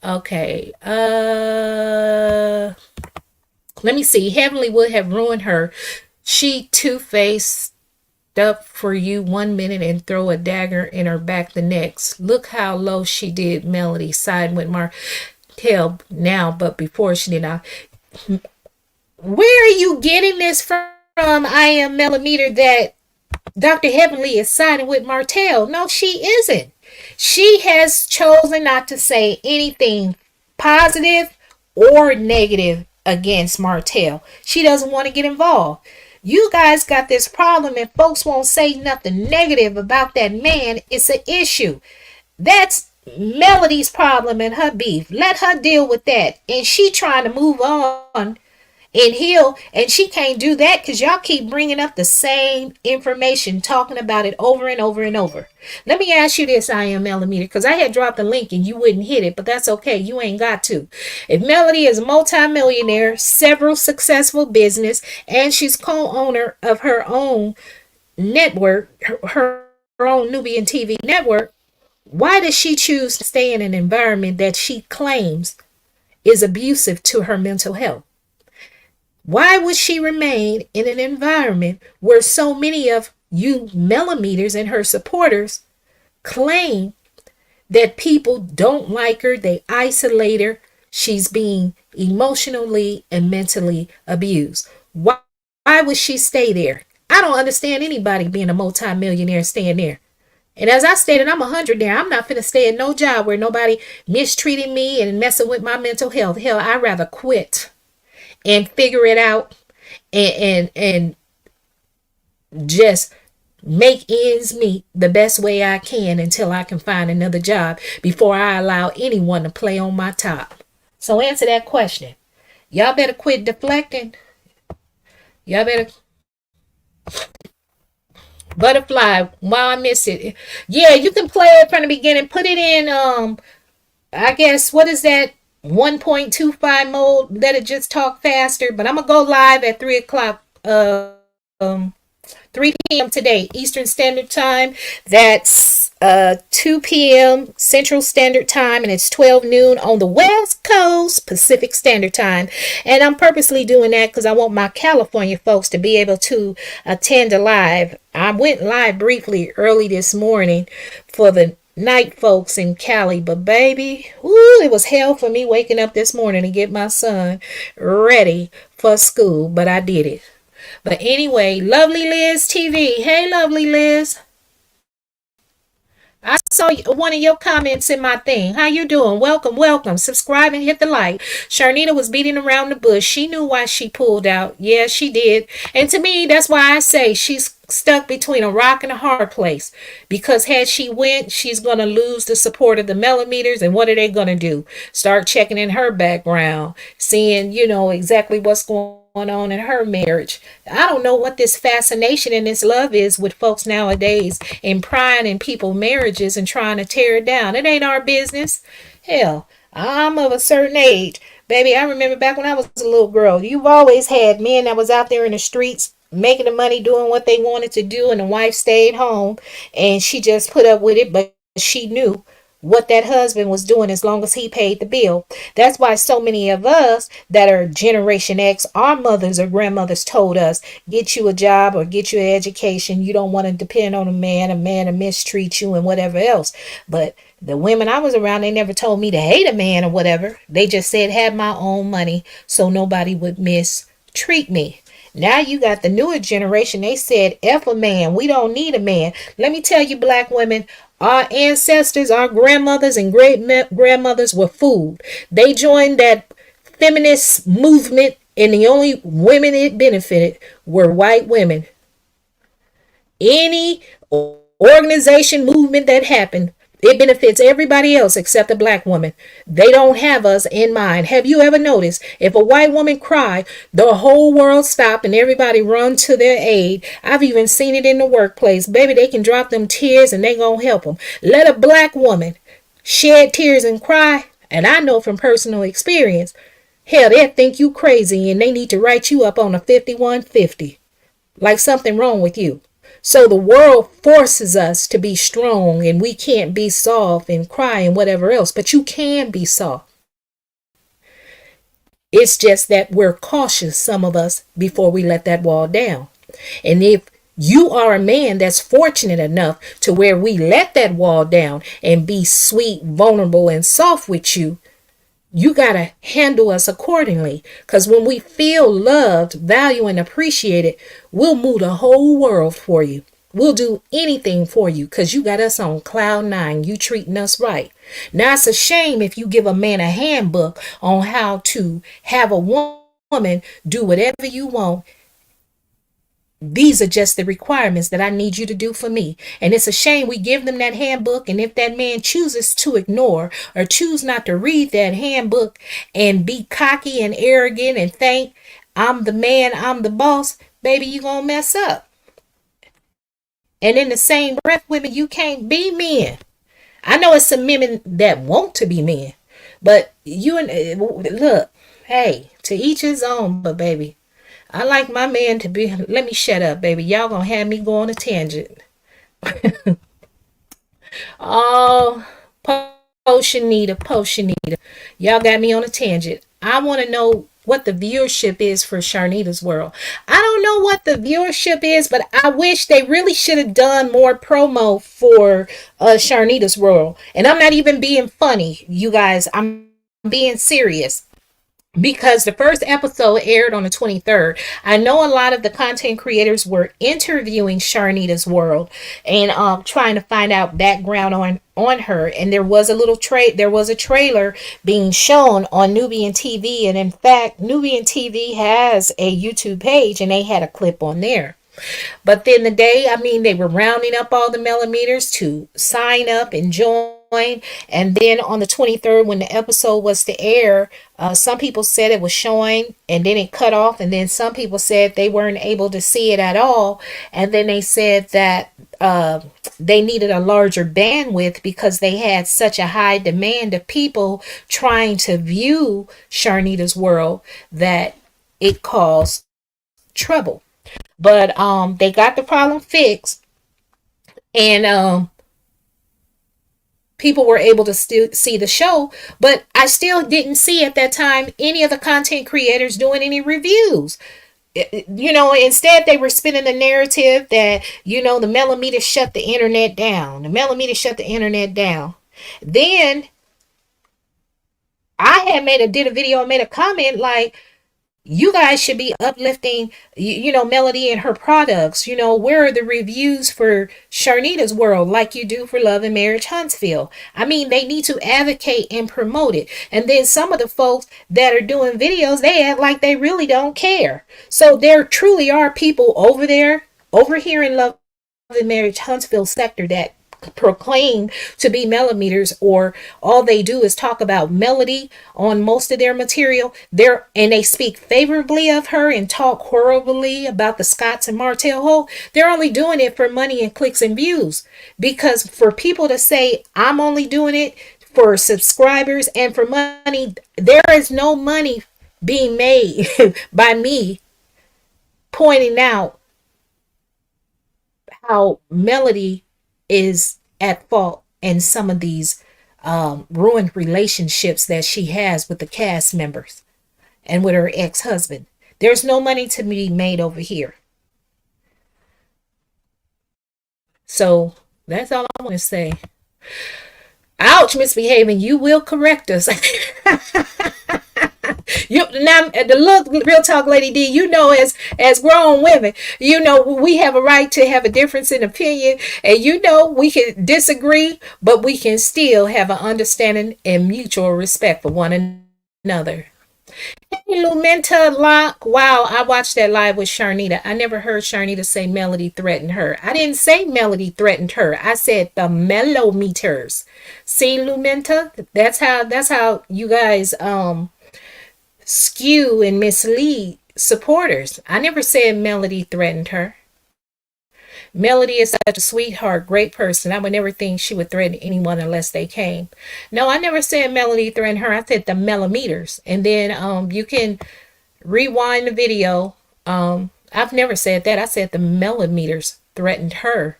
Okay. Let me see. Heavenly would have ruined her. She two-faced up for you 1 minute and throw a dagger in her back the next. Look how low she did Melody, siding with Martell now, but before she did not. Where are you getting this from? I am Melometer that Dr. Heavenly is siding with Martell. No, she isn't. She has chosen not to say anything positive or negative against Martell. She doesn't want to get involved. You guys got this problem and folks won't say nothing negative about that man. It's an issue. That's Melody's problem and her beef. Let her deal with that. And she trying to move on and heal, and she can't do that because y'all keep bringing up the same information, talking about it over and over and over. Let me ask you this, I am Melometer, because I had dropped the link and you wouldn't hit it, but that's okay. You ain't got to. If Melody is a multimillionaire, several successful business, and she's co-owner of her own network, her own Nubian TV network, why does she choose to stay in an environment that she claims is abusive to her mental health? Why would she remain in an environment where so many of you Melometers and her supporters claim that people don't like her, they isolate her, she's being emotionally and mentally abused? Why would she stay there? I don't understand anybody being a multimillionaire staying there. And as I stated, I'm 100 there. I'm not finna stay in no job where nobody mistreating me and messing with my mental health. Hell, I'd rather quit and figure it out and just make ends meet the best way I can until I can find another job before I allow anyone to play on my top. So answer that question. Y'all better quit deflecting. Y'all better... Butterfly, while I miss it. Yeah, you can play it from the beginning. Put it in, I guess, what is that? 1.25 mode. Let it just talk faster. But I'm going to go live at 3 o'clock, 3 p.m. today, Eastern Standard Time. That's 2 p.m. Central Standard Time, and it's 12 noon on the West Coast Pacific Standard Time. And I'm purposely doing that because I want my California folks to be able to attend a live. I went live briefly early this morning for the night folks in Cali, but baby, woo, it was hell for me waking up this morning to get my son ready for school, but I did it. But anyway, Lovely Liz TV. Hey, Lovely Liz. I saw one of your comments in my thing. How you doing? Welcome, welcome. Subscribe and hit the like. Charnita was beating around the bush. She knew why she pulled out. Yeah, she did. And to me, that's why I say she's stuck between a rock and a hard place, because had she went, she's going to lose the support of the Melometers. And what are they going to do? Start checking in her background, seeing, exactly what's going on in her marriage. I don't know what this fascination and this love is with folks nowadays, and prying in people's marriages and trying to tear it down. It ain't our business. Hell, I'm of a certain age. Baby, I remember back when I was a little girl, you've always had men that was out there in the streets making the money, doing what they wanted to do, and the wife stayed home and she just put up with it, but she knew what that husband was doing as long as he paid the bill. That's why so many of us that are Generation X, our mothers or grandmothers told us, get you a job or get you an education. You don't want to depend on a man to mistreat you and whatever else. But the women I was around, they never told me to hate a man or whatever. They just said have my own money so nobody would mistreat me. Now you got the newer generation. They said, F a man. We don't need a man. Let me tell you, black women, our ancestors, our grandmothers and great grandmothers were fooled. They joined that feminist movement, and the only women it benefited were white women. Any organization, movement that happened, it benefits everybody else except the black woman. They don't have us in mind. Have you ever noticed if a white woman cry, the whole world stop and everybody run to their aid? I've even seen it in the workplace. Baby, they can drop them tears and they gonna help them. Let a black woman shed tears and cry, and I know from personal experience, hell, they'll think you crazy and they need to write you up on a 5150. Like something wrong with you. So the world forces us to be strong, and we can't be soft and cry and whatever else, but you can be soft. It's just that we're cautious, some of us, before we let that wall down. And if you are a man that's fortunate enough to where we let that wall down and be sweet, vulnerable, and soft with you, you got to handle us accordingly. Because when we feel loved, valued, and appreciated, we'll move the whole world for you. We'll do anything for you because you got us on cloud nine. You treating us right. Now, it's a shame if you give a man a handbook on how to have a woman do whatever you want. These are just the requirements that I need you to do for me. And it's a shame we give them that handbook. And if that man chooses to ignore or choose not to read that handbook and be cocky and arrogant and think I'm the man, I'm the boss, baby, you gonna mess up. And in the same breath, women, you can't be men. I know it's some women that want to be men, but you and look, hey, to each his own, but baby, I like my man to be. Let me shut up, baby. Y'all gonna have me go on a tangent. Oh, Poshanita. Y'all got me on a tangent. I want to know what the viewership is for Charnita's World. I don't know what the viewership is, but I wish they really should have done more promo for Charnita's World. And I'm not even being funny, you guys. I'm being serious. Because the first episode aired on the 23rd. I know a lot of the content creators were interviewing Charnita's World and trying to find out background on her. And there was a trailer being shown on Nubian TV. And in fact, Nubian TV has a YouTube page and they had a clip on there. But then they were rounding up all the Melometers to sign up and join. And then on the 23rd, when the episode was to air, some people said it was showing and then it cut off. And then some people said they weren't able to see it at all. And then they said that they needed a larger bandwidth because they had such a high demand of people trying to view Charnita's World that it caused trouble. But they got the problem fixed, and people were able to still see the show. But I still didn't see at that time any of the content creators doing any reviews. Instead they were spinning the narrative that the Melometers shut the internet down. The Melometers shut the internet down. Then I had did a video and made a comment like, you guys should be uplifting, Melody and her products. Where are the reviews for Charnita's World like you do for Love and Marriage Huntsville? I mean, they need to advocate and promote it. And then some of the folks that are doing videos, they act like they really don't care. So there truly are people over there over here in Love and Marriage Huntsville sector that proclaim to be Melometers, or all they do is talk about Melody on most of their material. They speak favorably of her and talk horribly about the Scotts and Martell Holt. They're only doing it for money and clicks and views. Because for people to say I'm only doing it for subscribers and for money, there is no money being made by me pointing out how Melody is at fault in some of these ruined relationships that she has with the cast members and with her ex-husband. There's no money to be made over here. So that's all I want to say. Ouch, misbehaving. You will correct us. You now, the look, real talk, Lady D. You know, as grown women, you know we have a right to have a difference in opinion, and you know we can disagree, but we can still have an understanding and mutual respect for one another. Hey, Lumenta Lock. Wow, I watched that live with Charnita. I never heard Charnita say Melody threatened her. I didn't say Melody threatened her. I said the Melometers. See, Lumenta? That's how you guys skew and mislead supporters. I never said Melody threatened her. Melody is such a sweetheart, great person. I would never think she would threaten anyone unless they came. No, I never said Melody threatened her. I said the Melometers. And then you can rewind the video. I've never said that. I said the Melometers threatened her.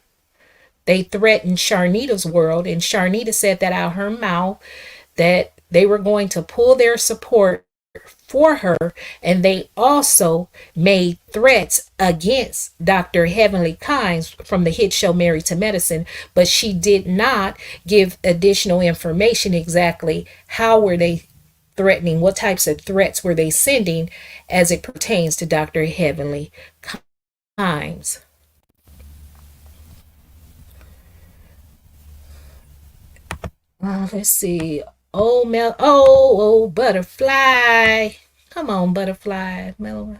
They threatened Charnita's world, and Charnita said that out her mouth that they were going to pull their support for her, and they also made threats against Dr. Heavenly Kynes from the hit show Married to Medicine, but she did not give additional information exactly how were they threatening, what types of threats were they sending as it pertains to Dr. Heavenly Kynes. Let's see. Oh, butterfly. Come on, butterfly. Mel.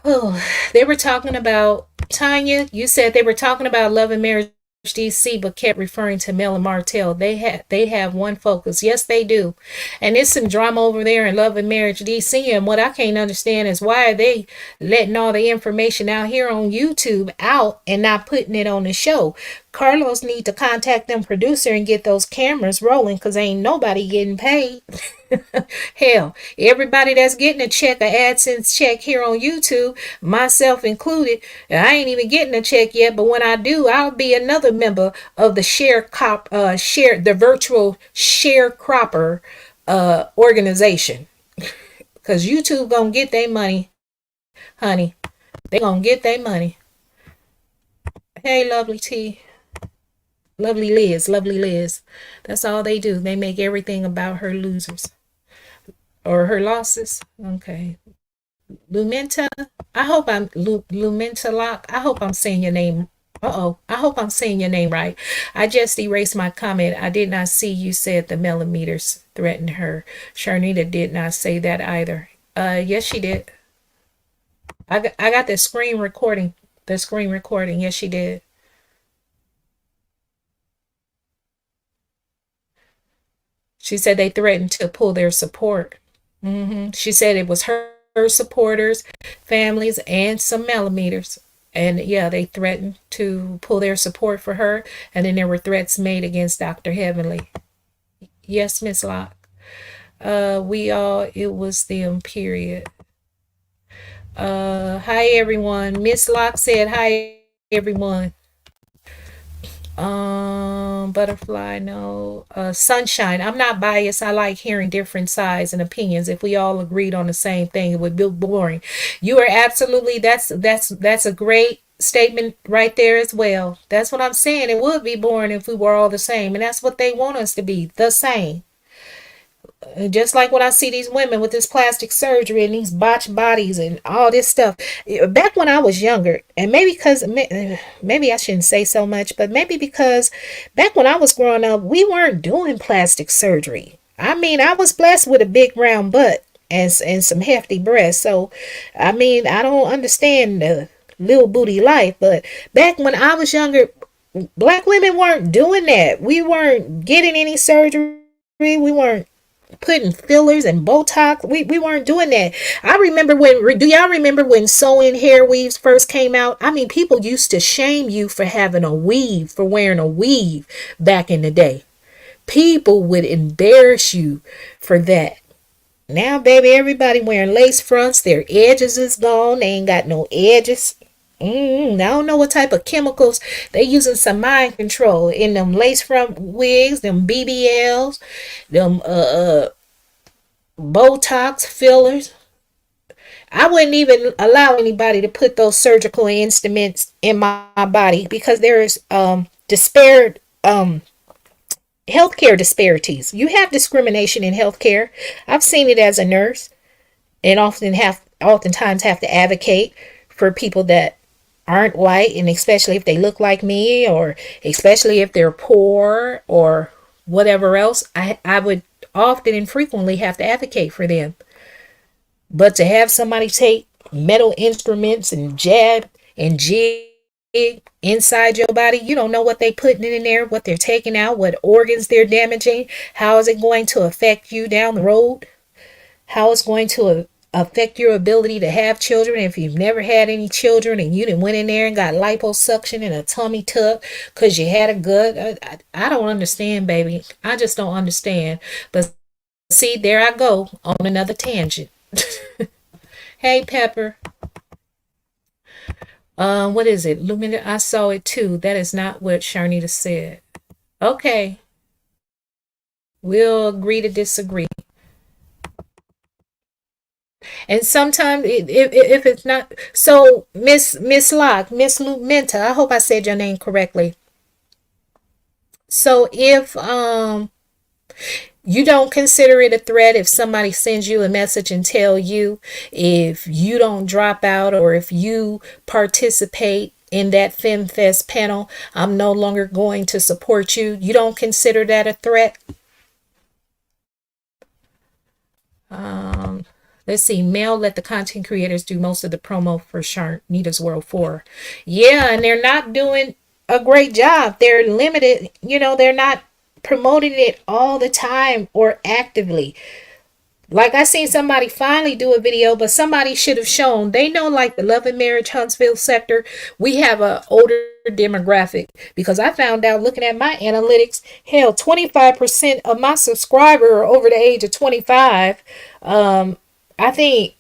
Oh, they were talking about, Tanya, you said they were talking about Love and Marriage DC, but kept referring to Mel and Martell. They have one focus. Yes, they do. And there's some drama over there in Love and Marriage DC. And what I can't understand is why are they letting all the information out here on YouTube out and not putting it on the show? Carlos need to contact them producer and get those cameras rolling, because ain't nobody getting paid. Hell, everybody that's getting a check, a AdSense check here on YouTube, myself included, I ain't even getting a check yet, but when I do, I'll be another member of the the virtual sharecropper organization. Because YouTube gonna get their money, honey. They gonna get their money. Hey, lovely T. Lovely Liz. That's all they do. They make everything about her losers or her losses. Okay. Lumenta. I hope I'm Lumenta Lock. I hope I'm saying your name. I hope I'm saying your name right. I just erased my comment. I did not see you said the Melometers threatened her. Charnita did not say that either. Yes, she did. I got the screen recording. Yes, she did. She said they threatened to pull their support. She said it was her supporters, families, and some Melometers. And yeah, they threatened to pull their support for her. And then there were threats made against Dr. Heavenly. Yes, Miss Locke. It was them, period. Hi, everyone. Miss Locke said, hi, everyone. Butterfly, no. Sunshine. I'm not biased. I like hearing different sides and opinions. If we all agreed on the same thing, it would be boring. You are absolutely, that's a great statement right there as well. That's what I'm saying. It would be boring if we were all the same, and that's what they want us to be, the same. Just like when I see these women with this plastic surgery and these botched bodies and all this stuff. Back when I was younger, and maybe I shouldn't say so much, but maybe because back when I was growing up, we weren't doing plastic surgery. I mean, I was blessed with a big round butt. and some hefty breasts. So, I mean, I don't understand the little booty life, but back when I was younger, black women weren't doing that. We weren't getting any surgery. We weren't putting fillers and Botox. We weren't doing that. I remember when, do y'all remember when sewing hair weaves first came out? I mean, people used to shame you for having a weave, for wearing a weave back in the day. People would embarrass you for that. Now, baby, everybody wearing lace fronts. Their edges is gone. They ain't got no edges. I don't know what type of chemicals they using, some mind control in them lace front wigs, them BBLs, them Botox fillers. I wouldn't even allow anybody to put those surgical instruments in my body because there is disparate healthcare disparities. You have discrimination in healthcare. I've seen it as a nurse, and oftentimes have to advocate for people that aren't white, and especially if they look like me, or especially if they're poor or whatever else. I would often and frequently have to advocate for them. But to have somebody take metal instruments and jab and jig inside your body, you don't know what they're putting in there, what they're taking out, what organs they're damaging, how is it going to affect you down the road, how it's going to affect your ability to have children if you've never had any children and you done went in there and got liposuction and a tummy tuck because you had a gut. I don't understand, baby. I just don't understand. But see, there I go on another tangent. Hey, Pepper. What is it? Lumina, I saw it too. That is not what Charnita said. Okay, we'll agree to disagree. And sometimes, if it's not so, Miss Locke, Miss Lumenta, I hope I said your name correctly. So if you don't consider it a threat if somebody sends you a message and tell you if you don't drop out or if you participate in that FemFest panel, I'm no longer going to support you. You don't consider that a threat? Um, let's see. Mel let the content creators do most of the promo for Charnita's World 4. Yeah, and they're not doing a great job. They're limited. They're not promoting it all the time or actively. Like I seen somebody finally do a video, but somebody should have shown. They know, like the Love and Marriage Huntsville sector, we have a older demographic, because I found out looking at my analytics, hell, 25% of my subscribers are over the age of 25. I think,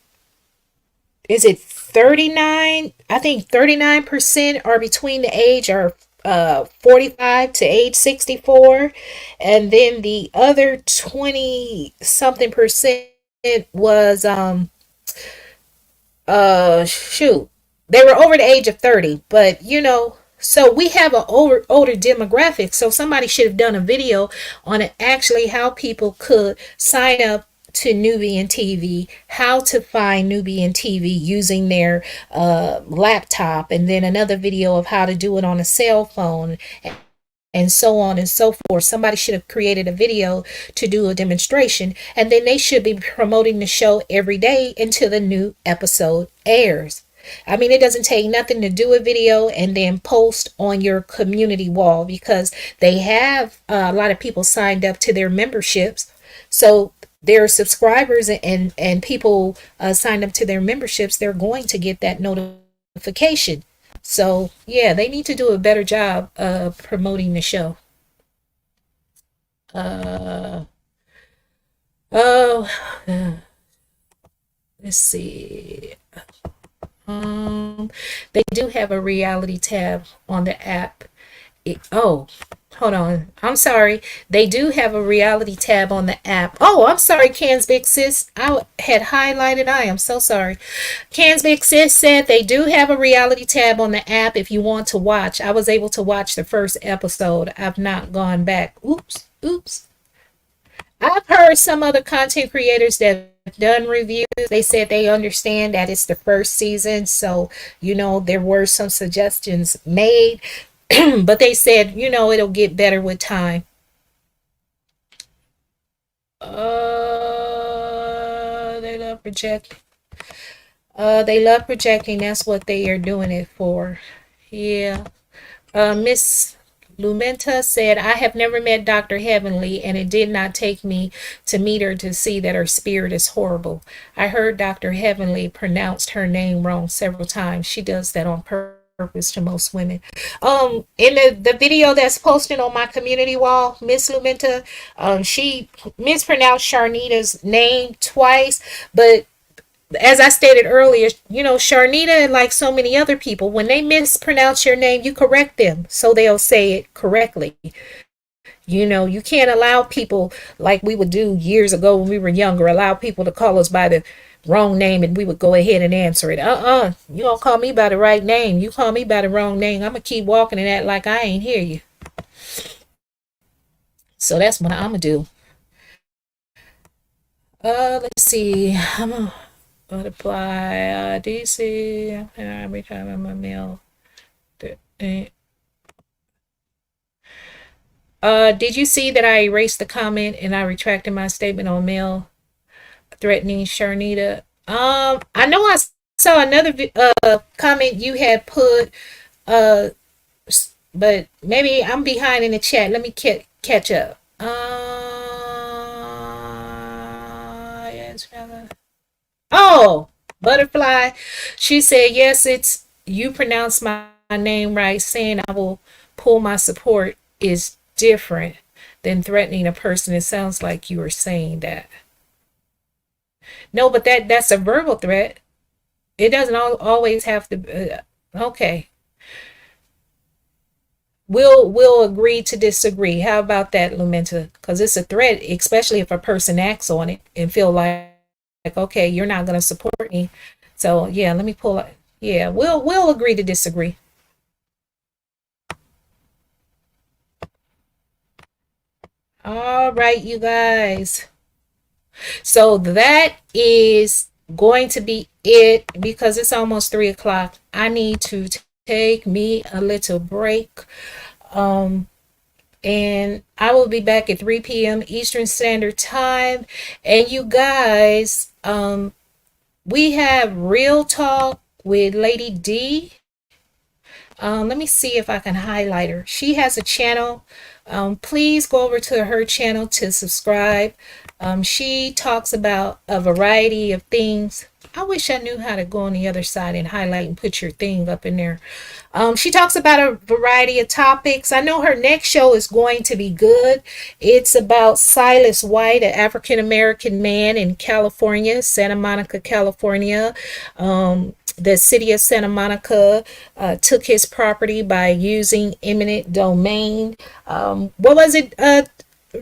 is it 39? I think 39% are between the age of 45 to age 64, and then the other 20 something percent was shoot, they were over the age of 30. But so we have an older demographic, so somebody should have done a video on it, actually how people could sign up to Nubian TV, how to find Nubian TV using their laptop, and then another video of how to do it on a cell phone, and so on and so forth. Somebody should have created a video to do a demonstration, and then they should be promoting the show every day until the new episode airs. I mean, it doesn't take nothing to do a video and then post on your community wall, because they have a lot of people signed up to their memberships. So their subscribers and people signed up to their memberships, they're going to get that notification. So yeah, they need to do a better job of promoting the show. Uh, oh, let's see. They do have a reality tab on the app. Oh, hold on. I'm sorry. They do have a reality tab on the app. Oh, I'm sorry, Cans Big Sis. I had highlighted. I am so sorry. Cans Big Sis said they do have a reality tab on the app if you want to watch. I was able to watch the first episode. I've not gone back. Oops. I've heard some other content creators that have done reviews. They said they understand that it's the first season. So, there were some suggestions made. But they said, it'll get better with time. projecting. They love projecting. That's what they are doing it for. Yeah. Miss Lumenta said, I have never met Dr. Heavenly, and it did not take me to meet her to see that her spirit is horrible. I heard Dr. Heavenly pronounced her name wrong several times. She does that on purpose to most women. In the video that's posted on my community wall, Miss Lumenta, she mispronounced Charnita's name twice, but as I stated earlier, you know, Charnita and like so many other people, when they mispronounce your name, you correct them so they'll say it correctly. You know, you can't allow people like we would do years ago when we were younger, allow people to call us by the wrong name and we would go ahead and answer it. You don't call me by the right name. You call me by the wrong name. I'm going to keep walking and act like I ain't hear you. So that's what I'm going to do. Let's see. I'm going to Butterfly, DC, every time I'm a mail. Did you see that I erased the comment and I retracted my statement on mail threatening Charnita? I know I saw another comment you had put, but maybe I'm behind in the chat. Let me catch up. Yes, oh, Butterfly. She said, yes, it's you pronounce my name right. Saying I will pull my support is different than threatening a person. It sounds like you were saying that. No, but that's a verbal threat. It doesn't always have to. Okay. We'll agree to disagree. How about that, Lumenta? Because it's a threat, especially if a person acts on it and feel like okay, you're not going to support me. So yeah, let me pull up. Yeah, we'll agree to disagree. All right, you guys. So that is going to be it because it's almost 3 o'clock. I need to take me a little break. And I will be back at 3 p.m. Eastern Standard Time. And you guys, we have Real Talk with Lady D. Let me see if I can highlight her. She has a channel. Please go over to her channel to subscribe. She talks about a variety of things. I wish I knew how to go on the other side and highlight and put your thing up in there. She talks about a variety of topics. I know her next show is going to be good. It's about Silas White, an African-American man in California, Santa Monica, California. The city of Santa Monica took his property by using eminent domain. What was it?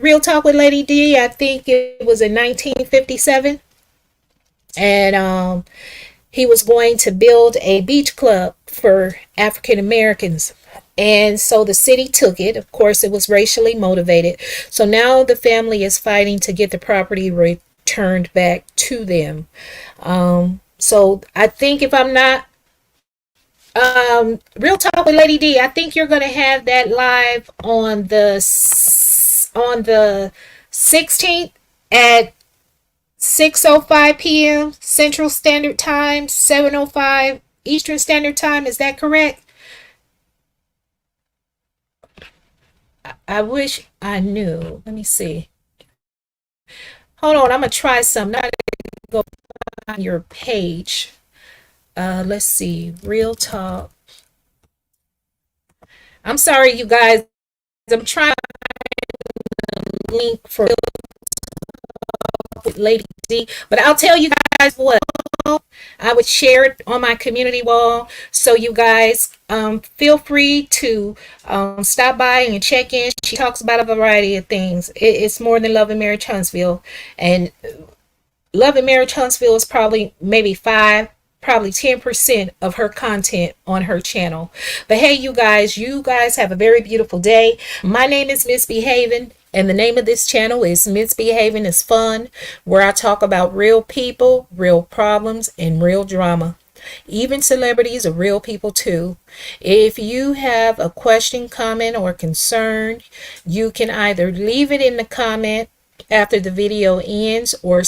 Real Talk with Lady D. I think it was in 1957. And he was going to build a beach club for African Americans. And so the city took it. Of course, it was racially motivated. So now the family is fighting to get the property returned back to them. So I think if I'm not Real Talk with Lady D, I think you're going to have that live on the 16th at 6:05 p.m. Central Standard Time, 7:05 Eastern Standard Time. Is that correct? I wish I knew. Let me see. Hold on. I'm going to try something. Not go on your page. Let's see. Real Talk. I'm sorry, you guys. I'm trying to link for with Lady D, but I'll tell you guys what. I would share it on my community wall, so you guys feel free to stop by and check in. She talks about a variety of things. It's more than Love and Marriage Huntsville, and Love and Marriage Huntsville is probably maybe 10% of her content on her channel. But hey, you guys have a very beautiful day. My name is Misbehaving, and the name of this channel is Misbehaving is Fun, where I talk about real people, real problems, and real drama. Even celebrities are real people too. If you have a question, comment, or concern, you can either leave it in the comment after the video ends or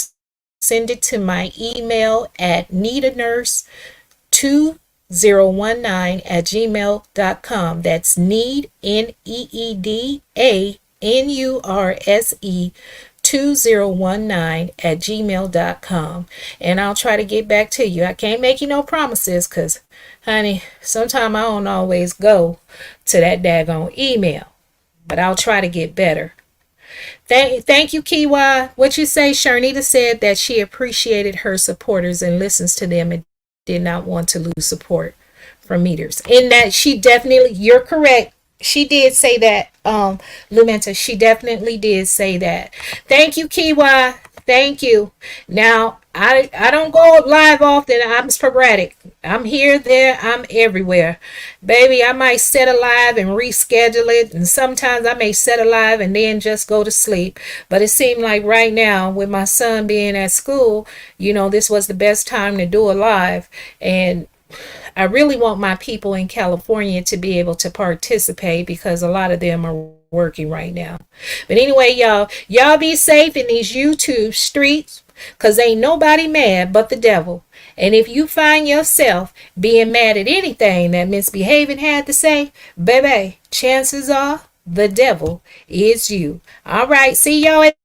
send it to my email at neednurse2019 at gmail.com. That's need, NEEDANURSE 2019 at gmail.com, and I'll try to get back to you. I can't make you no promises because, honey, sometimes I don't always go to that daggone email, but I'll try to get better. Thank you, Kiwa. What you say? Charnita said that she appreciated her supporters and listens to them and did not want to lose support from meters. In that, she definitely, you're correct. She did say that, Lumenta. She definitely did say that. Thank you, Kiwa. Thank you. Now, I don't go live often. I'm sporadic. I'm here, there, I'm everywhere. Baby, I might set a live and reschedule it. And sometimes I may set a live and then just go to sleep. But it seemed like right now, with my son being at school, this was the best time to do a live. And I really want my people in California to be able to participate because a lot of them are working right now. But anyway, y'all be safe in these YouTube streets because ain't nobody mad but the devil. And if you find yourself being mad at anything that Misbehaving had to say, baby, chances are the devil is you. All right, see y'all at